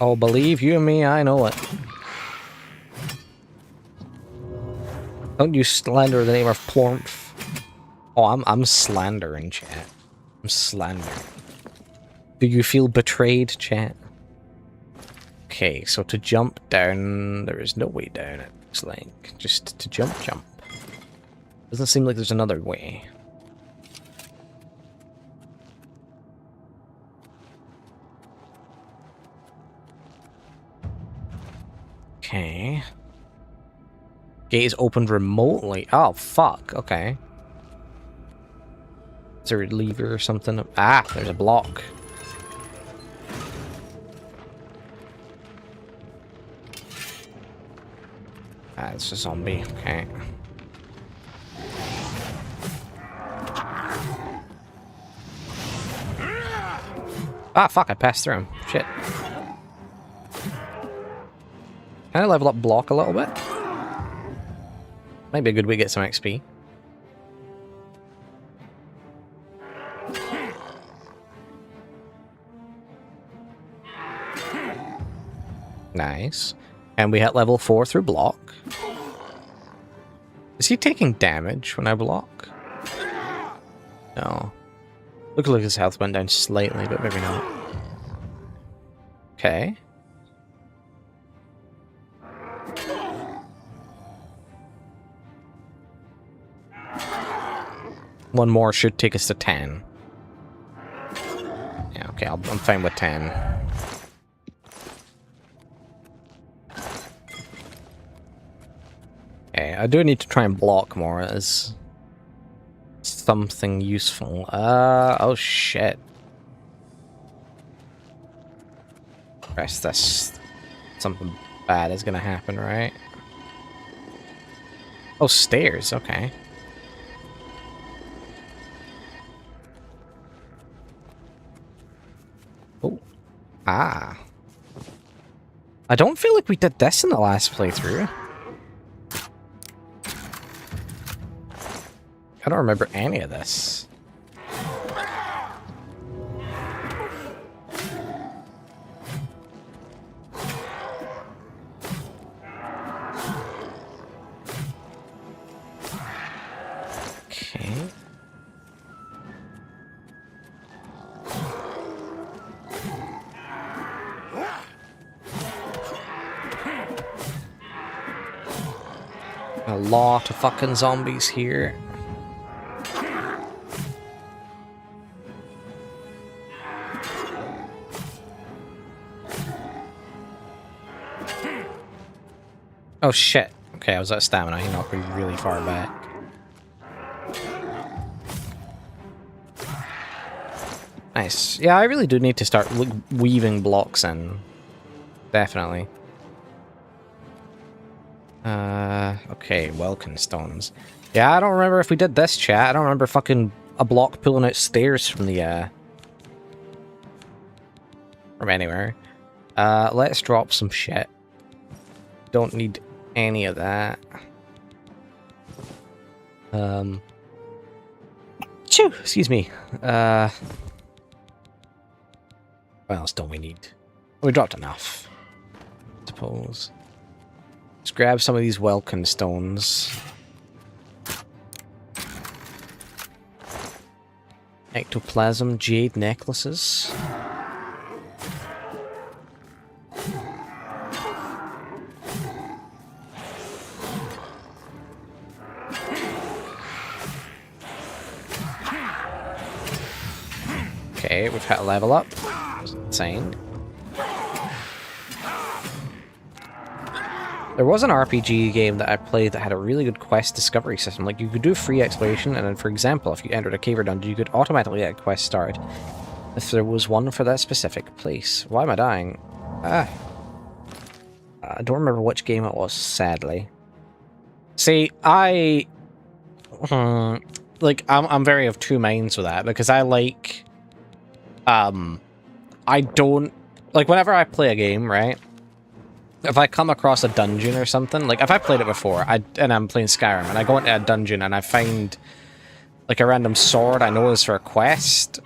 Oh, believe you me, I know it. Don't you slander the name of Plormph. Oh, I'm slandering, chat. I'm slandering. Do you feel betrayed, chat? Okay, so to jump down, there is no way down, it looks like. Just to jump. Doesn't seem like there's another way. Okay. Gate is opened remotely. Oh, fuck. Okay. Is there a lever or something? Ah, there's a block. Ah, it's a zombie. Okay. Ah, fuck, I passed through him. Shit. Can I level up block a little bit? Might be a good way to get some XP. Nice. And we hit level 4 through block. Is he taking damage when I block? No. Look like his health went down slightly, but maybe not. Okay. One more should take us to 10. Yeah, okay, I'm fine with 10. Okay, I do need to try and block more as something useful. Oh shit. Press this. Something bad is gonna happen, right? Oh, stairs, okay. Oh. Ah. I don't feel like we did this in the last playthrough. I don't remember any of this. Okay. A lot of fucking zombies here. Oh shit. Okay, I was out of stamina. He knocked me really far back. Nice. Yeah, I really do need to start weaving blocks in. Definitely. Okay, Welkin stones. Yeah, I don't remember if we did this, chat. I don't remember fucking a block pulling out stairs from the, from anywhere. Let's drop some shit. Don't need any of that. Chew, excuse me. What else don't we need? We dropped enough, I suppose. Let's grab some of these Welkin stones. Ectoplasm jade necklaces. Okay, we've had a level up. That's insane. There was an RPG game that I played that had a really good quest discovery system. Like, you could do free exploration, and then, for example, if you entered a cave or dungeon, you could automatically get a quest started if there was one for that specific place. Why am I dying? I don't remember which game it was, sadly. See, I'm very of two minds with that, because I like... I don't... Like, whenever I play a game, right? If I come across a dungeon or something, like if I've played it before, and I'm playing Skyrim, and I go into a dungeon and I find like a random sword I know is for a quest,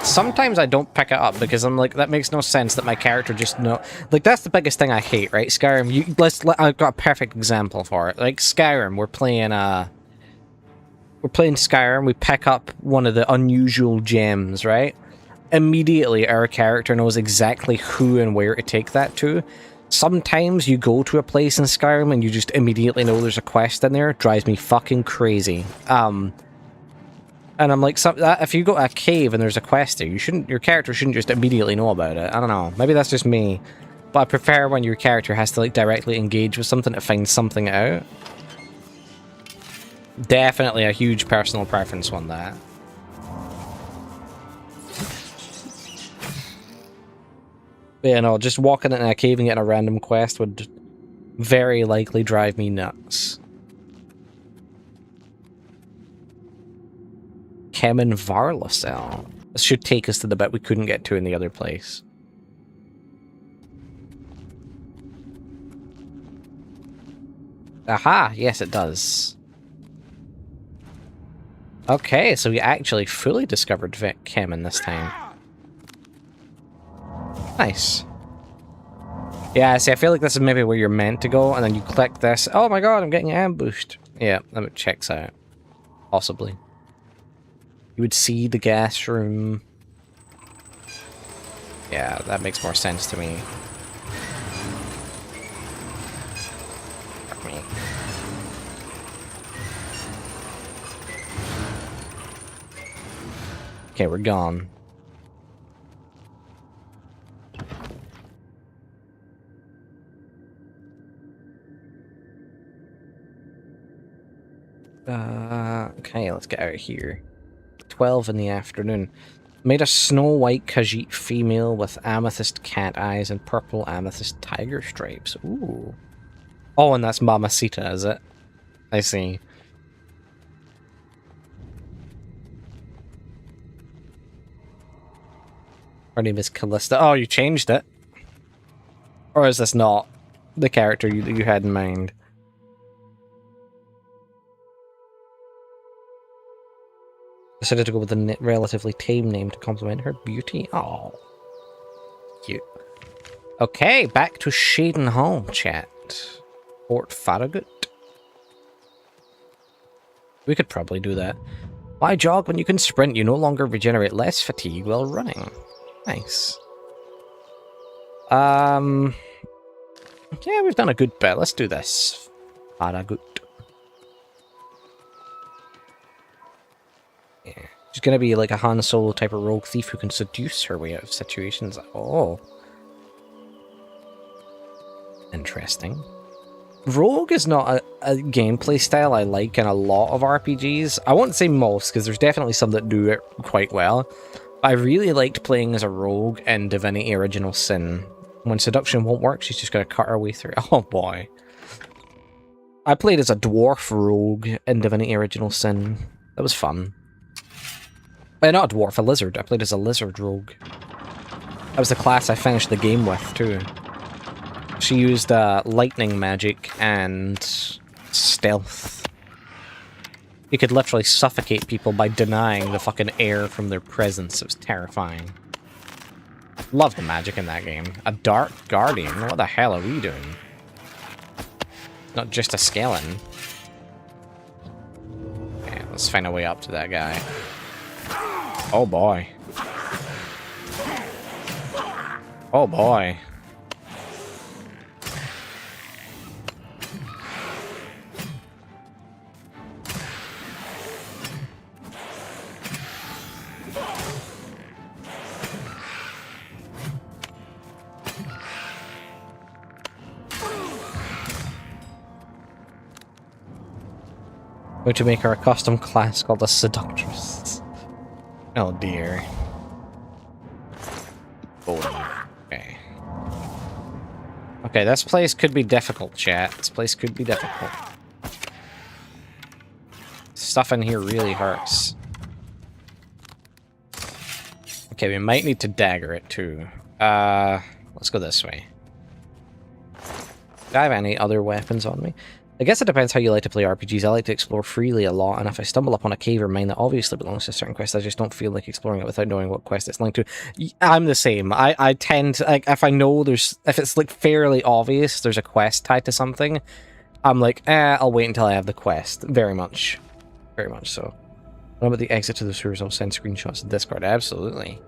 sometimes I don't pick it up because I'm like, that makes no sense that my character just know. Like, that's the biggest thing I hate, right? Skyrim, I've got a perfect example for it. Like Skyrim, we're playing Skyrim, we pick up one of the unusual gems, right? Immediately our character knows exactly who and where to take that to. Sometimes you go to a place in Skyrim and you just immediately know there's a quest in there. It drives me fucking crazy. And I'm like, if you go to a cave and there's a quest there, your character shouldn't just immediately know about it. I don't know. Maybe that's just me. But I prefer when your character has to like directly engage with something to find something out. Definitely a huge personal preference one, that. Yeah, no, just walking in a cave and getting a random quest would very likely drive me nuts. Kemen Varlasel. This should take us to the bit we couldn't get to in the other place. Aha! Yes, it does. Okay, so we actually fully discovered Kemen this time. Nice. Yeah, see, I feel like this is maybe where you're meant to go, and then you click this. Oh my god, I'm getting ambushed. Yeah, that checks out. Possibly. You would see the gas room. Yeah, that makes more sense to me. Fuck me. Okay, we're gone. Okay, let's get out of here. 12 in the afternoon. Made a snow white Khajiit female with amethyst cat eyes and purple amethyst tiger stripes. Ooh. Oh, and that's Mamacita, is it? I see. Her name is Callista. Oh, you changed it? Or is this not the character you had in mind? Decided to go with a relatively tame name to complement her beauty. Oh, cute. Okay, back to Cheydinhal, chat. Fort Farragut. We could probably do that. Why jog when you can sprint? You no longer regenerate less fatigue while running. Nice. Yeah, we've done a good bit. Let's do this. Farragut. gonna be like a Han Solo type of rogue thief who can seduce her way out of situations. Oh. Interesting. Rogue is not a gameplay style I like in a lot of RPGs. I won't say most, because there's definitely some that do it quite well. I really liked playing as a rogue in Divinity Original Sin. When seduction won't work, she's just going to cut her way through. Oh boy. I played as a dwarf rogue in Divinity Original Sin. That was fun. Not a dwarf, a lizard. I played as a lizard rogue. That was the class I finished the game with, too. She used lightning magic and stealth. You could literally suffocate people by denying the fucking air from their presence. It was terrifying. Love the magic in that game. A Dark Guardian? What the hell are we doing? Not just a skeleton. Okay, let's find a way up to that guy. Oh boy. Oh boy. Going to make her a custom class called the Seductress. Oh dear. Oh, okay. Okay, this place could be difficult, chat. This place could be difficult. Stuff in here really hurts. Okay, we might need to dagger it too. Let's go this way. Do I have any other weapons on me? I guess it depends how you like to play RPGs. I like to explore freely a lot, and if I stumble upon a cave or mine that obviously belongs to a certain quest, I just don't feel like exploring it without knowing what quest it's linked to. I'm the same. I tend to, like, if I know if it's like fairly obvious there's a quest tied to something, I'm like, I'll wait until I have the quest. Very much so. What about the exit to the sewers? I'll send screenshots to Discord. Absolutely.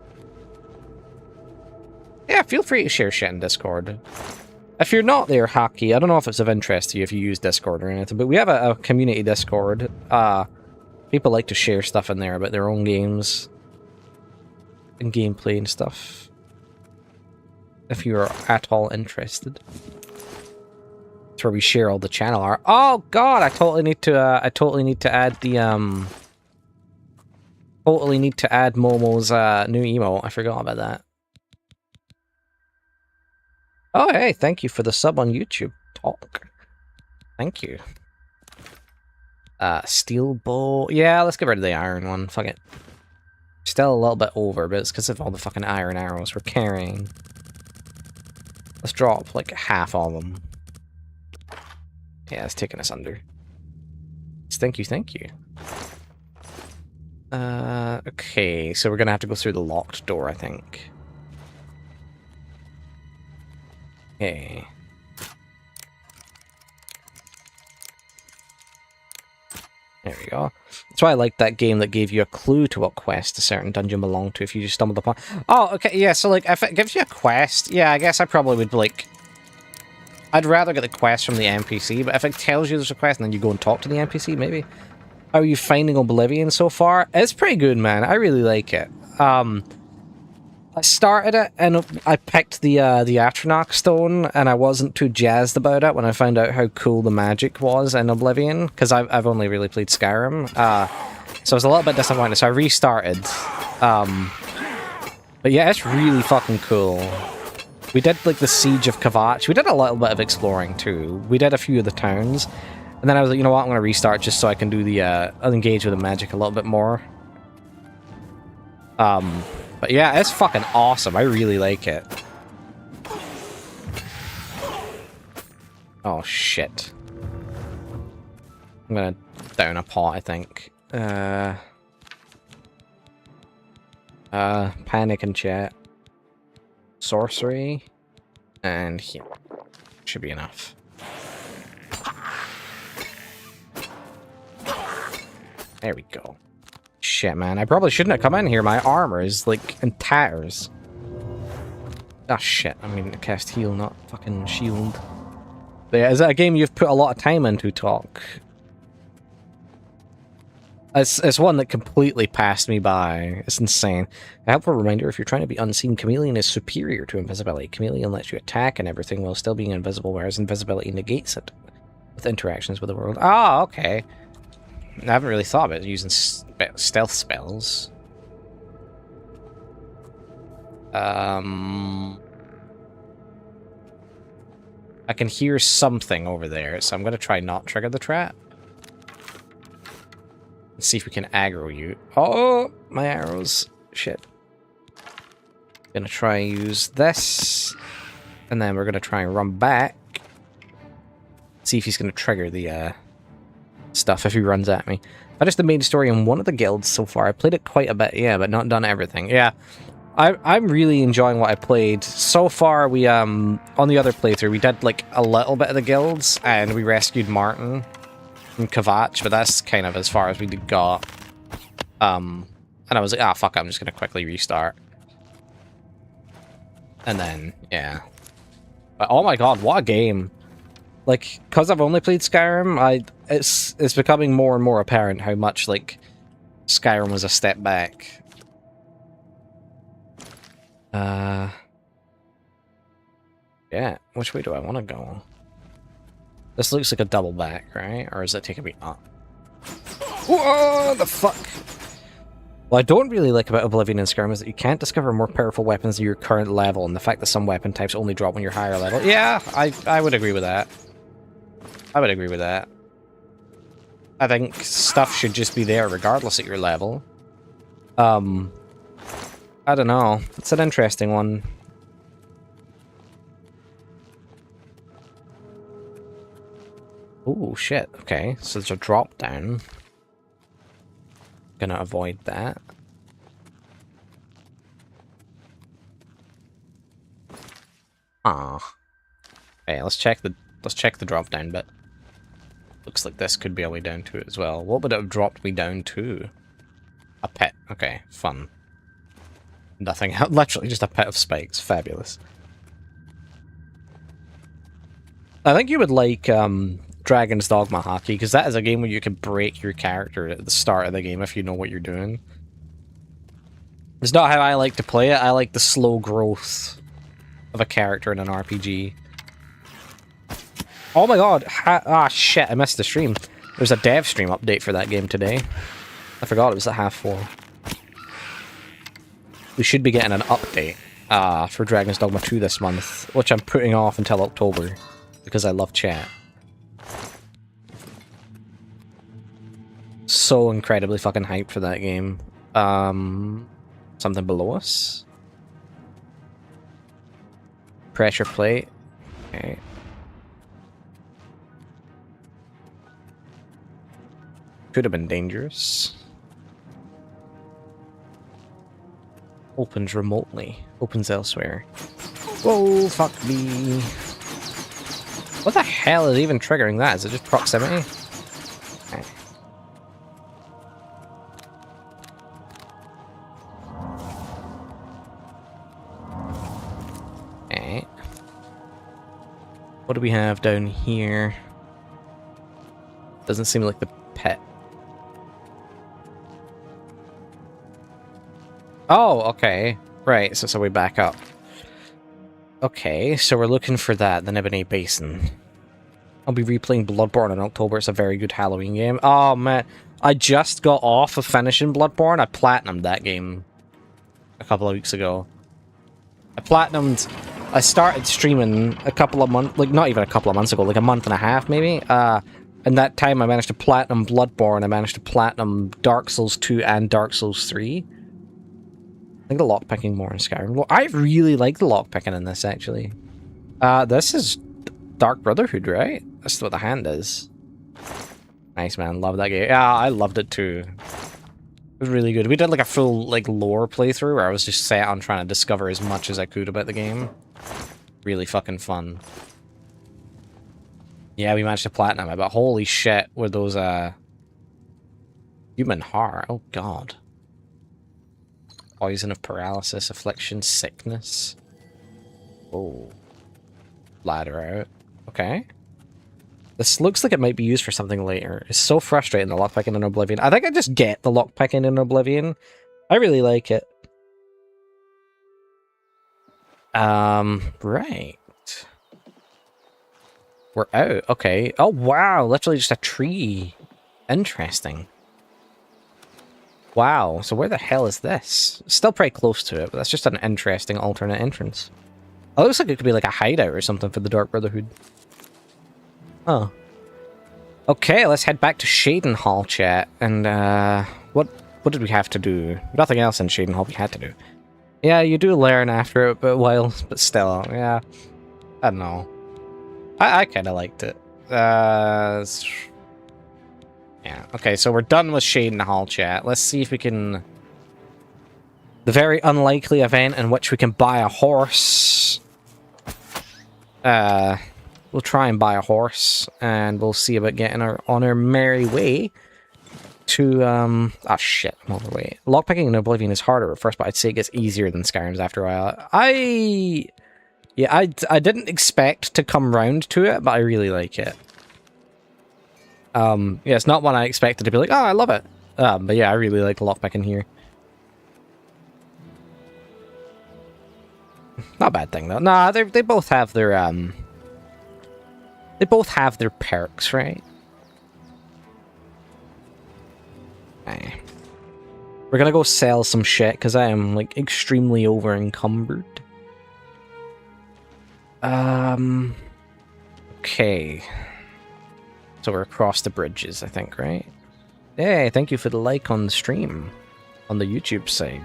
Yeah, feel free to share shit in Discord. If you're not there, Hacky, I don't know if it's of interest to you if you use Discord or anything, but we have a community Discord. People like to share stuff in there about their own games and gameplay and stuff. If you're at all interested. That's where we share all the channel art. Oh god, I totally need to add the totally need to add Momo's new emote. I forgot about that. Oh, hey, thank you for the sub on YouTube. Talk. Thank you. Steel bow. Yeah, let's get rid of the iron one. Fuck it. Still a little bit over, but it's because of all the fucking iron arrows we're carrying. Let's drop, like, half of them. Yeah, it's taking us under. Thank you, thank you. Okay, so we're gonna have to go through the locked door, I think. Okay. There we go. That's why I like that game that gave you a clue to what quest a certain dungeon belonged to if you just stumbled upon... Oh, okay, yeah, so, like, if it gives you a quest, yeah, I guess I probably would, like... I'd rather get the quest from the NPC, but if it tells you there's a quest and then you go and talk to the NPC, maybe. How are you finding Oblivion so far? It's pretty good, man. I really like it. I started it, and I picked the Atronach stone, and I wasn't too jazzed about it when I found out how cool the magic was in Oblivion, because I've only really played Skyrim, so I was a little bit disappointed, so I restarted. But yeah, it's really fucking cool. We did, like, the Siege of Kvatch. We did a little bit of exploring, too. We did a few of the towns, and then I was like, you know what, I'm going to restart just so I can do the, I'll engage with the magic a little bit more. But yeah, it's fucking awesome. I really like it. Oh, shit. I'm gonna down a pot, I think. Panic and chat. Sorcery. And here. Should be enough. There we go. Shit, man. I probably shouldn't have come in here. My armor is, like, in tatters. Ah, shit. I mean, cast heal, not fucking shield. But yeah, is that a game you've put a lot of time into, Talk? It's one that completely passed me by. It's insane. A helpful reminder, if you're trying to be unseen, Chameleon is superior to invisibility. Chameleon lets you attack and everything while still being invisible, whereas invisibility negates it with interactions with the world. Ah, okay. I haven't really thought about using stealth spells. I can hear something over there, so I'm going to try not trigger the trap. Let's see if we can aggro you. Oh, my arrows. Shit. Gonna try and use this. And then we're gonna try and run back. See if he's gonna trigger the stuff if he runs at me. Finished the main story in one of the guilds so far. I played it quite a bit, yeah, but not done everything. Yeah. I'm really enjoying what I played. So far, we, on the other playthrough, we did, like, a little bit of the guilds, and we rescued Martin from Kvatch, but that's kind of as far as we got. And I was like, ah, fuck, I'm just gonna quickly restart. And then, yeah. But, oh my god, what a game. Like, because I've only played Skyrim, it's becoming more and more apparent how much, like, Skyrim was a step back. Yeah, which way do I want to go? This looks like a double back, right? Or is it taking me up? Whoa, the fuck? What I don't really like about Oblivion and Skyrim is that you can't discover more powerful weapons at your current level, and the fact that some weapon types only drop when you're higher level. Yeah, I would agree with that. I would agree with that. I think stuff should just be there regardless at your level. I don't know. It's an interesting one. Ooh, shit. Okay, so there's a drop down. Gonna avoid that. Ah. Okay, let's check the drop down bit. Looks like this could be a way down to it as well. What would it have dropped me down to? A pit. Okay, fun. Nothing. Literally just a pit of spikes. Fabulous. I think you would like Dragon's Dogma Hockey, because that is a game where you can break your character at the start of the game if you know what you're doing. It's not how I like to play it. I like the slow growth of a character in an RPG. Oh my god! Ah, shit, I missed the stream. There's a dev stream update for that game today. I forgot it was at 4:30. We should be getting an update for Dragon's Dogma 2 this month, which I'm putting off until October, because I love chat. So incredibly fucking hyped for that game. Something below us? Pressure plate. Okay. Could have been dangerous. Opens remotely. Opens elsewhere. Whoa, fuck me. What the hell is even triggering that? Is it just proximity? Okay. Okay. What do we have down here? Doesn't seem like the pet. Oh, okay. Right, so we back up. Okay, so we're looking for that, the Ebony Basin. I'll be replaying Bloodborne in October. It's a very good Halloween game. Oh, man. I just got off of finishing Bloodborne. I platinumed that game a couple of weeks ago. I started streaming a couple of months, like not even a couple of months ago, like a month and a half maybe. In that time I managed to platinum Bloodborne, I managed to platinum Dark Souls 2 and Dark Souls 3. I think the lockpicking more in Skyrim. I really like the lockpicking in this, actually. This is Dark Brotherhood, right? That's what the hand is. Nice, man. Love that game. Yeah, I loved it too. It was really good. We did like a full like lore playthrough where I was just set on trying to discover as much as I could about the game. Really fucking fun. Yeah, we managed to platinum it, but holy shit were those human heart. Oh god. Poison of paralysis, affliction, sickness. Oh. Ladder out. Okay. This looks like it might be used for something later. It's so frustrating, the lockpicking in Oblivion. I think I just get the lockpicking in Oblivion. I really like it. Right. We're out. Okay. Oh, wow. Literally just a tree. Interesting. Wow. So where the hell is this? Still pretty close to it, but that's just an interesting alternate entrance. It looks like it could be like a hideout or something for the Dark Brotherhood. Oh. Okay, let's head back to Cheydinhal, chat. And, what did we have to do? Nothing else in Cheydinhal we had to do. Yeah, you do learn after a while, but still, yeah. I don't know. I kind of liked it. Yeah, okay, so we're done with Cheydinhal, chat. Let's see if we can... The very unlikely event in which we can buy a horse. We'll try and buy a horse, and we'll see about getting on our merry way to, oh shit, I'm on the way. Lockpicking in Oblivion is harder at first, but I'd say it gets easier than Skyrim's after a while. I didn't expect to come round to it, but I really like it. Yeah, it's not one I expected to be like, oh, I love it. But yeah, I really like lockpicking here. Not a bad thing though. Nah, they both have their perks, right? Aye. We're gonna go sell some shit because I am like extremely over encumbered. Okay. So we're across the bridges, I think, right? Hey, thank you for the like on the stream on the YouTube side.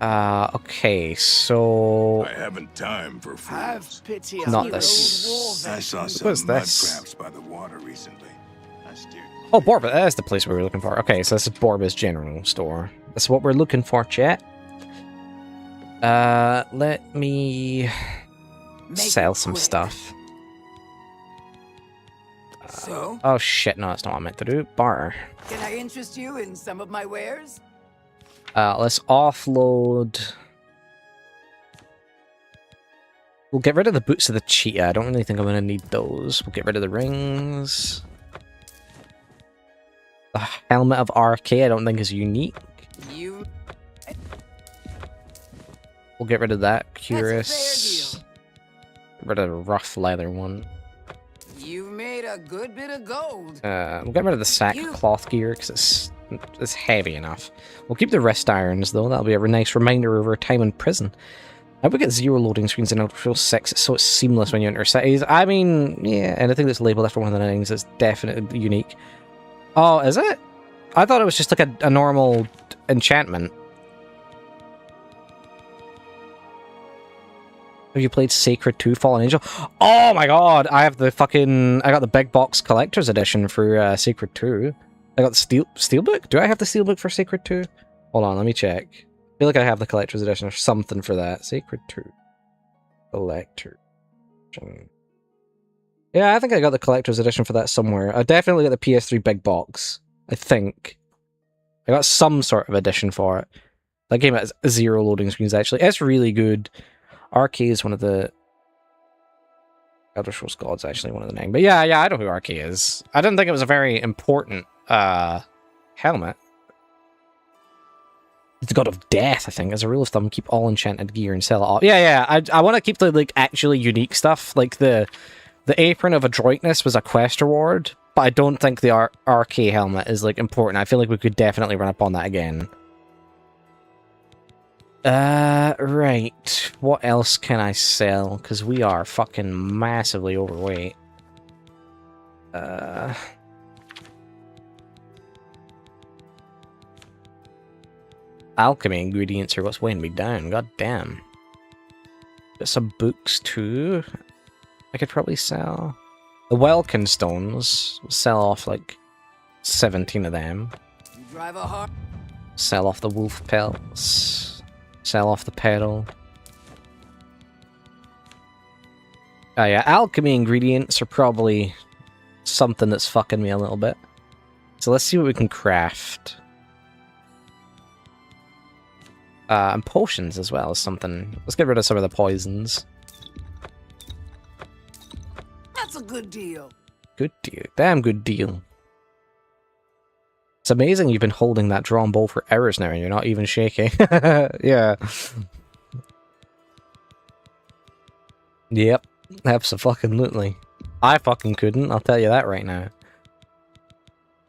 Okay, so I haven't time for fools. Have pity not on this. I saw What some was mud this? crabs by the water recently. I steered. Oh, Borba, that's the place we were looking for. Okay, so this is Borba's general store. That's what we're looking for, chat. Let me sell some stuff. So? Oh shit, no, that's not what I meant to do. Bar. Can I interest you in some of my wares? Let's offload. We'll get rid of the boots of the cheetah. I don't really think I'm going to need those. We'll get rid of the rings. The helmet of RK I don't think is unique. We'll get rid of that. Curious. Get rid of the rough leather one. You've made a good bit of gold. We'll get rid of the sackcloth gear because it's heavy enough. We'll keep the wrist irons though. That'll be a nice reminder of our time in prison. I would get 0 loading screens in Elder 6, so it's seamless when you enter cities. I mean, yeah, anything that's labeled after one of the 9s is definitely unique. Oh, is it? I thought it was just like a normal enchantment. Have you played Sacred 2 Fallen Angel? Oh my god, I have the fucking... I got the big box collector's edition for Sacred 2. I got the Steelbook? Do I have the Steelbook for Sacred 2? Hold on, let me check. I feel like I have the collector's edition or something for that. Sacred 2. Collector. Yeah, I think I got the collector's edition for that somewhere. I definitely got the PS3 big box. I think. I got some sort of edition for it. That game has 0 loading screens, actually. It's really good. RK is one of the... Elder Scrolls Gods, actually, one of the 9. But yeah, I know who RK is. I didn't think it was a very important helmet. It's the God of Death, I think. As a rule of thumb, keep all enchanted gear and sell it off. Yeah, I want to keep the like actually unique stuff. Like the Apron of Adroitness was a quest reward, but I don't think the RK helmet is like important. I feel like we could definitely run up on that again. Right. What else can I sell? Because we are fucking massively overweight. Alchemy ingredients are what's weighing me down. God damn. Got some books too. I could probably sell. The Welkin stones. Sell off like 17 of them. You drive a hard... Sell off the wolf pelts. Sell off the pedal. Oh yeah, alchemy ingredients are probably something that's fucking me a little bit. So let's see what we can craft. And potions as well is something. Let's get rid of some of the poisons. That's a good deal. Good deal. Damn good deal. It's amazing you've been holding that drawn bow for hours now and you're not even shaking. Yeah. Yep. Abso-fucking-lutely. I fucking couldn't, I'll tell you that right now.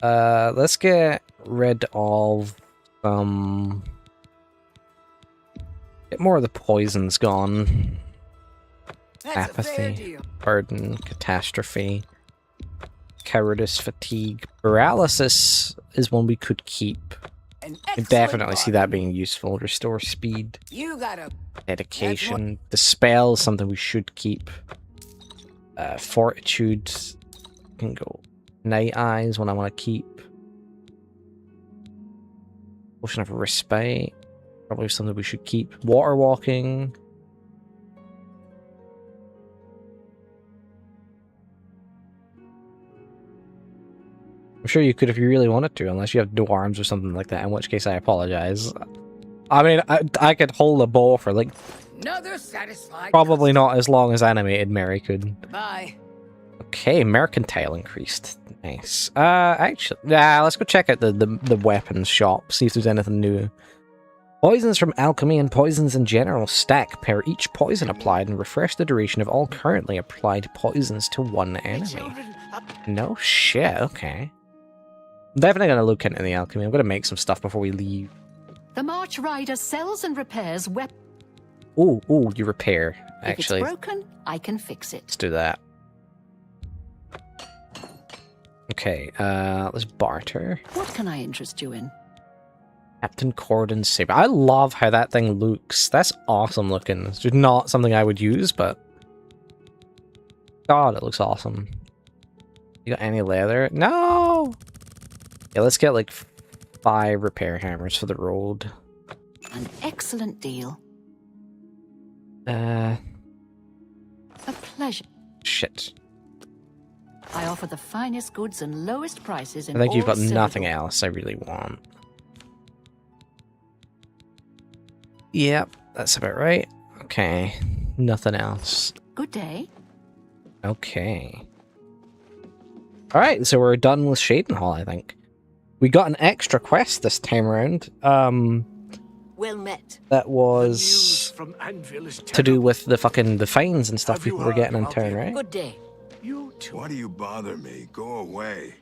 Let's get rid of get more of the poisons gone. That's a fair Apathy, deal. burden, catastrophe, cowardice, fatigue. Paralysis is one we could keep. An I excellent definitely see that bargain. being useful. Restore speed. You got a Dedication. Dispel is something we should keep. Fortitude can go. Night Eyes, one I want to keep. Potion of Respite, probably something we should keep. Water Walking. I'm sure you could if you really wanted to, unless you have no arms or something like that, in which case I apologize. I mean, I could hold a bow for, like, another satisfied. probably not as long as Animated Mary could. Bye. Okay, Mercantile increased. Nice. Actually, let's go check out the weapons shop, see if there's anything new. Poisons from alchemy and poisons in general stack per each poison applied and refresh the duration of all currently applied poisons to one enemy. No shit, okay. I'm definitely going to look into the alchemy. I'm going to make some stuff before we leave. The March Rider sells and repairs weapons. Ooh, you repair, actually. If it's broken, I can fix it. Let's do that. Okay, let's barter. What can I interest you in? Captain Cordon's saber. I love how that thing looks. That's awesome looking. It's just not something I would use, but God, it looks awesome. You got any leather? No! Yeah, let's get like 5 repair hammers for the road. An excellent deal. Uh, A pleasure. shit. I offer the finest goods and lowest prices in I think you've all got nothing Cyrodiil. else I really want. Yep, that's about right. Okay, nothing else. Good day. Okay. Alright, so we're done with Cheydinhal, I think. We got an extra quest this time around. Well met. That was From Anvil is to do with the fines and stuff people were getting in town, right? Good day. You too. Why do you bother me? Go away.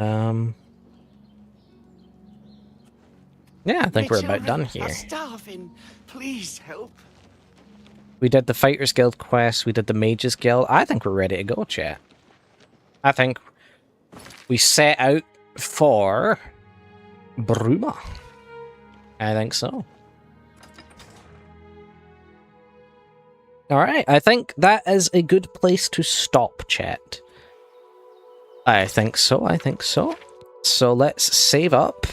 Yeah, I think My we're about children done are here. starving. Please help. We did the Fighters Guild quest, we did the Mages Guild. I think we're ready to go, chat. I think we set out for Bruma. I think so. Alright, I think that is a good place to stop, chat. I think so, I think so. So let's save up.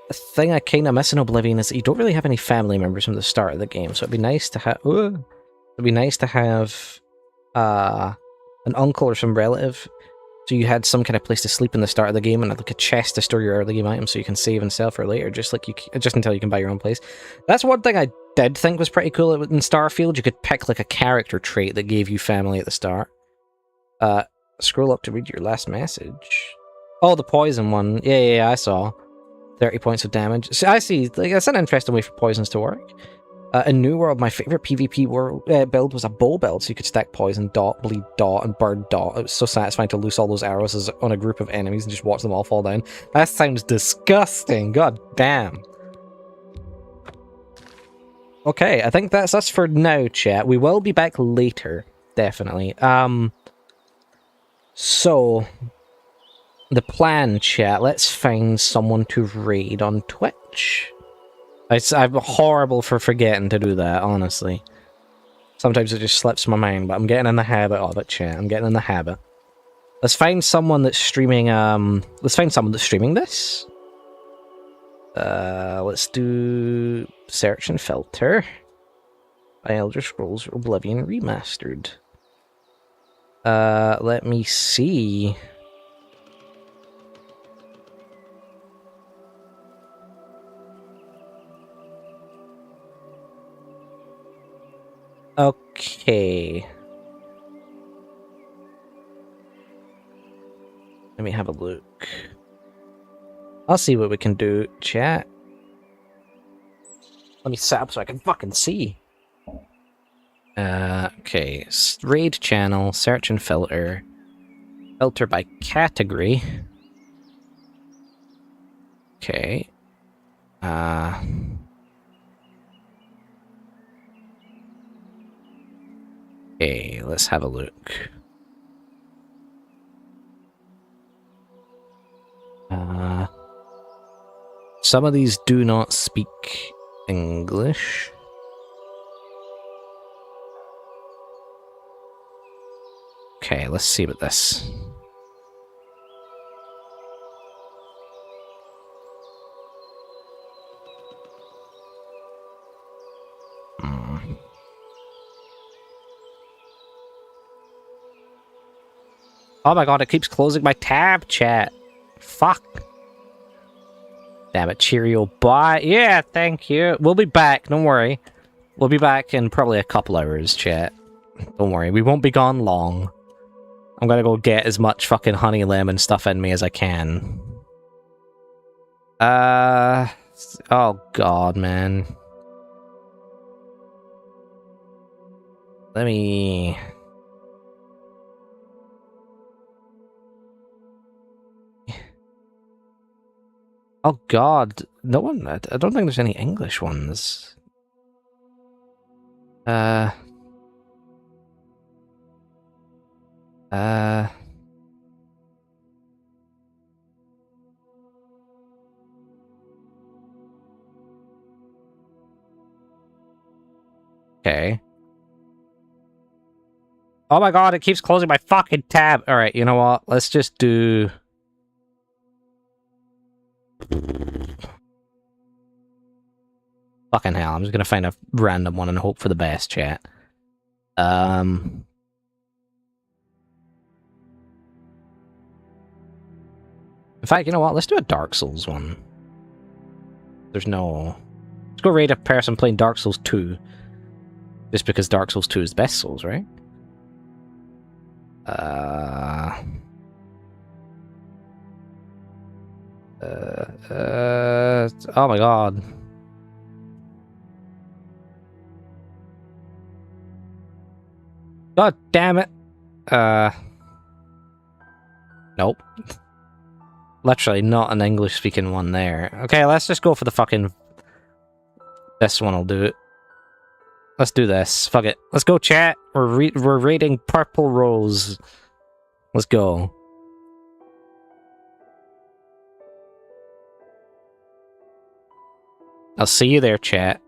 The thing I kind of miss in Oblivion is that you don't really have any family members from the start of the game, so it'd be nice to have... it'd be nice to have an uncle or some relative, so you had some kind of place to sleep in the start of the game and like a chest to store your early game items so you can save and sell for later, just until you can buy your own place. That's one thing I did think was pretty cool in Starfield. You could pick like a character trait that gave you family at the start. Scroll up to read your last message. Oh, the poison one. Yeah, I saw. 30 points of damage. So I see. Like, that's an interesting way for poisons to work. In New World, my favorite PvP build was a bow build, so you could stack poison, dot, bleed, dot, and burn, dot. It was so satisfying to loose all those arrows on a group of enemies and just watch them all fall down. That sounds disgusting. God damn. Okay, I think that's us for now, chat. We will be back later, definitely. So, the chat, let's find someone to raid on Twitch. I'm horrible for forgetting to do that, honestly. Sometimes it just slips my mind, but I'm getting in the habit of it, chat. I'm getting in the habit. Let's find someone that's streaming, this. Let's do search and filter by Elder Scrolls Oblivion Remastered. Let me see. Okay. Let me have a look. I'll see what we can do, chat. Let me set up so I can fucking see. Okay. Raid channel, search and filter. Filter by category. Okay. Okay, let's have a look. Some of these do not speak English. Okay, let's see about this. Oh my god, it keeps closing my tab, chat. Fuck. Damn it, cheerio, bye. Yeah, thank you. We'll be back, don't worry. We'll be back in probably a couple hours, chat. Don't worry, we won't be gone long. I'm gonna go get as much fucking honey lemon stuff in me as I can. Oh god, man. Let me... Oh god, no one... I don't think there's any English ones. Okay. Oh my god, it keeps closing my fucking tab. Alright, you know what? Let's just do... Fucking hell, I'm just gonna find a random one and hope for the best, chat. In fact, you know what? Let's do a Dark Souls one. There's no... Let's go raid a person playing Dark Souls 2. Just because Dark Souls 2 is the best Souls, right? Oh my god. God damn it. Nope. Literally not an English-speaking one there. Okay, let's just go for the fucking... This one will do it. Let's do this. Fuck it. Let's go, chat. We're raiding Purple Rose. Let's go. I'll see you there, chat.